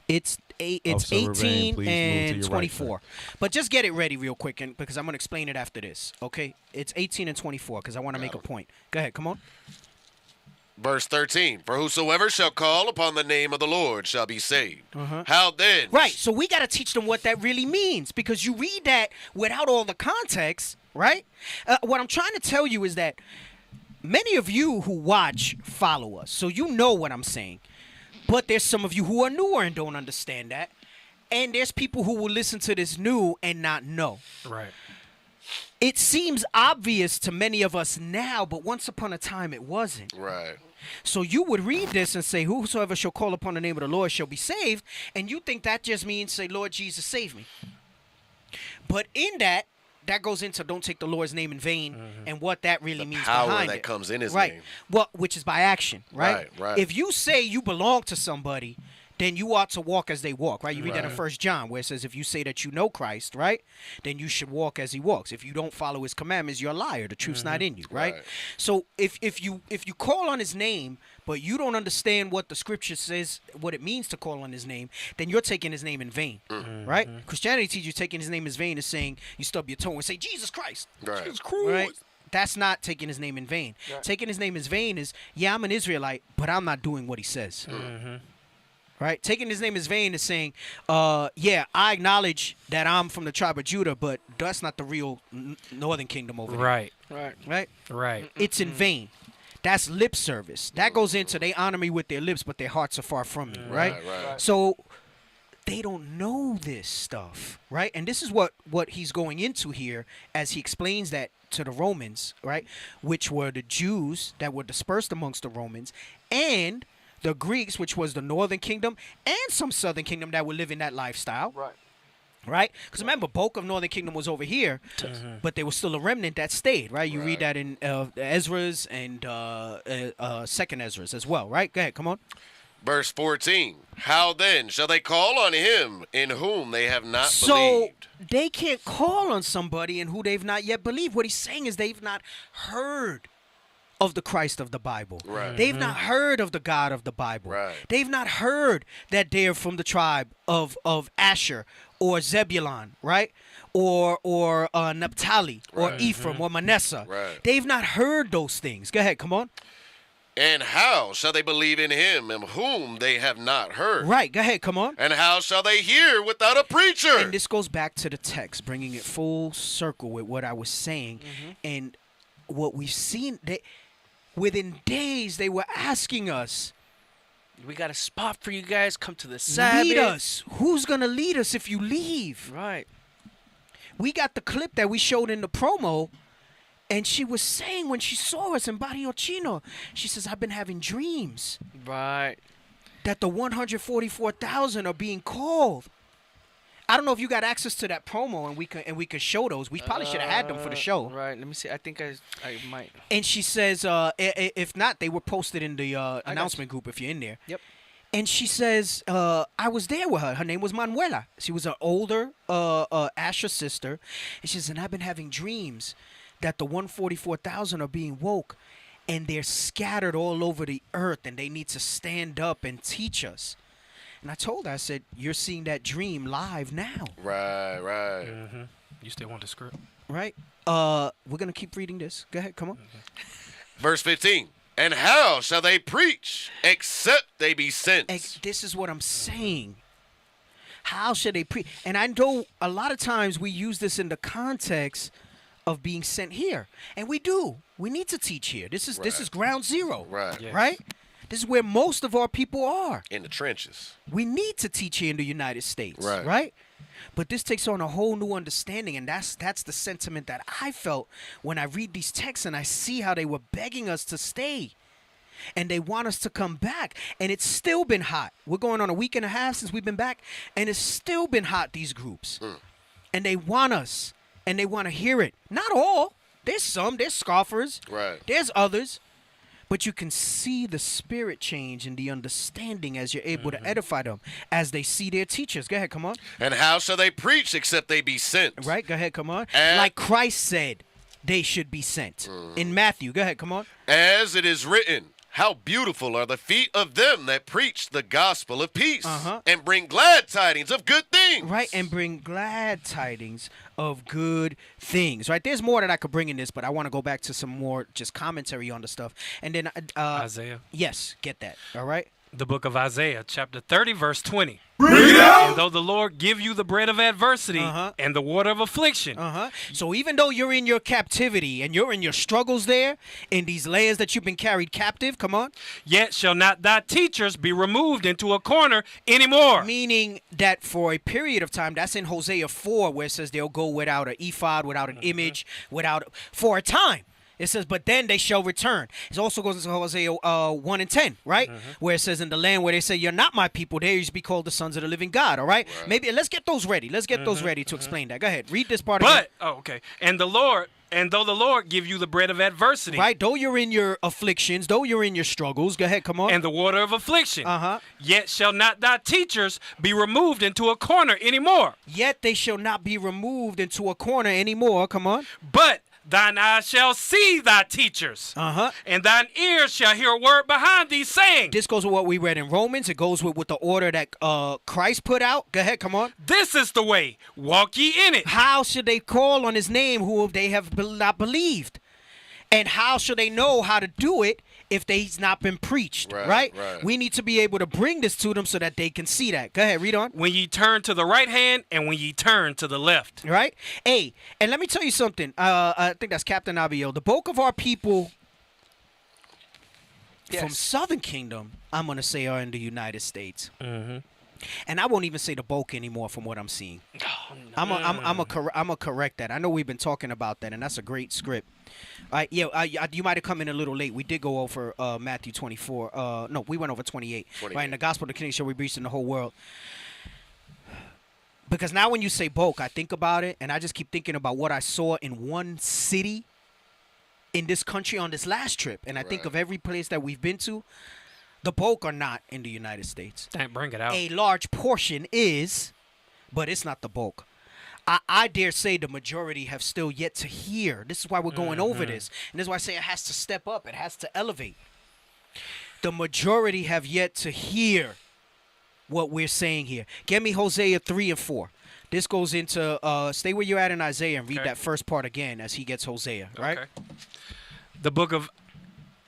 It's 18 Remain, and 24. Right, but just get it ready real quick, because I'm going to explain it after this, okay? It's 18 and 24, because I want to make a point. Go ahead, come on. Verse 13, for whosoever shall call upon the name of the Lord shall be saved. How then? Right, so we got to teach them what that really means, because you read that without all the context, right? What I'm trying to tell you is that many of you who watch follow us, so you know what I'm saying. But there's some of you who are newer and don't understand that. And there's people who will listen to this new and not know. Right. It seems obvious to many of us now, but once upon a time it wasn't. Right. So you would read this and say, whosoever shall call upon the name of the Lord shall be saved. And you think that just means, say, Lord Jesus, save me. But in that, that goes into don't take the Lord's name in vain and what that really means power behind that it. comes in his right. name. Well, which is by action, right? Right. If you say you belong to somebody, then you ought to walk as they walk, right? You read that in 1 John where it says if you say that you know Christ, right, then you should walk as he walks. If you don't follow his commandments, you're a liar. The truth's not in you, right? So if you call on his name, but you don't understand what the scripture says, what it means to call on his name, then you're taking his name in vain, right? Christianity teaches you taking his name in vain is saying you stub your toe and say, Jesus Christ. Right. Jesus Christ. Right? That's not taking his name in vain. Right. Taking his name in vain is, yeah, I'm an Israelite, but I'm not doing what he says. Right? Taking his name is vain is saying, yeah, I acknowledge that I'm from the tribe of Judah, but that's not the real northern kingdom over there. Right. It's in vain. That's lip service. That goes into they honor me with their lips, but their hearts are far from me, right? So they don't know this stuff, right? And this is what he's going into here as he explains that to the Romans, right? Which were the Jews that were dispersed amongst the Romans and the Greeks, which was the northern kingdom, and some southern kingdom that would live in that lifestyle. Right? Because remember, bulk of northern kingdom was over here, but there was still a remnant that stayed, right? You read that in Ezra's and second Ezra's as well, right? Go ahead, come on. Verse 14, how then shall they call on him in whom they have not believed? So they can't call on somebody in who they've not yet believed. What he's saying is they've not heard of the Christ of the Bible. They've not heard of the God of the Bible. They've not heard that they're from the tribe of Asher or Zebulun, right? Or Naphtali or Ephraim or Manasseh. They've not heard those things. Go ahead, come on. And how shall they believe in him in whom they have not heard? Right, go ahead, come on. And how shall they hear without a preacher? And this goes back to the text, bringing it full circle with what I was saying. And what we've seen, within days, they were asking us, we got a spot for you guys. Come to the Sabbath. Lead us. Who's going to lead us if you leave? Right. We got the clip that we showed in the promo, and she was saying when she saw us in Barrio Chino, she says, I've been having dreams. Right. That the 144,000 are being called. I don't know if you got access to that promo and we could show those. We probably should have had them for the show. Right. Let me see. I think I might. And she says, if not, they were posted in the announcement group if you're in there. Yep. And she says, I was there with her. Her name was Manuela. She was an older Asher sister. And she says, and I've been having dreams that the 144,000 are being woke and they're scattered all over the earth and they need to stand up and teach us. And I told her, I said, you're seeing that dream live now. Right. You still want the script? Right. We're going to keep reading this. Go ahead. Come on. Verse 15. And how shall they preach except they be sent? This is what I'm saying. How shall they preach? And I know a lot of times we use this in the context of being sent here. And we do. We need to teach here. This is ground zero. Right. Yes. Right? This is where most of our people are. In the trenches. We need to teach here in the United States. Right. Right? But this takes on a whole new understanding, and that's the sentiment that I felt when I read these texts and I see how they were begging us to stay. And they want us to come back. And it's still been hot. We're going on a week and a half since we've been back, and it's still been hot, these groups. And they want us, and they want to hear it. Not all. There's scoffers. Right. There's others. But you can see the spirit change and the understanding as you're able to edify them as they see their teachers. Go ahead, come on. And how shall they preach except they be sent? Right, go ahead, come on. Like Christ said, they should be sent. In Matthew, go ahead, come on. As it is written, how beautiful are the feet of them that preach the gospel of peace and bring glad tidings of good things. Right, and bring glad tidings of good things. Right, there's more that I could bring in this, but I want to go back to some more just commentary on the stuff. And then Isaiah. Yes, get that. All right. The book of Isaiah, chapter 30, verse 20. Read out. And though the Lord give you the bread of adversity and the water of affliction. So even though you're in your captivity and you're in your struggles there, in these layers that you've been carried captive, come on. Yet shall not thy teachers be removed into a corner anymore. Meaning that for a period of time, that's in Hosea 4, where it says they'll go without an ephod, without an image, for a time. It says, but then they shall return. It also goes into Hosea 1 and 10, right? Where it says, in the land where they say, you're not my people, there you be called the sons of the living God, all right? Maybe, let's get those ready. Let's get those ready to explain that. Go ahead. Read this part again. Okay. And though the Lord give you the bread of adversity. Right, though you're in your afflictions, though you're in your struggles. Go ahead, come on. And the water of affliction. Yet shall not thy teachers be removed into a corner anymore. Yet they shall not be removed into a corner anymore. Come on. But thine eyes shall see thy teachers. And thine ears shall hear a word behind thee saying. This goes with what we read in Romans. It goes with the order that Christ put out. Go ahead, come on. This is the way. Walk ye in it. How should they call on his name who they have not believed? And how should they know how to do it if they's not been preached, right? We need to be able to bring this to them so that they can see that. Go ahead, read on. When ye turn to the right hand and when ye turn to the left. Right? Hey, and let me tell you something. I think that's Captain Abiel. The bulk of our people from Southern Kingdom, I'm going to say, are in the United States. And I won't even say the bulk anymore from what I'm seeing. I'm a correct that. I know we've been talking about that, and that's a great script. All right, you might have come in a little late. We did go over Matthew 24. No, we went over 28. Right, in the gospel of the kingdom shall be preached in the whole world. Because now when you say bulk, I think about it, and I just keep thinking about what I saw in one city in this country on this last trip. And I think of every place that we've been to. The bulk are not in the United States. Bring it out. A large portion is, but it's not the bulk. I dare say the majority have still yet to hear. This is why we're going over this. And this is why I say it has to step up. It has to elevate. The majority have yet to hear what we're saying here. Give me Hosea 3 and 4. This goes into, stay where you're at in Isaiah and read that first part again as he gets Hosea, right? The book of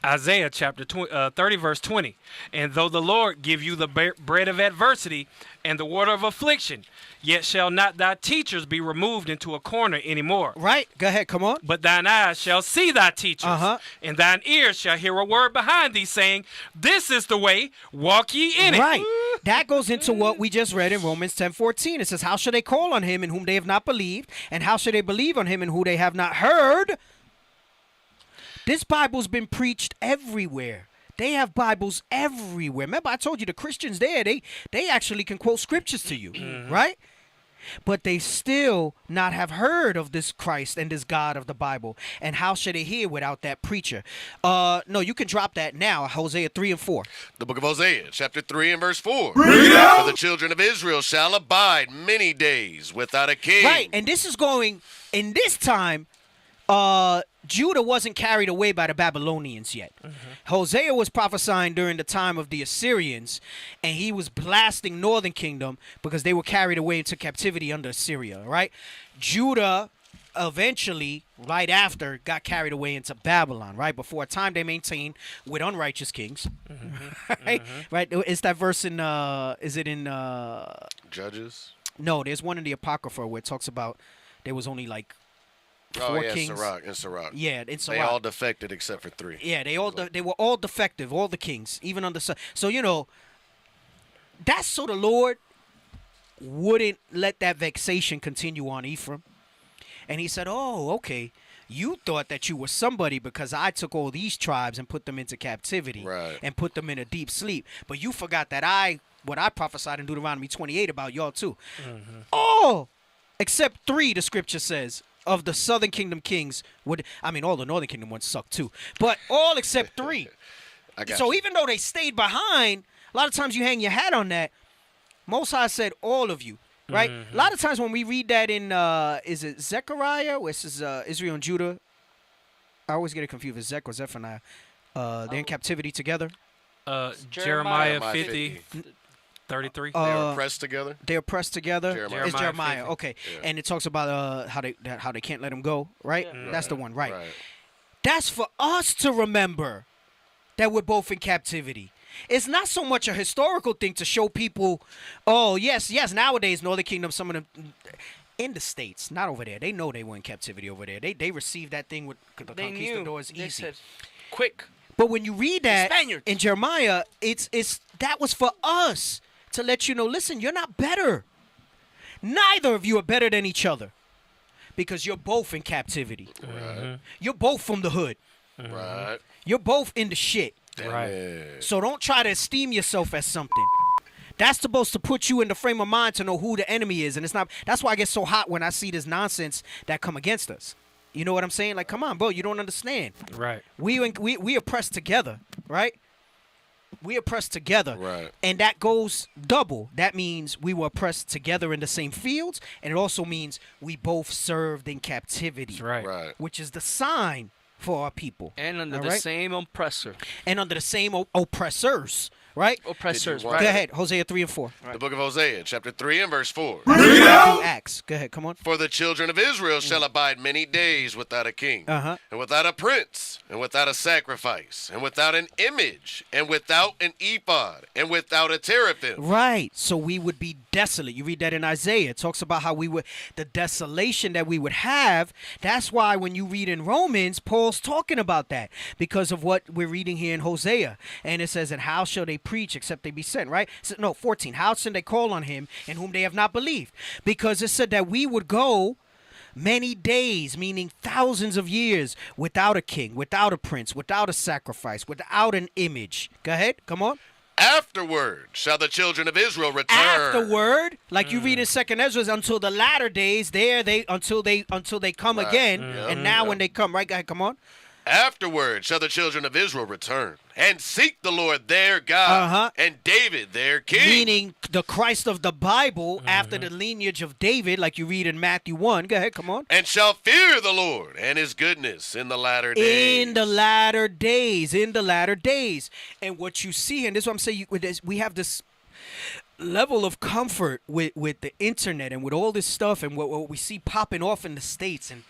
Isaiah chapter 30 verse 20. And though the Lord give you the bread of adversity and the water of affliction, yet shall not thy teachers be removed into a corner anymore. Right. Go ahead. Come on. But thine eyes shall see thy teachers, and thine ears shall hear a word behind thee saying, this is the way, walk ye in it. Right. That goes into what we just read in Romans 10:14. It says, how shall they call on him in whom they have not believed? And how shall they believe on him in whom they have not heard? This Bible's been preached everywhere. They have Bibles everywhere. Remember, I told you the Christians there, they actually can quote scriptures to you, right? But they still not have heard of this Christ and this God of the Bible. And how should they hear without that preacher? No, you can drop that now, Hosea 3 and 4. The book of Hosea, chapter 3 and verse 4. Read out. For the children of Israel shall abide many days without a king. Right, and this is going, in this time, Judah wasn't carried away by the Babylonians yet. Hosea was prophesying during the time of the Assyrians, and he was blasting northern kingdom because they were carried away into captivity under Assyria, right? Judah eventually, right after, got carried away into Babylon, right? Before a time they maintained with unrighteous kings, right? Right? Is that verse in, is it in... Judges? No, there's one in the Apocrypha where it talks about there was only like 4 kings. Sirach. Yeah, in Sirach. They all defected except for 3. Yeah, they were all defective, all the kings, even under. So you know, that's so the Lord wouldn't let that vexation continue on Ephraim, and He said, "Oh, okay, you thought that you were somebody because I took all these tribes and put them into captivity and put them in a deep sleep, but you forgot that what I prophesied in Deuteronomy 28 about y'all too. Oh, except 3, the scripture says." Of the southern kingdom kings all the northern kingdom ones suck too, but all except 3. So even though they stayed behind, a lot of times you hang your hat on that. Most High said all of you, right? A lot of times when we read that in, is it Zechariah, where it says Israel and Judah? I always get it confused with Zech or Zephaniah. They're in captivity together. Jeremiah 50. 33. They are pressed together. They are pressed together. Jeremiah. It's Jeremiah. 50. Okay, and it talks about how they can't let him go. Right. That's the one. Right. That's for us to remember that we're both in captivity. It's not so much a historical thing to show people. Oh yes. Nowadays, Northern Kingdom, some of them in the States, not over there. They know they were in captivity over there. They received that thing with the conquistadors easy. Said, quick. But when you read that in Jeremiah, it's that was for us. To let you know, listen, you're not better. Neither of you are better than each other. because you're both in captivity. Right. You're both from the hood. Right. You're both in the shit. Right. So don't try to esteem yourself as something. That's supposed to put you in the frame of mind to know who the enemy is, and it's not. That's why I get so hot when I see this nonsense that come against us. You know what I'm saying? Like, come on, bro, you don't understand. Right. We oppressed together, right? We oppressed together. Right. And that goes double. That means we were oppressed together in the same fields, and it also means we both served in captivity. That's right. Right. Which is the sign for our people. And under All the right? same oppressor. And under the same oppressors. Right? Oppressors, Did you right? Go ahead, Hosea 3 and 4. The book of Hosea, chapter 3 and verse 4. Acts. Go ahead, come on. For the children of Israel shall abide many days without a king, Uh-huh. and without a prince, and without a sacrifice, and without an image, and without an ephod, and without a teraphim. Right. So we would be desolate. You read that in Isaiah. It talks about how we would, the desolation that we would have. That's why when you read in Romans, Paul's talking about that because of what we're reading here in Hosea. And it says, and how shall they preach except they be sent, right? So, no, 14. How shall they call on him in whom they have not believed? Because it said that we would go many days, meaning thousands of years, without a king, without a prince, without a sacrifice, without an image. Go ahead. Come on. Afterward shall the children of Israel return. Afterward, like you read in 2nd Ezra, until the latter days, until they come Right. again. Yep. And now Yep. when they come, right, guy, come on. Afterward shall the children of Israel return and seek the Lord their God and David their king. Meaning the Christ of the Bible after the lineage of David, like you read in Matthew 1. Go ahead, come on. And shall fear the Lord and his goodness in the latter days. In the latter days, in the latter days. And what you see, and this is what I'm saying, we have this level of comfort with the internet and with all this stuff and what we see popping off in the States and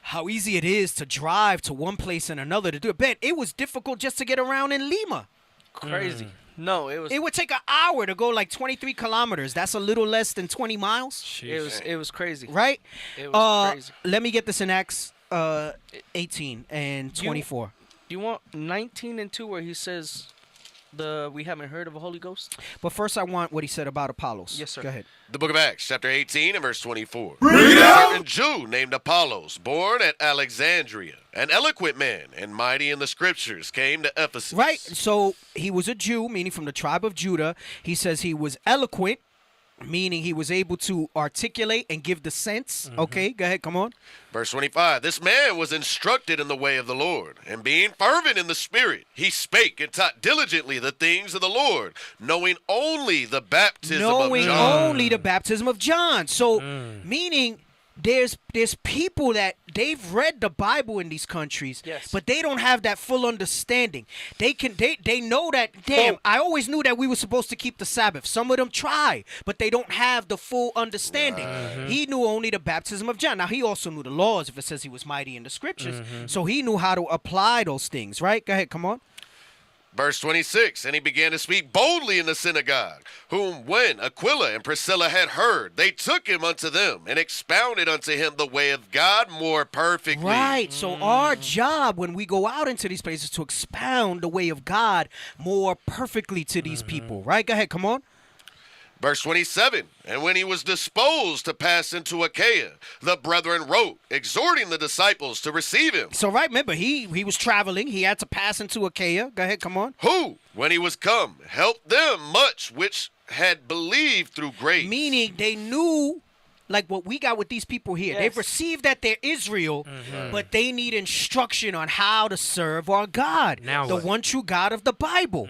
how easy it is to drive to one place and another to do it. Ben, it was difficult just to get around in Lima. Crazy. No, it was. It would take an hour to go like 23 kilometers. That's a little less than 20 miles. It was crazy. Right? It was crazy. Let me get this in Acts 18 and 24. You want 19 and 2 where he says we haven't heard of a Holy Ghost? But first I want what he said about Apollos. Yes, sir. Go ahead. The book of Acts, chapter 18 and verse 24. A certain Jew named Apollos, born at Alexandria, an eloquent man and mighty in the scriptures, came to Ephesus. Right. So he was a Jew, meaning from the tribe of Judah. He says he was eloquent, meaning he was able to articulate and give the sense. Okay, go ahead, come on. Verse 25, this man was instructed in the way of the Lord, and being fervent in the spirit, he spake and taught diligently the things of the Lord, knowing only the baptism of John. So, meaning there's people that they've read the Bible in these countries, but they don't have that full understanding. They know that, I always knew that we were supposed to keep the Sabbath. Some of them try, but they don't have the full understanding. Right. He knew only the baptism of John. Now, he also knew the laws if it says he was mighty in the scriptures. So he knew how to apply those things, right? Go ahead, come on. Verse 26, and he began to speak boldly in the synagogue, whom when Aquila and Priscilla had heard, they took him unto them and expounded unto him the way of God more perfectly. Right. So our job when we go out into these places is to expound the way of God more perfectly to these people. Right? Go ahead. Come on. Verse 27, and when he was disposed to pass into Achaia, the brethren wrote, exhorting the disciples to receive him. So, right, remember, he was traveling. He had to pass into Achaia. Go ahead, come on. Who, when he was come, helped them much which had believed through grace. Meaning they knew, like what we got with these people here. Yes. They've received that they're Israel, but they need instruction on how to serve our God, the one true God of the Bible.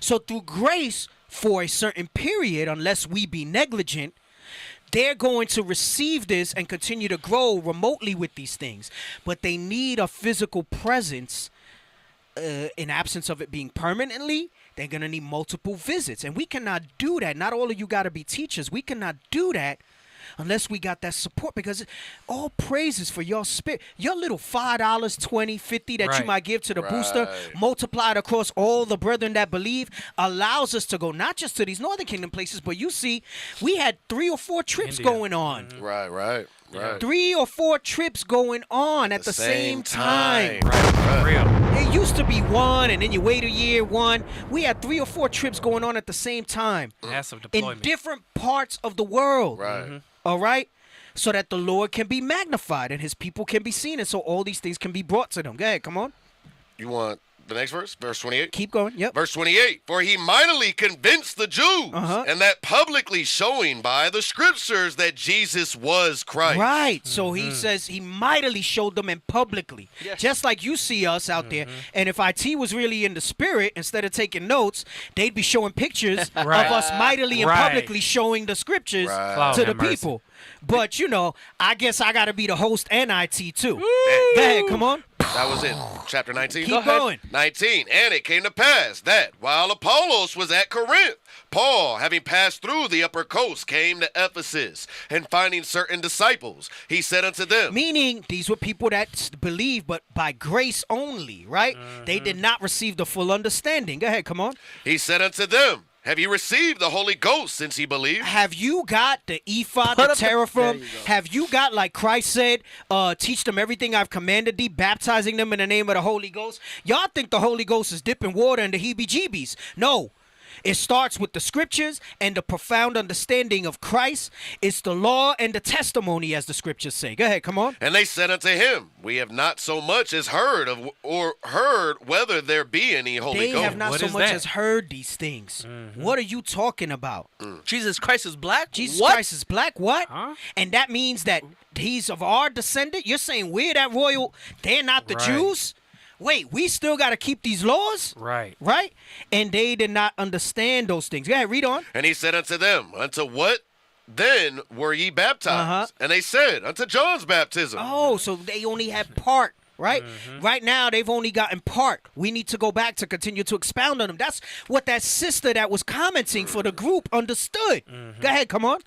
So through grace, for a certain period, unless we be negligent, they're going to receive this and continue to grow remotely with these things. But they need a physical presence in absence of it being permanently. They're going to need multiple visits. And we cannot do that. Not all of you got to be teachers. We cannot do that unless we got that support, because all praises for your spirit. Your little $5, $20, $50 that you might give to the booster, multiplied across all the brethren that believe, allows us to go not just to these Northern Kingdom places, but you see, we had 3 or 4 trips going on. Right. 3 or 4 trips going on at the same time. Real. It used to be 1, and then you wait a year, 1. We had 3 or 4 trips going on at the same time. Massive deployment. In different parts of the world. Right. All right? so that the Lord can be magnified and his people can be seen, and so all these things can be brought to them. Go ahead, come on. You want the next verse? Verse 28? Keep going, yep. Verse 28, for he mightily convinced the Jews, and that publicly showing by the scriptures that Jesus was Christ. Right, so he says he mightily showed them and publicly. Yes. Just like you see us out there. And if IT was really in the spirit, instead of taking notes, they'd be showing pictures of us mightily and publicly showing the scriptures to the people. But, you know, I guess I got to be the host and IT too. Go ahead, come on. That was it. Chapter 19. Keep going. 19. And it came to pass that while Apollos was at Corinth, Paul, having passed through the upper coast, came to Ephesus, and finding certain disciples, he said unto them. Meaning, these were people that believed, but by grace only, right? They did not receive the full understanding. Go ahead, come on. He said unto them, have you received the Holy Ghost since ye believe? Have you got the ephod, the teraphim? Have you got, like Christ said, teach them everything I've commanded thee, baptizing them in the name of the Holy Ghost? Y'all think the Holy Ghost is dipping water in the heebie-jeebies. No. It starts with the scriptures and the profound understanding of Christ. It's the law and the testimony, as the scriptures say. Go ahead, come on. And they said unto him, we have not so much as heard of, or heard whether there be any Holy Ghost. They have not so much as heard these things. What are you talking about? Jesus Christ is black? Jesus Christ is black? What? And that means that he's of our descendant? You're saying we're that royal, they're not the Jews? Wait, we still got to keep these laws? Right. Right? And they did not understand those things. Go ahead, read on. And he said unto them, unto what then were ye baptized? And they said, unto John's baptism. Oh, so they only had part, right? Right now, they've only gotten part. We need to go back to continue to expound on them. That's what that sister that was commenting for the group understood. Go ahead, come on.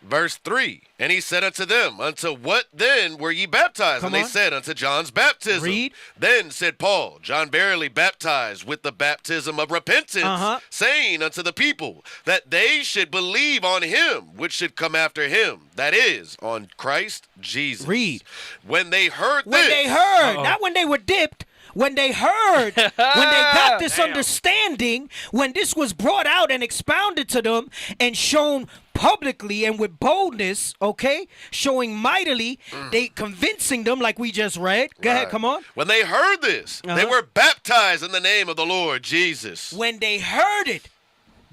Verse 3, and he said unto them, unto what then were ye baptized? And they said, unto John's baptism. Read. Then said Paul, John verily baptized with the baptism of repentance, saying unto the people that they should believe on him which should come after him, that is, on Christ Jesus. Read. When they heard When they heard, not when they were dipped. When they heard, when they got this understanding, when this was brought out and expounded to them and shown publicly and with boldness, okay, showing mightily, they convincing them like we just read. Go ahead, come on. When they heard this, they were baptized in the name of the Lord Jesus. When they heard it,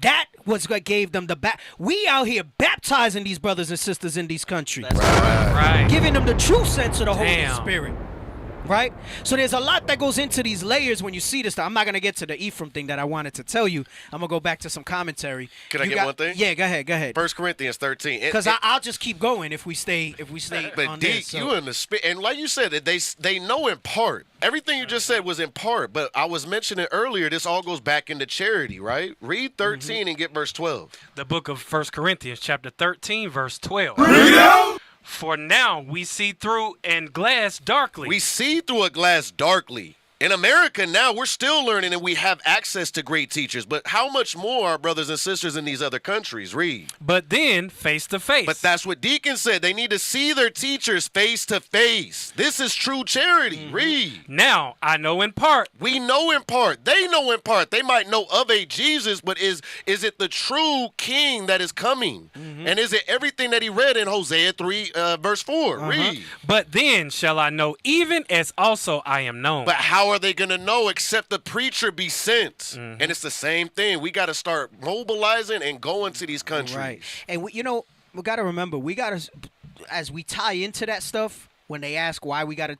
that was what gave them the we out here baptizing these brothers and sisters in these countries. Right. Giving them the true sense of the Holy Spirit. Right? So there's a lot that goes into these layers when you see this stuff. I'm not going to get to the Ephraim thing that I wanted to tell you. I'm going to go back to some commentary. Can I get one thing? Yeah, go ahead. 1 Corinthians 13. Because I'll just keep going if we stay but on Deke, this. So. you in the spirit. And like you said, they know in part. Everything you just said was in part. But I was mentioning earlier, this all goes back into charity, right? Read 13 and get verse 12. The book of 1 Corinthians, chapter 13, verse 12. Read out. For now we see through a glass darkly. We see through a glass darkly. In America now, we're still learning and we have access to great teachers. But how much more our brothers and sisters in these other countries? Read. But then face to face. But that's what Deacon said. They need to see their teachers face to face. This is true charity. Read. Now, I know in part. We know in part. They know in part. They might know of a Jesus, but is it the true king that is coming? And is it everything that he read in Hosea 3 verse 4? Read. But then shall I know even as also I am known. But how are they going to know except the preacher be sent? And it's the same thing. We got to start mobilizing and going to these countries. Right. And, we got to remember, as we tie into that stuff, when they ask why we got to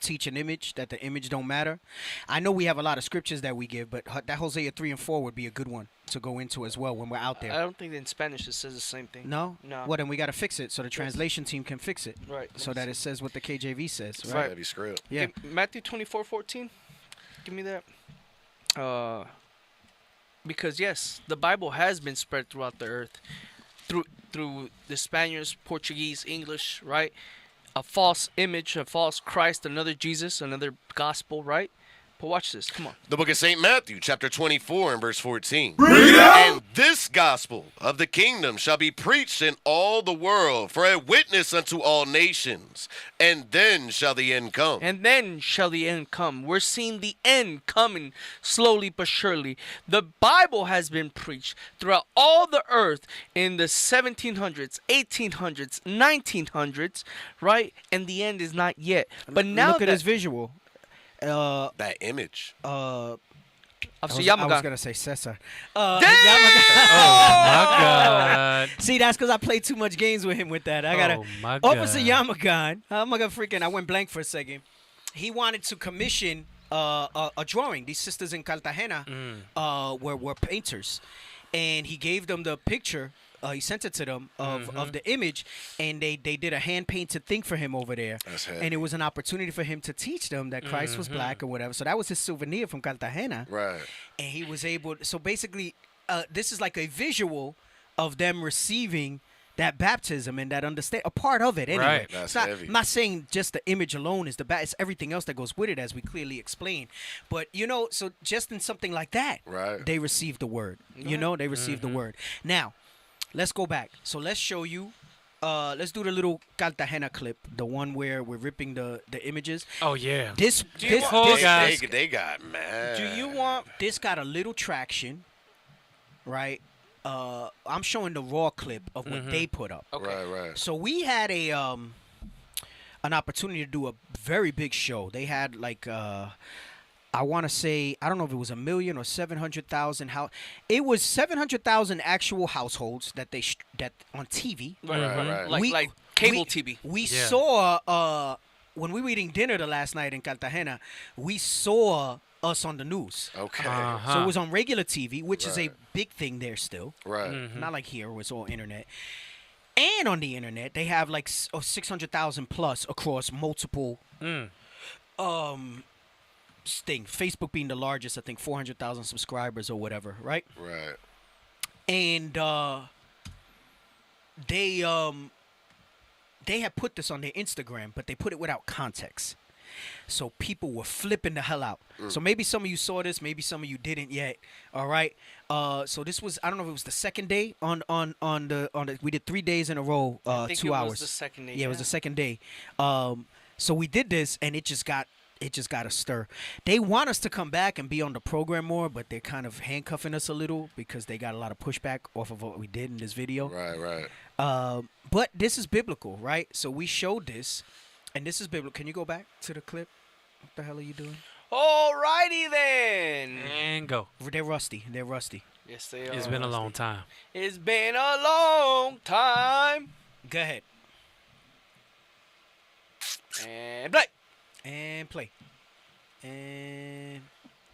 teach an image, that the image don't matter. I know we have a lot of scriptures that we give, but that Hosea 3 and 4 would be a good one to go into as well when we're out there. I don't think in Spanish it says the same thing. No? Well, then we got to fix it so the translation team can fix it. Right. So that it says what the KJV says. It's Right. heavy script. Yeah. Okay, Matthew 24:14. Give me that. Because yes, the Bible has been spread throughout the earth through the Spaniards, Portuguese, English, right? A false image, a false Christ, another Jesus, another gospel, right? But watch this. Come on. The book of St. Matthew, chapter 24 and verse 14. Read it out. And this gospel of the kingdom shall be preached in all the world for a witness unto all nations, and then shall the end come. And then shall the end come. We're seeing the end coming slowly but surely. The Bible has been preached throughout all the earth in the 1700s, 1800s, 1900s, right? And the end is not yet. But now look at this visual. That image. I was Yamagan. gonna say Cesar. Oh my God! See, that's because I played too much games with him with that. I gotta. Oh my God. Officer Yamagan. I'm gonna freaking. I went blank for a second. He wanted to commission a drawing. These sisters in Cartagena were painters, and he gave them the picture. He sent it to them of the image, and they did a hand-painted thing for him over there. That's heavy. And it was an opportunity for him to teach them that Christ was black or whatever. So that was his souvenir from Cartagena. Right. And he was able – so basically, this is like a visual of them receiving that baptism and that understand a part of it anyway. Right. That's I'm not saying just the image alone is the it's everything else that goes with it, as we clearly explained. But so just in something like that, right, they received the word. They received the word. Now, let's go back. So let's show you. Let's do the little Cartagena clip, the one where we're ripping the images. Oh yeah. This they got mad. Do you want this? Got a little traction, right? I'm showing the raw clip of what they put up. Okay. Right. So we had an opportunity to do a very big show. They had like I want to say, I don't know if it was 1 million or 700,000. It was 700,000 actual households that that on TV. Right. Like cable TV. We saw when we were eating dinner the last night in Cartagena. We saw us on the news. Okay. So it was on regular TV, which is a big thing there still. Right. Not like here where it's all internet. And on the internet, they have like 600,000 plus across multiple thing. Facebook being the largest, I think 400,000 subscribers or whatever, right? Right. And they had put this on their Instagram, but they put it without context. So people were flipping the hell out. So maybe some of you saw this, maybe some of you didn't yet. All right. So this was, I don't know if it was the second day on the we did 3 days in a row, I think 2 hours. It was the second day. Yeah, it was the second day. So we did this, and it just got a stir. They want us to come back and be on the program more, but they're kind of handcuffing us a little because they got a lot of pushback off of what we did in this video. Right. But this is biblical, right? So we showed this, and this is biblical. Can you go back to the clip? What the hell are you doing? Alrighty then. And go. They're rusty. Yes, they are. It's been a long time. It's been a long time. Go ahead. And play. And play. And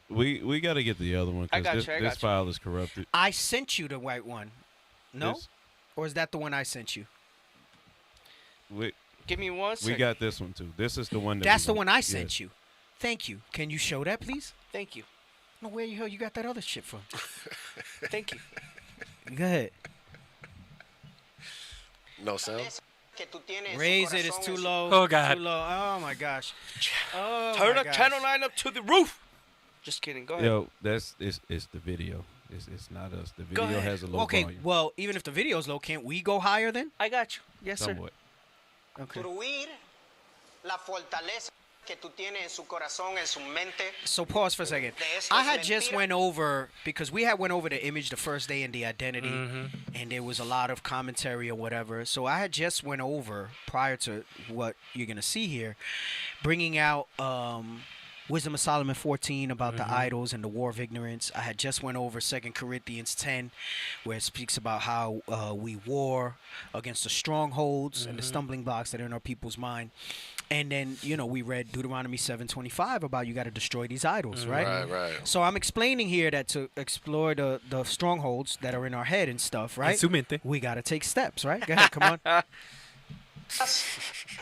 we got to get the other one because this file is corrupted. I sent you the white one. No? Or is that the one I sent you? Give me 1 second. We got this one too. This is the one. That's the one I sent you. Thank you. Can you show that, please? Thank you. No, where the hell you got that other shit from? Thank you. Go ahead. No sound. Raise it. It's too low. Oh God. Too low. Oh my gosh. Turn the channel 9 up to the roof. Just kidding. Go ahead. Yo, it's the video. It's not us. The video has a low volume. Well, even if the video's low, can't we go higher then? I got you. Yes, Somewhat. sir. Okay. So pause for a second. I had just went over, because we had went over the image the first day in the identity, and there was a lot of commentary or whatever. So I had just went over, prior to what you're going to see here, bringing out Wisdom of Solomon 14 about the idols and the war of ignorance. I had just went over 2 Corinthians 10, where it speaks about how we war against the strongholds and the stumbling blocks that are in our people's mind. And then, we read Deuteronomy 7:25 about you got to destroy these idols, right? Right. So I'm explaining here that to explore the strongholds that are in our head and stuff, right? We got to take steps, right? Go ahead, come on.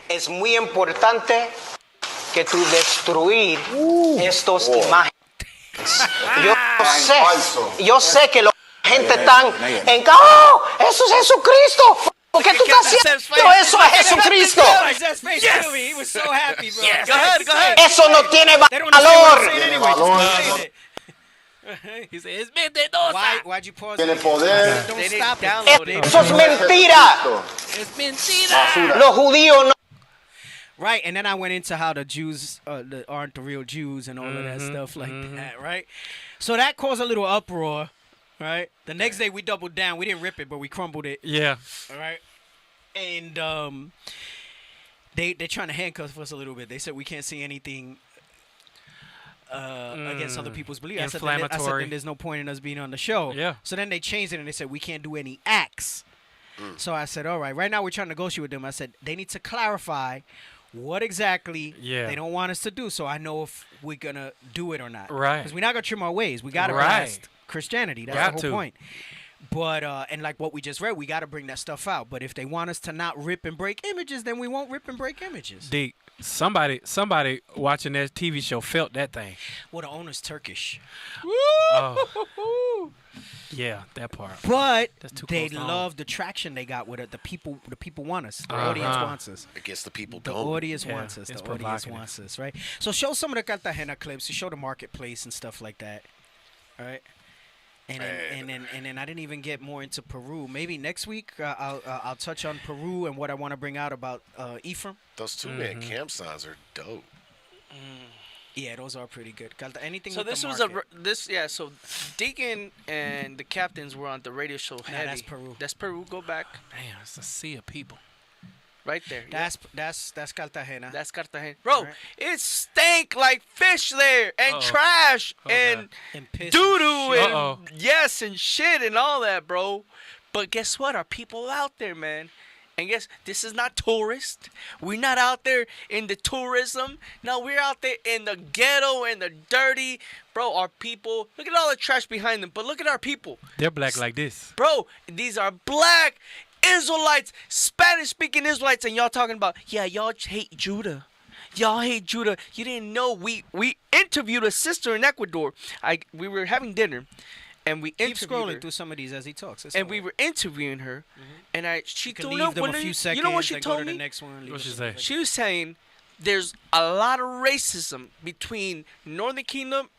Es muy importante que tú destruir estos imágenes. Yo sé que la gente están en eso es Jesucristo. ¿Por qué tú estás haciendo eso a Jesucristo? Yes. He was so happy, bro. Yes. Go ahead. Eso no tiene valor. He said, es mentirosa. Why'd you pause? Tiene poder. Don't stop it. Eso es mentira. Es mentira. Los judíos no. Right, and then I went into how the Jews aren't the real Jews and all of that stuff like that, right? So that caused a little uproar, right? The next day we doubled down. We didn't rip it, but we crumbled it. Yeah. All right. And they're trying to handcuff us a little bit. They said we can't see anything against other people's beliefs. I said, then there's no point in us being on the show. Yeah. So then they changed it and they said we can't do any acts. So I said, all right. Right now we're trying to negotiate with them. I said they need to clarify what exactly they don't want us to do, so I know if we're gonna do it or not. Right. Because we're not gonna trim our ways. We gotta blast Christianity. That's the whole point. But and like what we just read, we gotta bring that stuff out. But if they want us to not rip and break images, then we won't rip and break images. Deke, somebody watching that TV show felt that thing. Well, the owner's Turkish. Oh. Yeah, that part. But they love the traction they got with it. The people want us. The audience wants us. I guess the people don't. The audience wants us. The audience wants us, right? So show some of the Cartagena clips. You show the marketplace and stuff like that, all right? And then I didn't even get more into Peru. Maybe next week I'll touch on Peru and what I want to bring out about Ephraim. Those two-man camp signs are dope. Yeah, those are pretty good. Anything. So with this the was market. So Deacon and the captains were on the radio show. Nah, that's Peru. That's Peru. Go back. Man, it's a sea of people. Right there. That's Cartagena. That's Cartagena, bro. Right. It stank like fish there and trash and doo doo and and shit and all that, bro. But guess what? Our people out there, man. And guess this is not tourist. We're not out there in the tourism. No, we're out there in the ghetto and the dirty. Bro, our people, look at all the trash behind them, but look at our people. They're black like this. Bro, these are black Israelites, Spanish-speaking Israelites, and y'all talking about, yeah, y'all hate Judah. Y'all hate Judah. You didn't know we interviewed a sister in Ecuador. We were having dinner. And we keep scrolling through some of these as he talks. And we were interviewing her, and she told them a few seconds. You know what she told me? What she say? She was saying there's a lot of racism between Northern Kingdom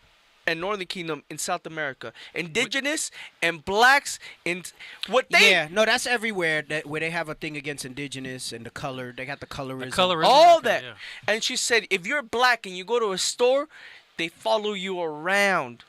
and Northern Kingdom in South America. Indigenous and blacks in what they. Yeah, no, that's everywhere. Where they have a thing against indigenous and the color. They got the colorism. All that. Yeah. And she said if you're black and you go to a store, they follow you around.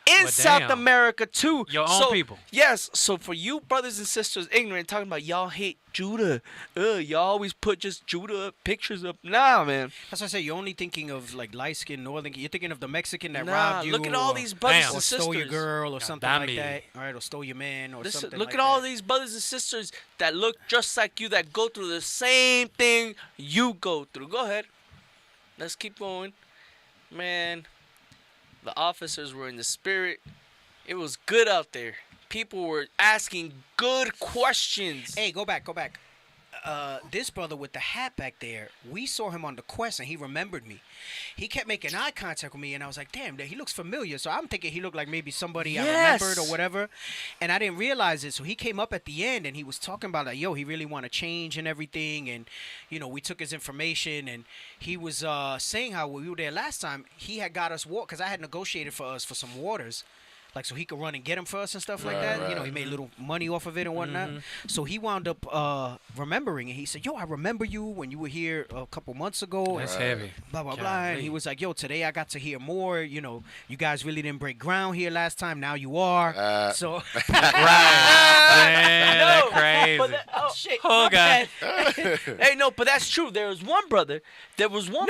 In South America too. Your own people. Yes. So for you brothers and sisters ignorant talking about y'all hate Judah. Y'all always put just Judah pictures up. Nah, man. That's why I say you're only thinking of like light skinned northern. You're thinking of the Mexican that robbed you. Look at all these brothers and sisters. Or stole your girl or something like that. All right, or stole your man or something like that. Look at all these brothers and sisters that look just like you that go through the same thing you go through. Go ahead. Let's keep going. Man. The officers were in the spirit. It was good out there. People were asking good questions. Hey, go back. This brother with the hat back there, we saw him on the quest and he remembered me. He kept making eye contact with me and I was like, damn, he looks familiar. So I'm thinking he looked like maybe somebody I remembered or whatever. And I didn't realize it. So he came up at the end and he was talking about like, yo, he really want to change and everything. And, you know, we took his information and he was saying how when we were there last time, he had got us water because I had negotiated for us for some waters. Like, so he could run and get them for us and stuff like that. Right. You know, he made a little money off of it and whatnot. So he wound up remembering it. He said, yo, I remember you when you were here a couple months ago. That's heavy. Blah, blah, blah. And he was like, yo, today I got to hear more. You know, you guys really didn't break ground here last time. Now you are. So. Man, that's crazy. Shit. Oh, God. Hey, no, but that's true. There was one brother. No,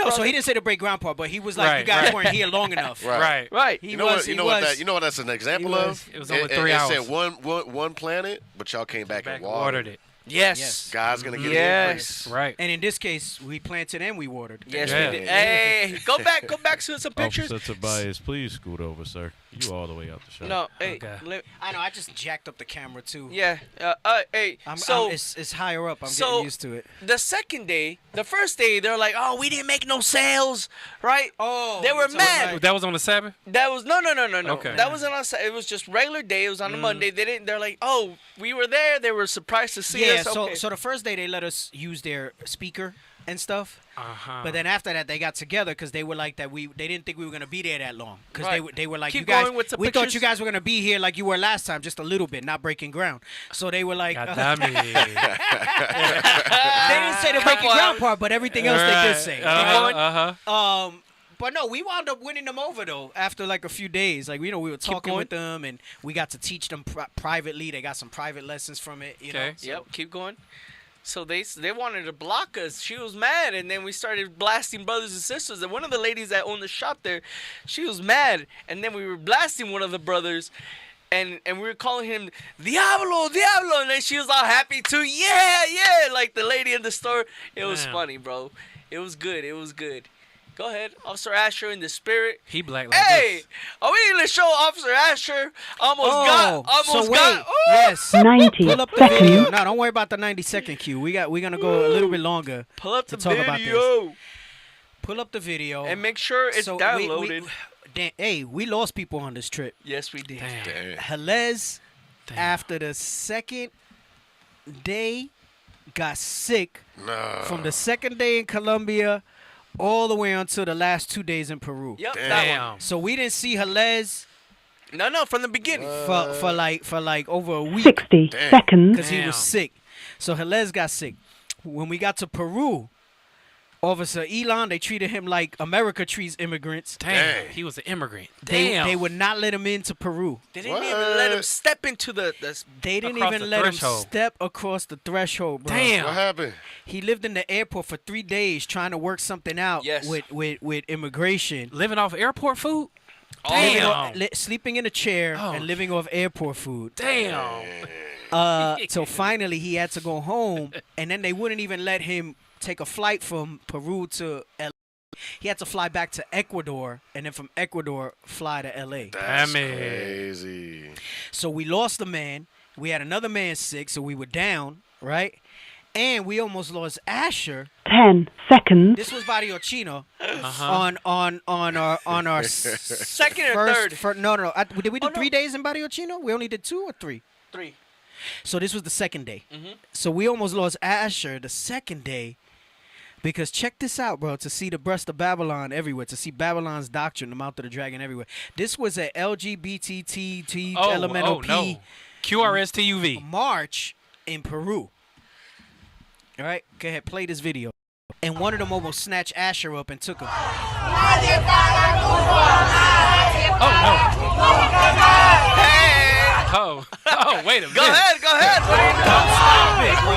so he didn't say the break ground part, but he was like, you guys weren't here long enough. Right. You know what that's an example of? It was only 3 hours. It said one planet, but y'all came back and watered it. Yes. God's going to get an increase. Right. And in this case, we planted and we watered. Yes, we did. Hey, go back to some pictures. Officer Tobias, please scoot over, sir. You all the way out the shot. No, hey, I know. I just jacked up the camera too. Yeah. Hey. It's higher up. I'm getting used to it. The second day, the first day, they're like, "Oh, we didn't make no sales, right?" Oh, they were mad. That was on the Sabbath. That was no. Okay. That wasn't on. It was just regular day. It was on a Monday. They're like, "Oh, we were there." They were surprised to see us. Yeah. So the first day they let us use their speaker and stuff. But then after that they got together because they were like that they didn't think we were gonna be there that long because they were like, Keep you guys, going with the we pictures. thought you guys were gonna be here like you were last time, just a little bit, not breaking ground. So they were like, God damn it. they didn't say the breaking ground part, but everything else they did say. But no, we wound up winning them over though after like a few days. Like we were talking with them and we got to teach them privately. They got some private lessons from it. You know. So. Yep. Keep going. So they wanted to block us. She was mad, and then we started blasting brothers and sisters. And one of the ladies that owned the shop there, she was mad. And then we were blasting one of the brothers, and we were calling him Diablo, Diablo. And then she was all happy too. Yeah, like the lady in the store. It was funny, bro. It was good. It was good. Go ahead, Officer Asher in the spirit. He black like Hey, this. are we gonna show Officer Asher got? Yes. 90 Pull up the video. No, don't worry about the 90-second cue. We're gonna go a little bit longer. Pull up to the talk video. About this. Pull up the video and make sure it's downloaded. We lost people on this trip. Yes, we did. Helez, after the second day, got sick from the second day in Colombia all the way until the last 2 days in Peru. Yep, that one. So we didn't see Helez. No, from the beginning. For like over a week. 60 seconds. Because he was sick. So Helez got sick. When we got to Peru, Officer Elon, they treated him like America treats immigrants. Damn. He was an immigrant. They would not let him into Peru. They didn't even let him step into the They didn't even let him step across the threshold, bro. Damn. What happened? He lived in the airport for 3 days trying to work something out with immigration. Living off airport food? Damn. Sleeping in a chair and living off airport food. Damn. So finally he had to go home, and then they wouldn't even let him take a flight from Peru to LA. He had to fly back to Ecuador, and then from Ecuador fly to LA. That's crazy. So we lost a man. We had another man sick, so we were down, right? And we almost lost Asher. 10 seconds. This was Barrio Chino on our second or third. No. Did we do 3 days in Barrio Chino? We only did 2 or 3? 3. So this was the second day. So we almost lost Asher the second day. Because check this out, bro, to see the breast of Babylon everywhere, to see Babylon's doctrine, the mouth of the dragon everywhere. This was a LGBTT elemental P. No. QRSTUV. March in Peru. All right, go ahead, play this video. And one of them almost snatched Asher up and took him. Oh, no. Hey! Oh, wait a minute. Go ahead. Stop it, bro.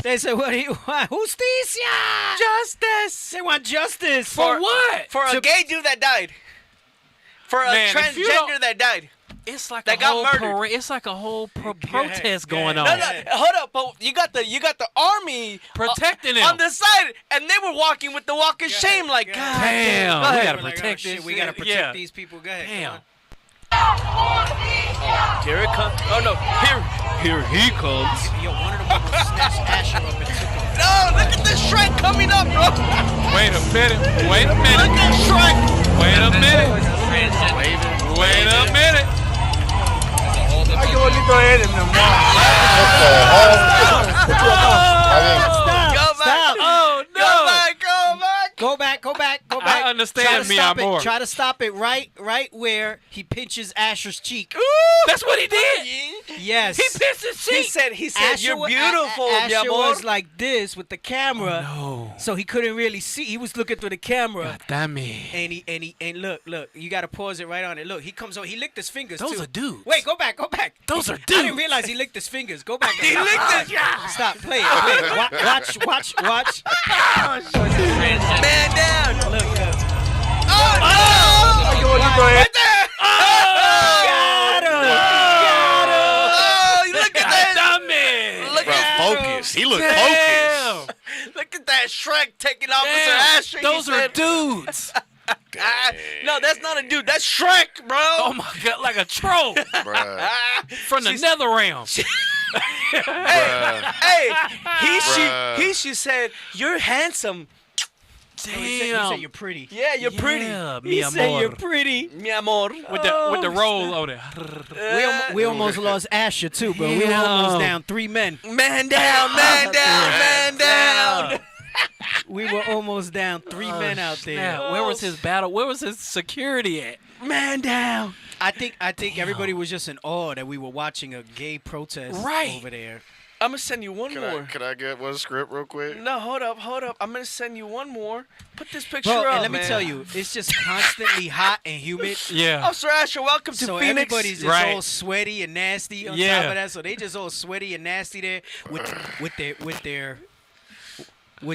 They said, what do you want? Justicia! Justice! They want justice. For what? For a gay dude that died. For a transgender that died. It's like that a whole got murdered. It's like a whole protest going on. No, hold up, but you got the army protecting him on the side, and they were walking with the walk of shame, like God. Damn, we gotta Like, protect oh, this. We gotta protect these people. Go ahead. Damn. Here it comes. Oh no, here he comes. Yo, one of them almost snatched Asher up and took him. No, look at this Shrek coming up, bro. Wait a minute. Look at Shrek. Wait a minute. Wait a minute. Stop. Oh no. Go back. I understand Miyamura. Try to stop it right where he pinches Asher's cheek. Ooh, that's what he did. Yes. He pinched his cheek. He said, Asher you're beautiful, Asher was like this with the camera. No. So he couldn't really see. He was looking through the camera. God damn it. And look, you gotta pause it right on it. Look, he comes over. He licked his fingers Those too. are dudes. Wait, go back. Those are I dudes. didn't realize he licked his fingers. Go back. He licked it. Stop. Play it. Watch. Man down. Look. Right there. Got him. Oh, look at that. Dumb man. Look at Focus. focused. He looked focused. Look at that Shrek taking Officer Asher. Those are dudes. No, that's not a dude. That's Shrek, bro. Oh my God, like a troll from the nether realm. She said, "You're handsome." Damn. He said you're pretty. Yeah, you're pretty. He said you're pretty. Mi amor. With the roll on it. We almost lost Asher too, bro. We were almost down 3 men. Man down, man down, man down. We were almost down 3 men out there. Yeah, where was his battle? Where was his security at? Man down. I think everybody was just in awe that we were watching a gay protest over there. I'm gonna send you one more. Can I get one script real quick? No, hold up. I'm gonna send you one more. Put this picture Bro, up, and let man. me tell you, it's just constantly hot and humid. Yeah. Officer Asher, welcome to so Phoenix. Everybody's just all sweaty and nasty on top of that. So they just all sweaty and nasty there with their. Oh, no.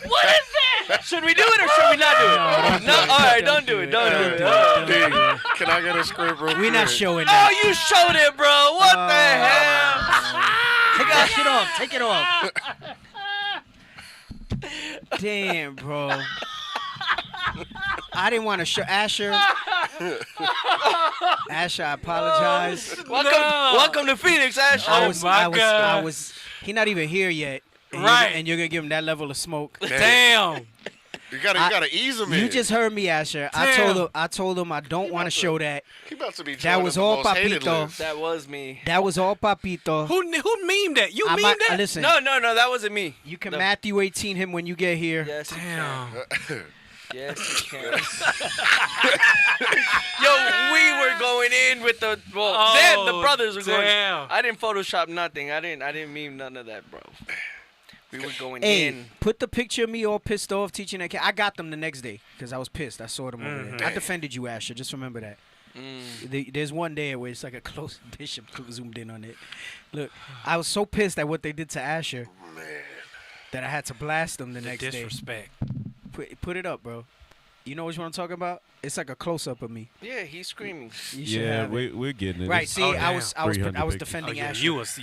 What is that? Should we do it or should we not do it? No, all right, don't do it. Don't do it. Can I get a script real quick? We're not showing that. Oh, you showed it, bro. What the hell? Take it off. Damn, bro. I didn't want to show Asher. Asher, I apologize. Welcome to Phoenix, Asher. I was. He not even here yet. And you're gonna give him that level of smoke. Damn. You gotta ease him in. You just heard me, Asher. I told him I don't want to show that. He about to be that was all Papito. That was me. That was all Papito. Who memed that? You memed that? Listen. No, that wasn't me. You can Matthew 18 him when you get here. Yes, damn. Yes, you can. Yo, we were going in with the the brothers were going. I didn't Photoshop nothing. I didn't meme none of that, bro. We were going in. Put the picture of me all pissed off teaching that kid. I got them the next day because I was pissed. I saw them over there. I defended you, Asher. Just remember that. There's one day where it's like a close Bishop zoomed in on it. Look, I was so pissed at what they did to Asher that I had to blast them the next day. Disrespect. Put it up, bro. You know which one I'm talking about? It's like a close up of me. Yeah, he's screaming. We're getting it. Right. See, I was defending Asher. You was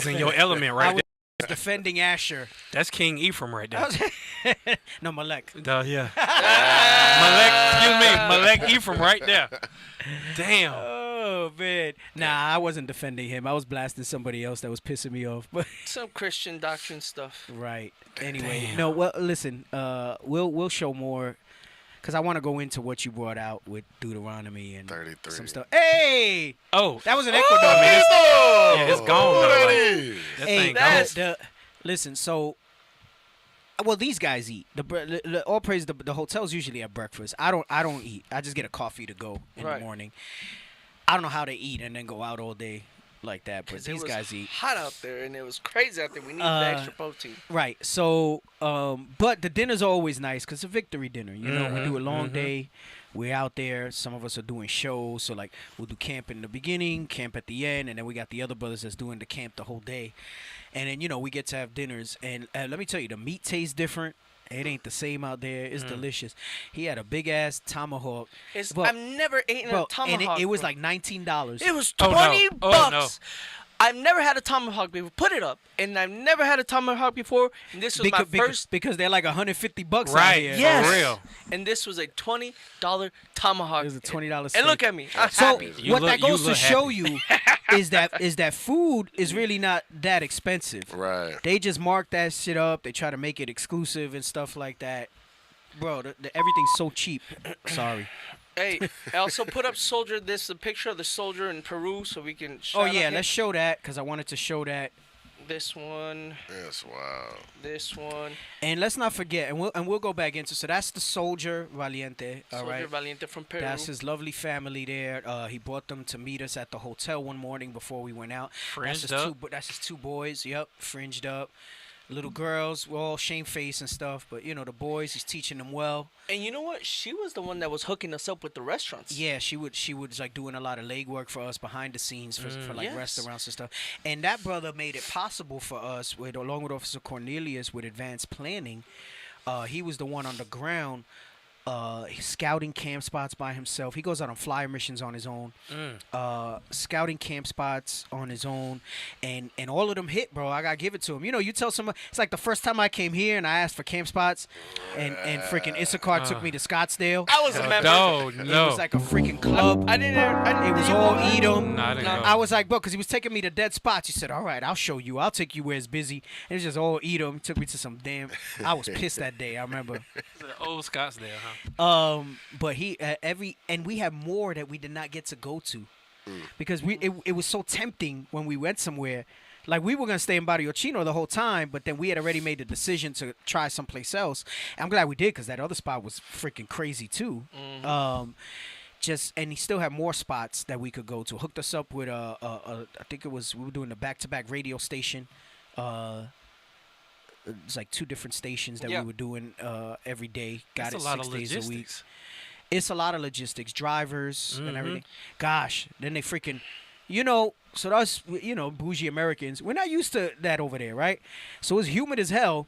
in your element right there. Defending Asher. That's King Ephraim right there. No, Malek. Yeah. Malek Ephraim right there. Damn. Oh man. Nah, I wasn't defending him. I was blasting somebody else that was pissing me off. But some Christian doctrine stuff. Right. Anyway, no. Well, listen. We'll show more. Because I want to go into what you brought out with Deuteronomy and 33. Some stuff. Hey! Oh. That was an Ecuador, man. It's gone, though. That thing listen, so... Well, these guys eat. All praise, the hotels usually have breakfast. I don't eat. I just get a coffee to go in the morning. I don't know how they eat and then go out all day like that, but these guys eat. Hot out there, and it was crazy out there. We need the extra protein. Right. So, but the dinner's always nice because it's a victory dinner. You know, we do a long day. We're out there. Some of us are doing shows. So, like, we'll do camp in the beginning, camp at the end, and then we got the other brothers that's doing the camp the whole day. And then, you know, we get to have dinners. And let me tell you, the meat tastes different. It ain't the same out there. It's delicious. He had a big-ass tomahawk. I've never eaten a tomahawk. And it was like $19. It was $20 bucks. Oh, no. I've never had a tomahawk before. Put it up. And I've never had a tomahawk before. And this was my first. Because they're like $150 right, out here. Yes. For real. And this was a $20 tomahawk. It was a $20 steak. And look at me. I'm so happy. What that goes to show you is that food is really not that expensive. Right. They just mark that shit up. They try to make it exclusive and stuff like that. Bro, everything's so cheap. Sorry. Hey, I also put up a picture of the soldier in Peru so we can show let's show that because I wanted to show that. This one. Yes, wow. This one. And let's not forget, and we'll go back into, so that's the soldier Valiente, all right? Soldier Valiente from Peru. That's his lovely family there. He brought them to meet us at the hotel one morning before we went out. Fringed up. That's his two boys, yep, fringed up. Little girls, we're all shamefaced and stuff, but you know the boys, he's teaching them well. And you know what? She was the one that was hooking us up with the restaurants. Yeah, she was like doing a lot of legwork for us behind the scenes for like restaurants and stuff. And that brother made it possible for us, along with Officer Cornelius, with advanced planning. He was the one on the ground scouting camp spots by himself. He goes out on flyer missions on his own. Scouting camp spots on his own, and all of them hit, bro. I gotta give it to him. You know, you tell someone, it's like the first time I came here and I asked for camp spots, and freaking Issachar took me to Scottsdale. I was a member. No. It was like a freaking club. It was all Edom. I was like, bro, because he was taking me to dead spots. He said, all right, I'll show you. I'll take you where it's busy. And it's just all Edom. He took me to some damn. I was pissed that day. I remember. Old Scottsdale, huh? But he and we have more that we did not get to go to, because it was so tempting when we went somewhere. Like, we were gonna stay in Barrio Chino the whole time, but then we had already made the decision to try someplace else. And I'm glad we did, because that other spot was freaking crazy too. And he still had more spots that we could go to. Hooked us up with I think we were doing the back-to-back radio station. It's like 2 different stations that we were doing every day. Got it 6 days a week. It's a lot of logistics, drivers and everything. Gosh, then they freaking, so us, bougie Americans, we're not used to that over there, right? So it's humid as hell.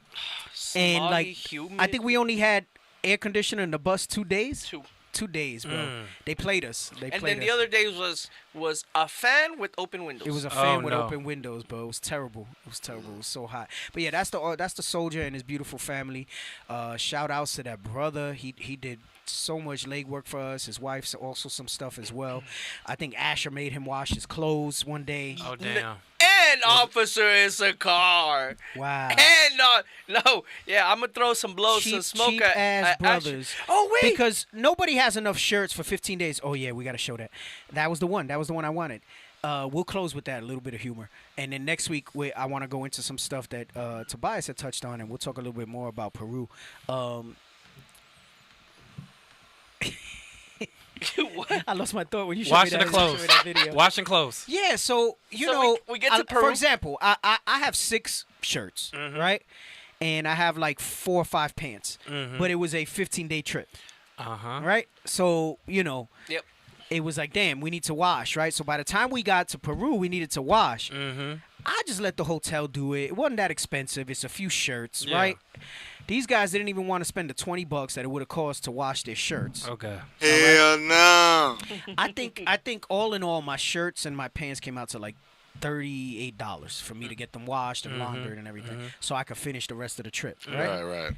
And like, humid. I think we only had air conditioner in the bus 2 days. 2 days, bro. They played us. The other days was a fan with open windows. It was a fan with open windows, bro. It was terrible. It was so hot. But yeah, that's the soldier and his beautiful family. Shout outs to that brother. He did so much leg work for us. His wife's also some stuff as well. I think Asher made him wash his clothes one day. Oh damn. And Officer Issachar. Wow. And I'm gonna throw some blows, some smoke cheap at ass brothers. Oh wait, because nobody has enough shirts for 15 days. Oh yeah, we gotta show that. That was the one I wanted. We'll close with that, a little bit of humor, and then next week I want to go into some stuff that Tobias had touched on, and we'll talk a little bit more about Peru. What? I lost my thought when you showed me that video. Washing clothes. Yeah, so we get to Peru. For example, I have 6 shirts, right? And I have like 4 or 5 pants. But it was a 15-day trip. Right? So, Yep. It was like, damn, we need to wash, right? So by the time we got to Peru, we needed to wash. I just let the hotel do it. It wasn't that expensive. It's a few shirts, right? These guys didn't even want to spend the $20 that it would have cost to wash their shirts. Okay. Hell no. I think all in all, my shirts and my pants came out to like $38 for me to get them washed and laundered and everything, so I could finish the rest of the trip. Right.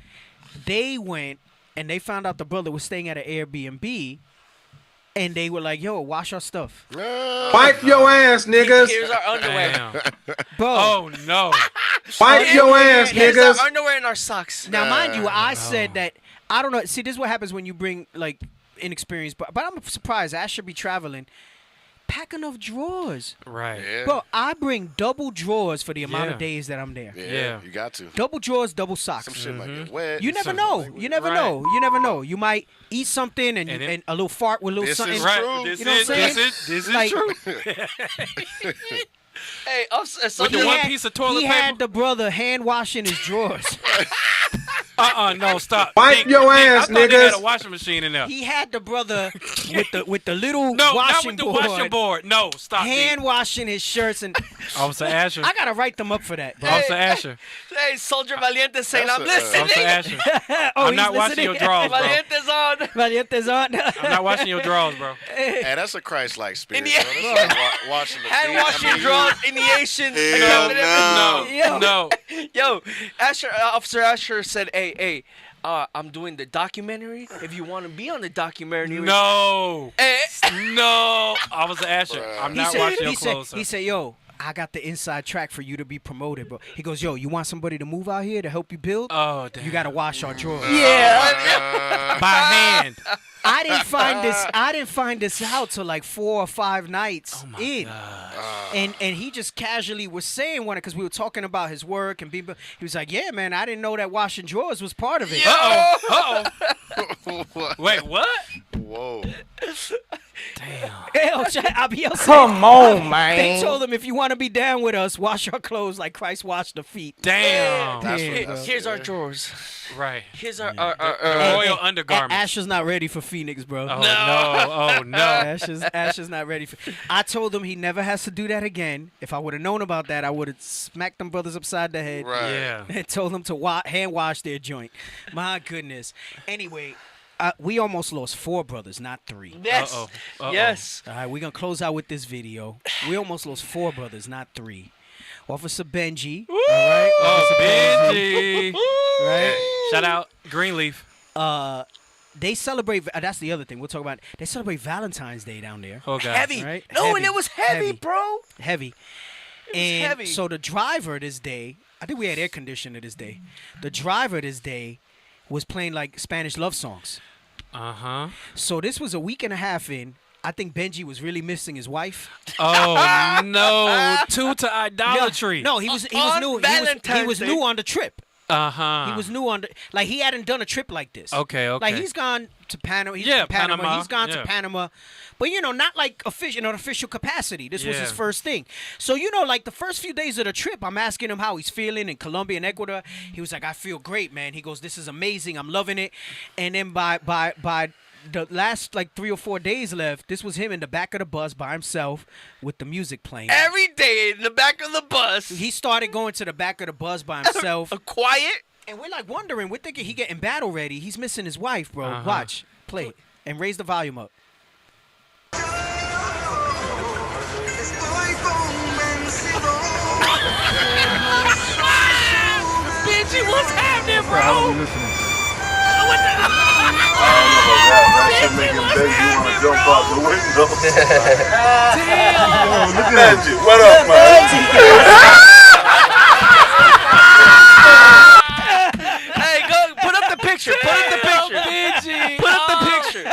They went and they found out the brother was staying at an Airbnb. And they were like, yo, wash our stuff. Wipe your ass, niggas. Here's our underwear. Bro. Oh, no. Wipe your ass, Here's niggas. our underwear and our socks. Now, mind you, I said that, I don't know. See, this is what happens when you bring, like, inexperienced. But I'm surprised. I should be traveling. Pack enough drawers. Right. Yeah. Bro, I bring double drawers for the amount of days that I'm there. Yeah, you got to. Double drawers, double socks. Some shit might get wet. You never know. You never know. You might eat something and a little fart with a little something. This is true. This You know what I'm saying? This is Like- true. Hey, With the one piece of toilet he paper. had the brother hand washing his drawers. No, stop. Wipe your ass, I thought they had niggas. a washing machine in there. He had the brother with the little No, washing not with the board, washing board. No, stop. hand washing his shirts, and Officer Asher. I gotta write them up for that, bro. Officer Asher. Hey, Soldier Valiente saying, That's I'm a- listening. Officer Asher. Oh, I'm he's not washing listening? your drawers, bro. Valiente's on. Valiente's on. I'm not washing your drawers, bro. Hey, that's a Christ-like spirit. In Bro. the- That's like washing the Hand feet. washing I mean, drawers in the Asian. No. Yo, Asher, Officer Asher said, hey, I'm doing the documentary. If you want to be on the documentary. No. Hey. No. Officer Asher. I'm not washing your clothes, sir. He said, yo, I got the inside track for you to be promoted, bro. He goes, yo, you want somebody to move out here to help you build? Oh, damn. You gotta wash our drawers. Yeah. By hand. I didn't find this out till like 4 or 5 nights in. And he just casually was saying one because we were talking about his work and people. He was like, "Yeah, man, I didn't know that washing drawers was part of it." Wait, what? Whoa. Damn. Hell, Come on, man. They told him, if you want to be down with us, wash our clothes like Christ washed the feet. Damn. Here's our drawers. Right. Here's our royal undergarments. Asher's not ready for Phoenix, bro. Oh, no. Oh, no. Asher's not ready for. I told him he never has to do that again. If I would have known about that, I would have smacked them brothers upside the head. Right. Yeah. And told them to hand wash their joint. My goodness. Anyway, We almost lost 4 brothers, not 3. Yes. Yes. All right, we're going to close out with this video. We almost lost 4 brothers, not 3. Officer Benji. Woo! All right. Oh, Benji. Right. Shout out Greenleaf. They celebrate. That's the other thing we'll talk about. They celebrate Valentine's Day down there. Oh God. Heavy. Right? No, Heavy. and it was heavy, bro. Heavy. It was heavy. So the driver this day, I think we had air conditioner this day. The driver this day was playing like Spanish love songs. So this was a week and a half in. I think Benji was really missing his wife. Oh no! To idolatry. No, he was new. He was new on the trip. He was new on like he hadn't done a trip like this. Okay. Like he's gone to Panama. Panama. He's gone to Panama, but not like official capacity. This was his first thing. So like the first few days of the trip, I'm asking him how he's feeling in Colombia and Ecuador. He was like, "I feel great, man." He goes, "This is amazing. I'm loving it." And then by the last like 3 or 4 days left, this was him in the back of the bus by himself with the music playing. Every day in the back of the bus. He started going to the back of the bus by himself. Quiet. And we're like wondering, we're thinking he getting bad already. He's missing his wife, bro. Watch, play it, and raise the volume up. Benji, what's happening, bro? How are we listening? I don't know about that. That should make him beg you want to jump out the window. Damn. Look at Benji. What up, man? Hey, go put up the picture. Put up the picture. Benji. Put up the picture.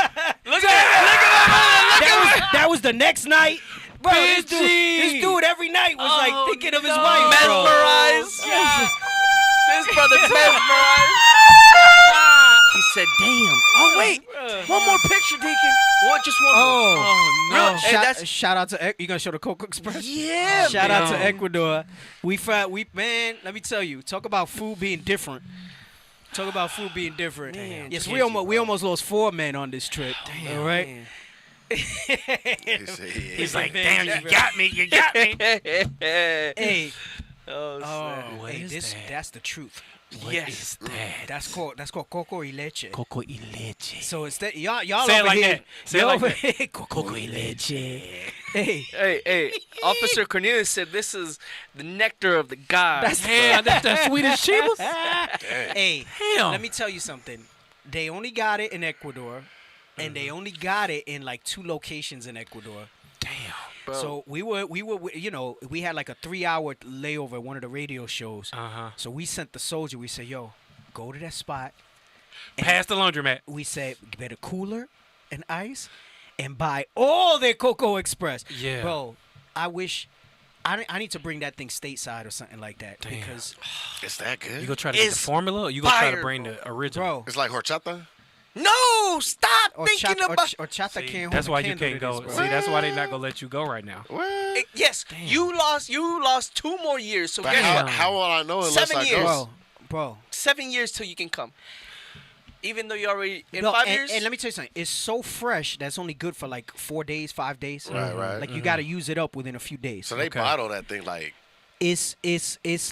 Look at that. That was the next night. Bro, this dude every night was like thinking of his wife. Mesmerized. This brother's mesmerized. He said, "Damn." Oh wait, one more picture, Deacon. Just one more. Oh no! Hey, shout out to you gonna show the Coco Express? Yeah. Shout out to Ecuador. Man, let me tell you. Talk about food being different. Yes, we almost lost 4 men on this trip. Damn, all right. He's like, "Damn, you got me. You got me." Hey. That's the truth. What is that? That's called coco y leche. Coco y leche. So instead, y'all say over it like here. That. Say it like that. Coco y leche. Hey. Officer Cornelius said this is the nectar of the gods. That's that Swedish Chivas. Hey, let me tell you something. They only got it in Ecuador, and they only got it in like 2 locations in Ecuador. Damn. Bro. So we had like a 3-hour layover at one of the radio shows. So we sent the soldier. We said, "Yo, go to that spot. Pass the laundromat." We said, "Get a cooler and ice, and buy all their Coco Express." Yeah, bro. I wish I need to bring that thing stateside or something like that. Damn. Because it's that good. You gonna try to get the formula, or you gonna try to bring the original? Bro, it's like horchata. No, stop thinking about. Horchata can't. That's hold why a you can't go. this, See, that's why they're not gonna let you go right now. Yes, damn. You lost 2 more years. So how will I know unless 7 I years, go? Bro. 7 years till you can come. Even though you're already in 5 years. And let me tell you something. It's so fresh that's only good for like 4 days, 5 days. Right. Like you got to use it up within a few days. So they bottle that thing like. It's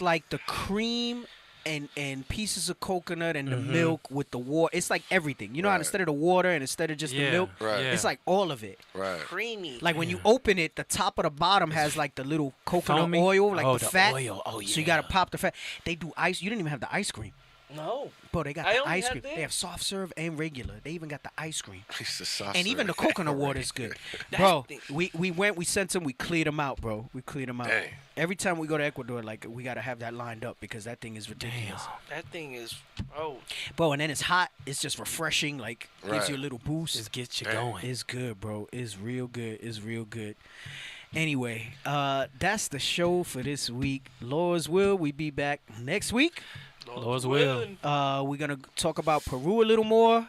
like the cream and pieces of coconut and the milk with the water. It's like everything. You know how instead of the water and instead of just the milk, it's like all of it. Right. Creamy. Like when you open it, the top of the bottom has like the little coconut foamy oil, like the fat. Oil. Oh, yeah. So you got to pop the fat. They do ice. You didn't even have the ice cream. No. Bro, they got the ice cream. They have soft serve and regular. They even got the ice cream. And even the coconut water is good. Bro, we sent them, we cleared them out, bro. We cleared them out. Dang. Every time we go to Ecuador, like, we got to have that lined up because that thing is ridiculous. Damn. That thing is, Bro, and then it's hot. It's just refreshing. Like, gives you a little boost. Just gets you going. It's good, bro. It's real good. It's real good. Anyway, that's the show for this week. Lord's will, we be back next week. Lord's will. We're going to talk about Peru a little more.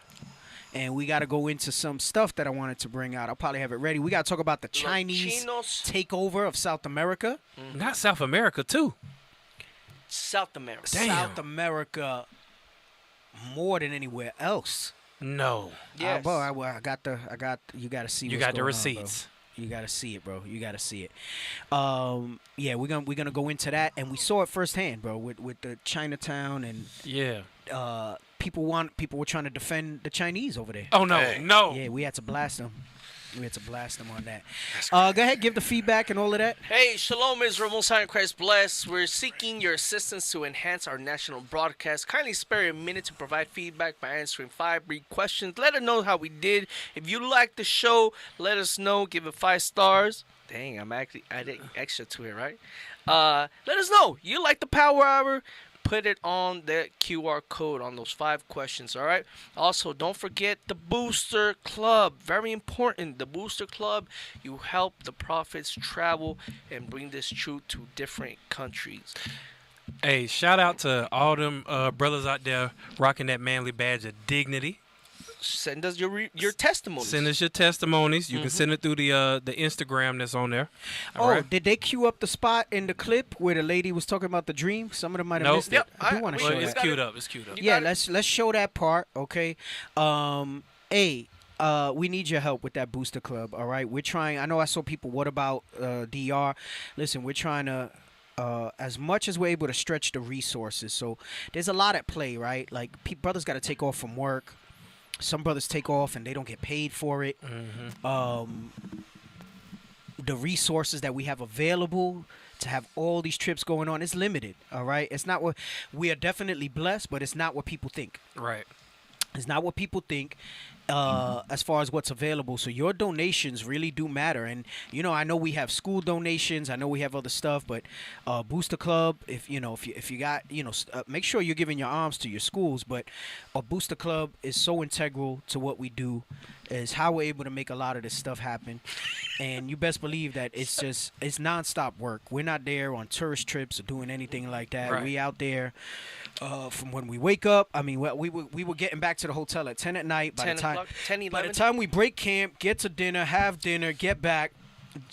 And we got to go into some stuff that I wanted to bring out. I'll probably have it ready. We got to talk about the Chinese takeover of South America. Not South America, too. South America. Damn. South America more than anywhere else. No. Yes. Bro, I got you got to see You what's got the going receipts. On, you got to see it, bro. You got to see it. Yeah, we're going to go into that, and we saw it firsthand, bro, with the Chinatown and people were trying to defend the Chinese over there. Oh no, no. Yeah, we had to blast them. We had to blast them on that. Go ahead, give the feedback and all of that. Hey, Shalom Israel, Most High in Christ bless. We're seeking your assistance to enhance our national broadcast. Kindly spare a minute to provide feedback by answering 5 brief questions. Let us know how we did. If you like the show, let us know. Give it 5 stars. Dang, I did extra to it, right? Let us know. You like the Power Hour? Put it on the QR code on those 5 questions, all right? Also, don't forget the Booster Club. Very important. The Booster Club, you help the prophets travel and bring this truth to different countries. Hey, shout out to all them brothers out there rocking that manly badge of dignity. Send us your testimonies. Send us your testimonies. You can send it through the Instagram that's on there. Did they cue up the spot in the clip where the lady was talking about the dream? Some of them might have missed it. I do want to show it's that. queued up. It's queued up. Yeah, let's show that part, okay? We need your help with that Booster Club, all right? We're trying. I know I saw people, what about DR? Listen, we're trying to, as much as we're able to stretch the resources. So there's a lot at play, right? Like, brothers got to take off from work. Some brothers take off and they don't get paid for it. The resources that we have available to have all these trips going on is limited, all right? It's not what we are definitely blessed, but it's not what people think. Right. It's not what people think as far as what's available. So your donations really do matter. And, you know, I know we have school donations. I know we have other stuff. But Booster Club, if you got, make sure you're giving your alms to your schools. But a Booster Club is so integral to what we do, is how we're able to make a lot of this stuff happen. And you best believe that it's nonstop work. We're not there on tourist trips or doing anything like that. Right. We out there from when we wake up. I mean, we were getting back to the hotel at 10 at night. By the time we break camp, get to dinner, have dinner, get back,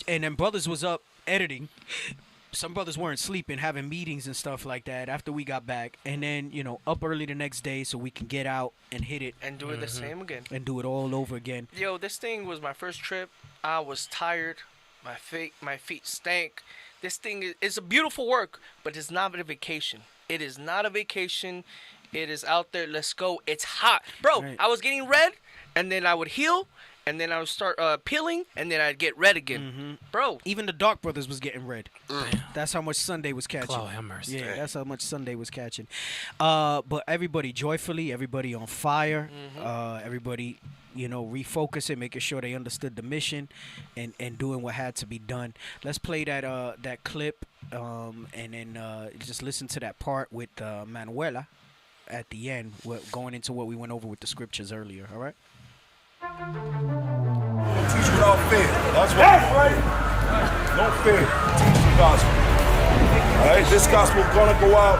and then brothers was up editing. Some brothers weren't sleeping, having meetings and stuff like that after we got back. And then, up early the next day so we can get out and hit it. And do it the same again. And do it all over again. Yo, this thing was my first trip. I was tired. My feet stank. This thing is a beautiful work, but it's not a vacation. It is not a vacation. It is out there. Let's go. It's hot. Bro, right. I was getting red, and then I would heal, and then I would start peeling, and then I'd get red again. Bro. Even the Dark Brothers was getting red. That's how much Sunday was catching. Oh, have mercy. Yeah, that's how much Sunday was catching. But everybody joyfully, everybody on fire, everybody, refocusing, making sure they understood the mission and doing what had to be done. Let's play that clip and then just listen to that part with Manuela at the end, going into what we went over with the scriptures earlier, all right? Teach without fear. That's right. No fear. Teach the gospel. All right, this gospel is gonna go out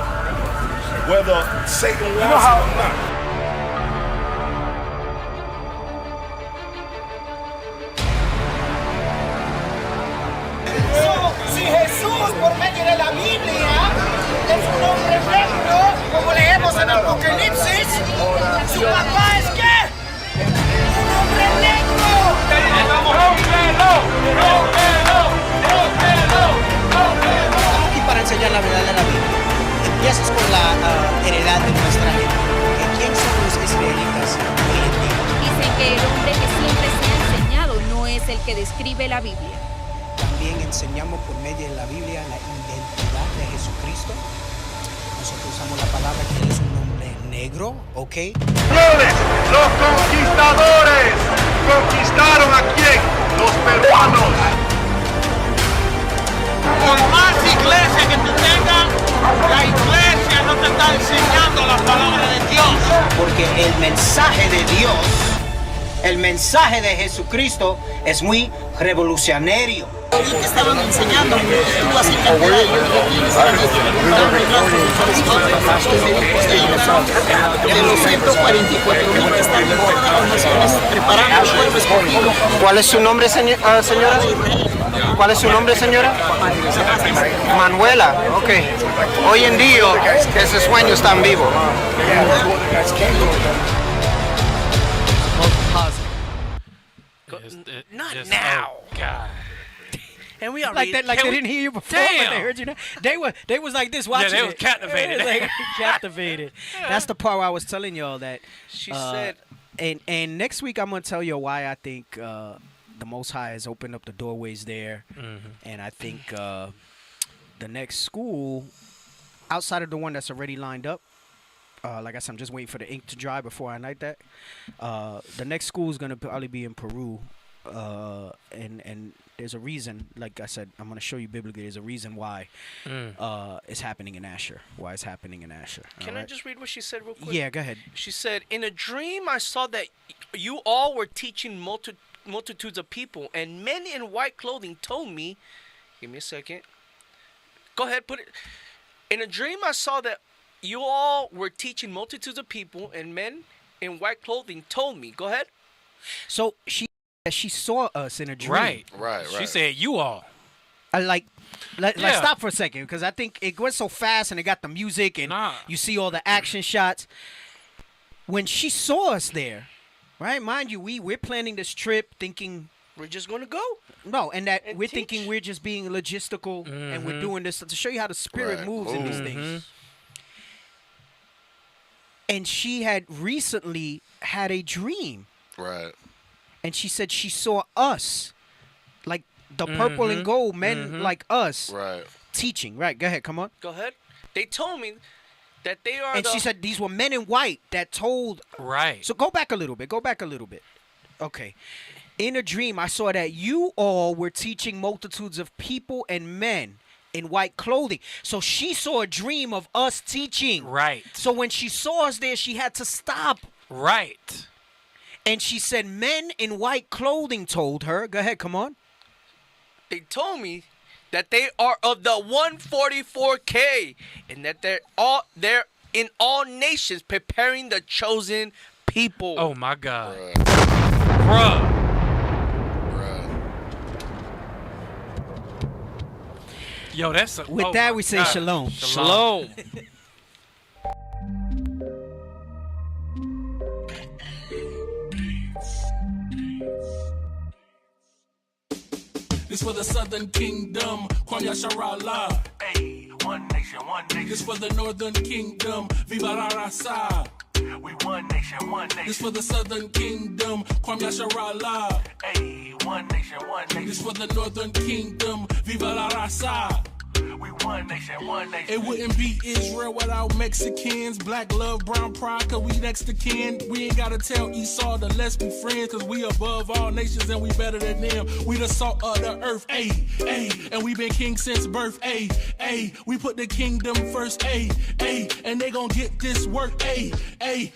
whether Satan wants it or not. Si Jesús, por medio de la Biblia, es un hombre recto, como leemos en Apocalipsis, su papá es ¿qué? Un hombre negro. Estamos aquí para enseñar la verdad de la Biblia. Empiezas con la heredad de nuestra gente. ¿Quién son los israelitas hoy en día? Dicen que el hombre que siempre se ha enseñado no es el que describe la Biblia. También enseñamos por medio de la Biblia la identidad de Jesucristo. Nosotros usamos la palabra que él es un hombre negro, ¿ok? Los conquistadores conquistaron a quién? Los peruanos. Por más iglesia que tú tengas, la iglesia no te está enseñando la palabra de Dios. Porque el mensaje de Dios, el mensaje de Jesucristo es muy revolucionario. Ahorita estaban enseñando, tú así de los 144,000 que están en todas las naciones preparando el pueblo escogido. ¿Cuál es su nombre, señora? ¿Cuál es su nombre, señora? Manuela, ok. Hoy en día ese sueño está en vivo. Not now. God. And we are like that, like they didn't hear you before, but they heard you now. They was like this watching. Yeah, they was captivated. Like, captivated. That's the part where I was telling y'all that. She said. And next week I'm gonna tell you why I think the Most High has opened up the doorways there, and I think the next school, outside of the one that's already lined up, like I said, I'm just waiting for the ink to dry before I night that. The next school is gonna probably be in Peru, and there's a reason. Like I said, I'm gonna show you biblically. There's a reason why it's happening in Asher. Why it's happening in Asher. Can I just read what she said real quick? Yeah, go ahead. She said, "In a dream, I saw that you all were teaching multitudes of people, and men in white clothing told me." Give me a second. Go ahead, put it. In a dream, I saw that you all were teaching multitudes of people, and men in white clothing told me. Go ahead. So she saw us in a dream. Right. She said, "You all." Let's stop for a second, because I think it went so fast, and it got the music, and you see all the action shots. When she saw us there, right? Mind you, we're planning this trip thinking we're just going to go. No, and we're thinking we're just being logistical, and we're doing this to show you how the spirit moves in these things. And she had recently had a dream. Right. And she said she saw us, like the purple and gold men like us, teaching. Right, go ahead, come on. Go ahead. They told me that they are. And she said these were men in white that told. Right. So go back a little bit. Okay. In a dream, I saw that you all were teaching multitudes of people and men in white clothing. So she saw a dream of us teaching. Right. So when she saw us there, she had to stop. Right. And she said men in white clothing told her. Go ahead, come on. They told me that they are of the 144K, and that they're in all nations preparing the chosen people. Oh my God. Bruh. Yo, that's with that we say God. shalom. Shalom. This for the Southern Kingdom, Kwame Yasharallah. Hey, one nation, one nation. This for the Northern Kingdom, Viva la Raza. We one nation, one nation. This for the Southern Kingdom, Kwame Yasharallah. Hey, one nation, one nation. This for the Northern Kingdom, Viva la Raza. We one nation, one nation. It wouldn't be Israel without Mexicans. Black love, brown pride, cause we next to kin. We ain't gotta tell Esau to let's be friends, cause we above all nations and we better than them. We the salt of the earth, ayy, ayy. And we been king since birth, ayy, ayy. We put the kingdom first, ayy, ayy. And they gon' get this work, ayy, ayy.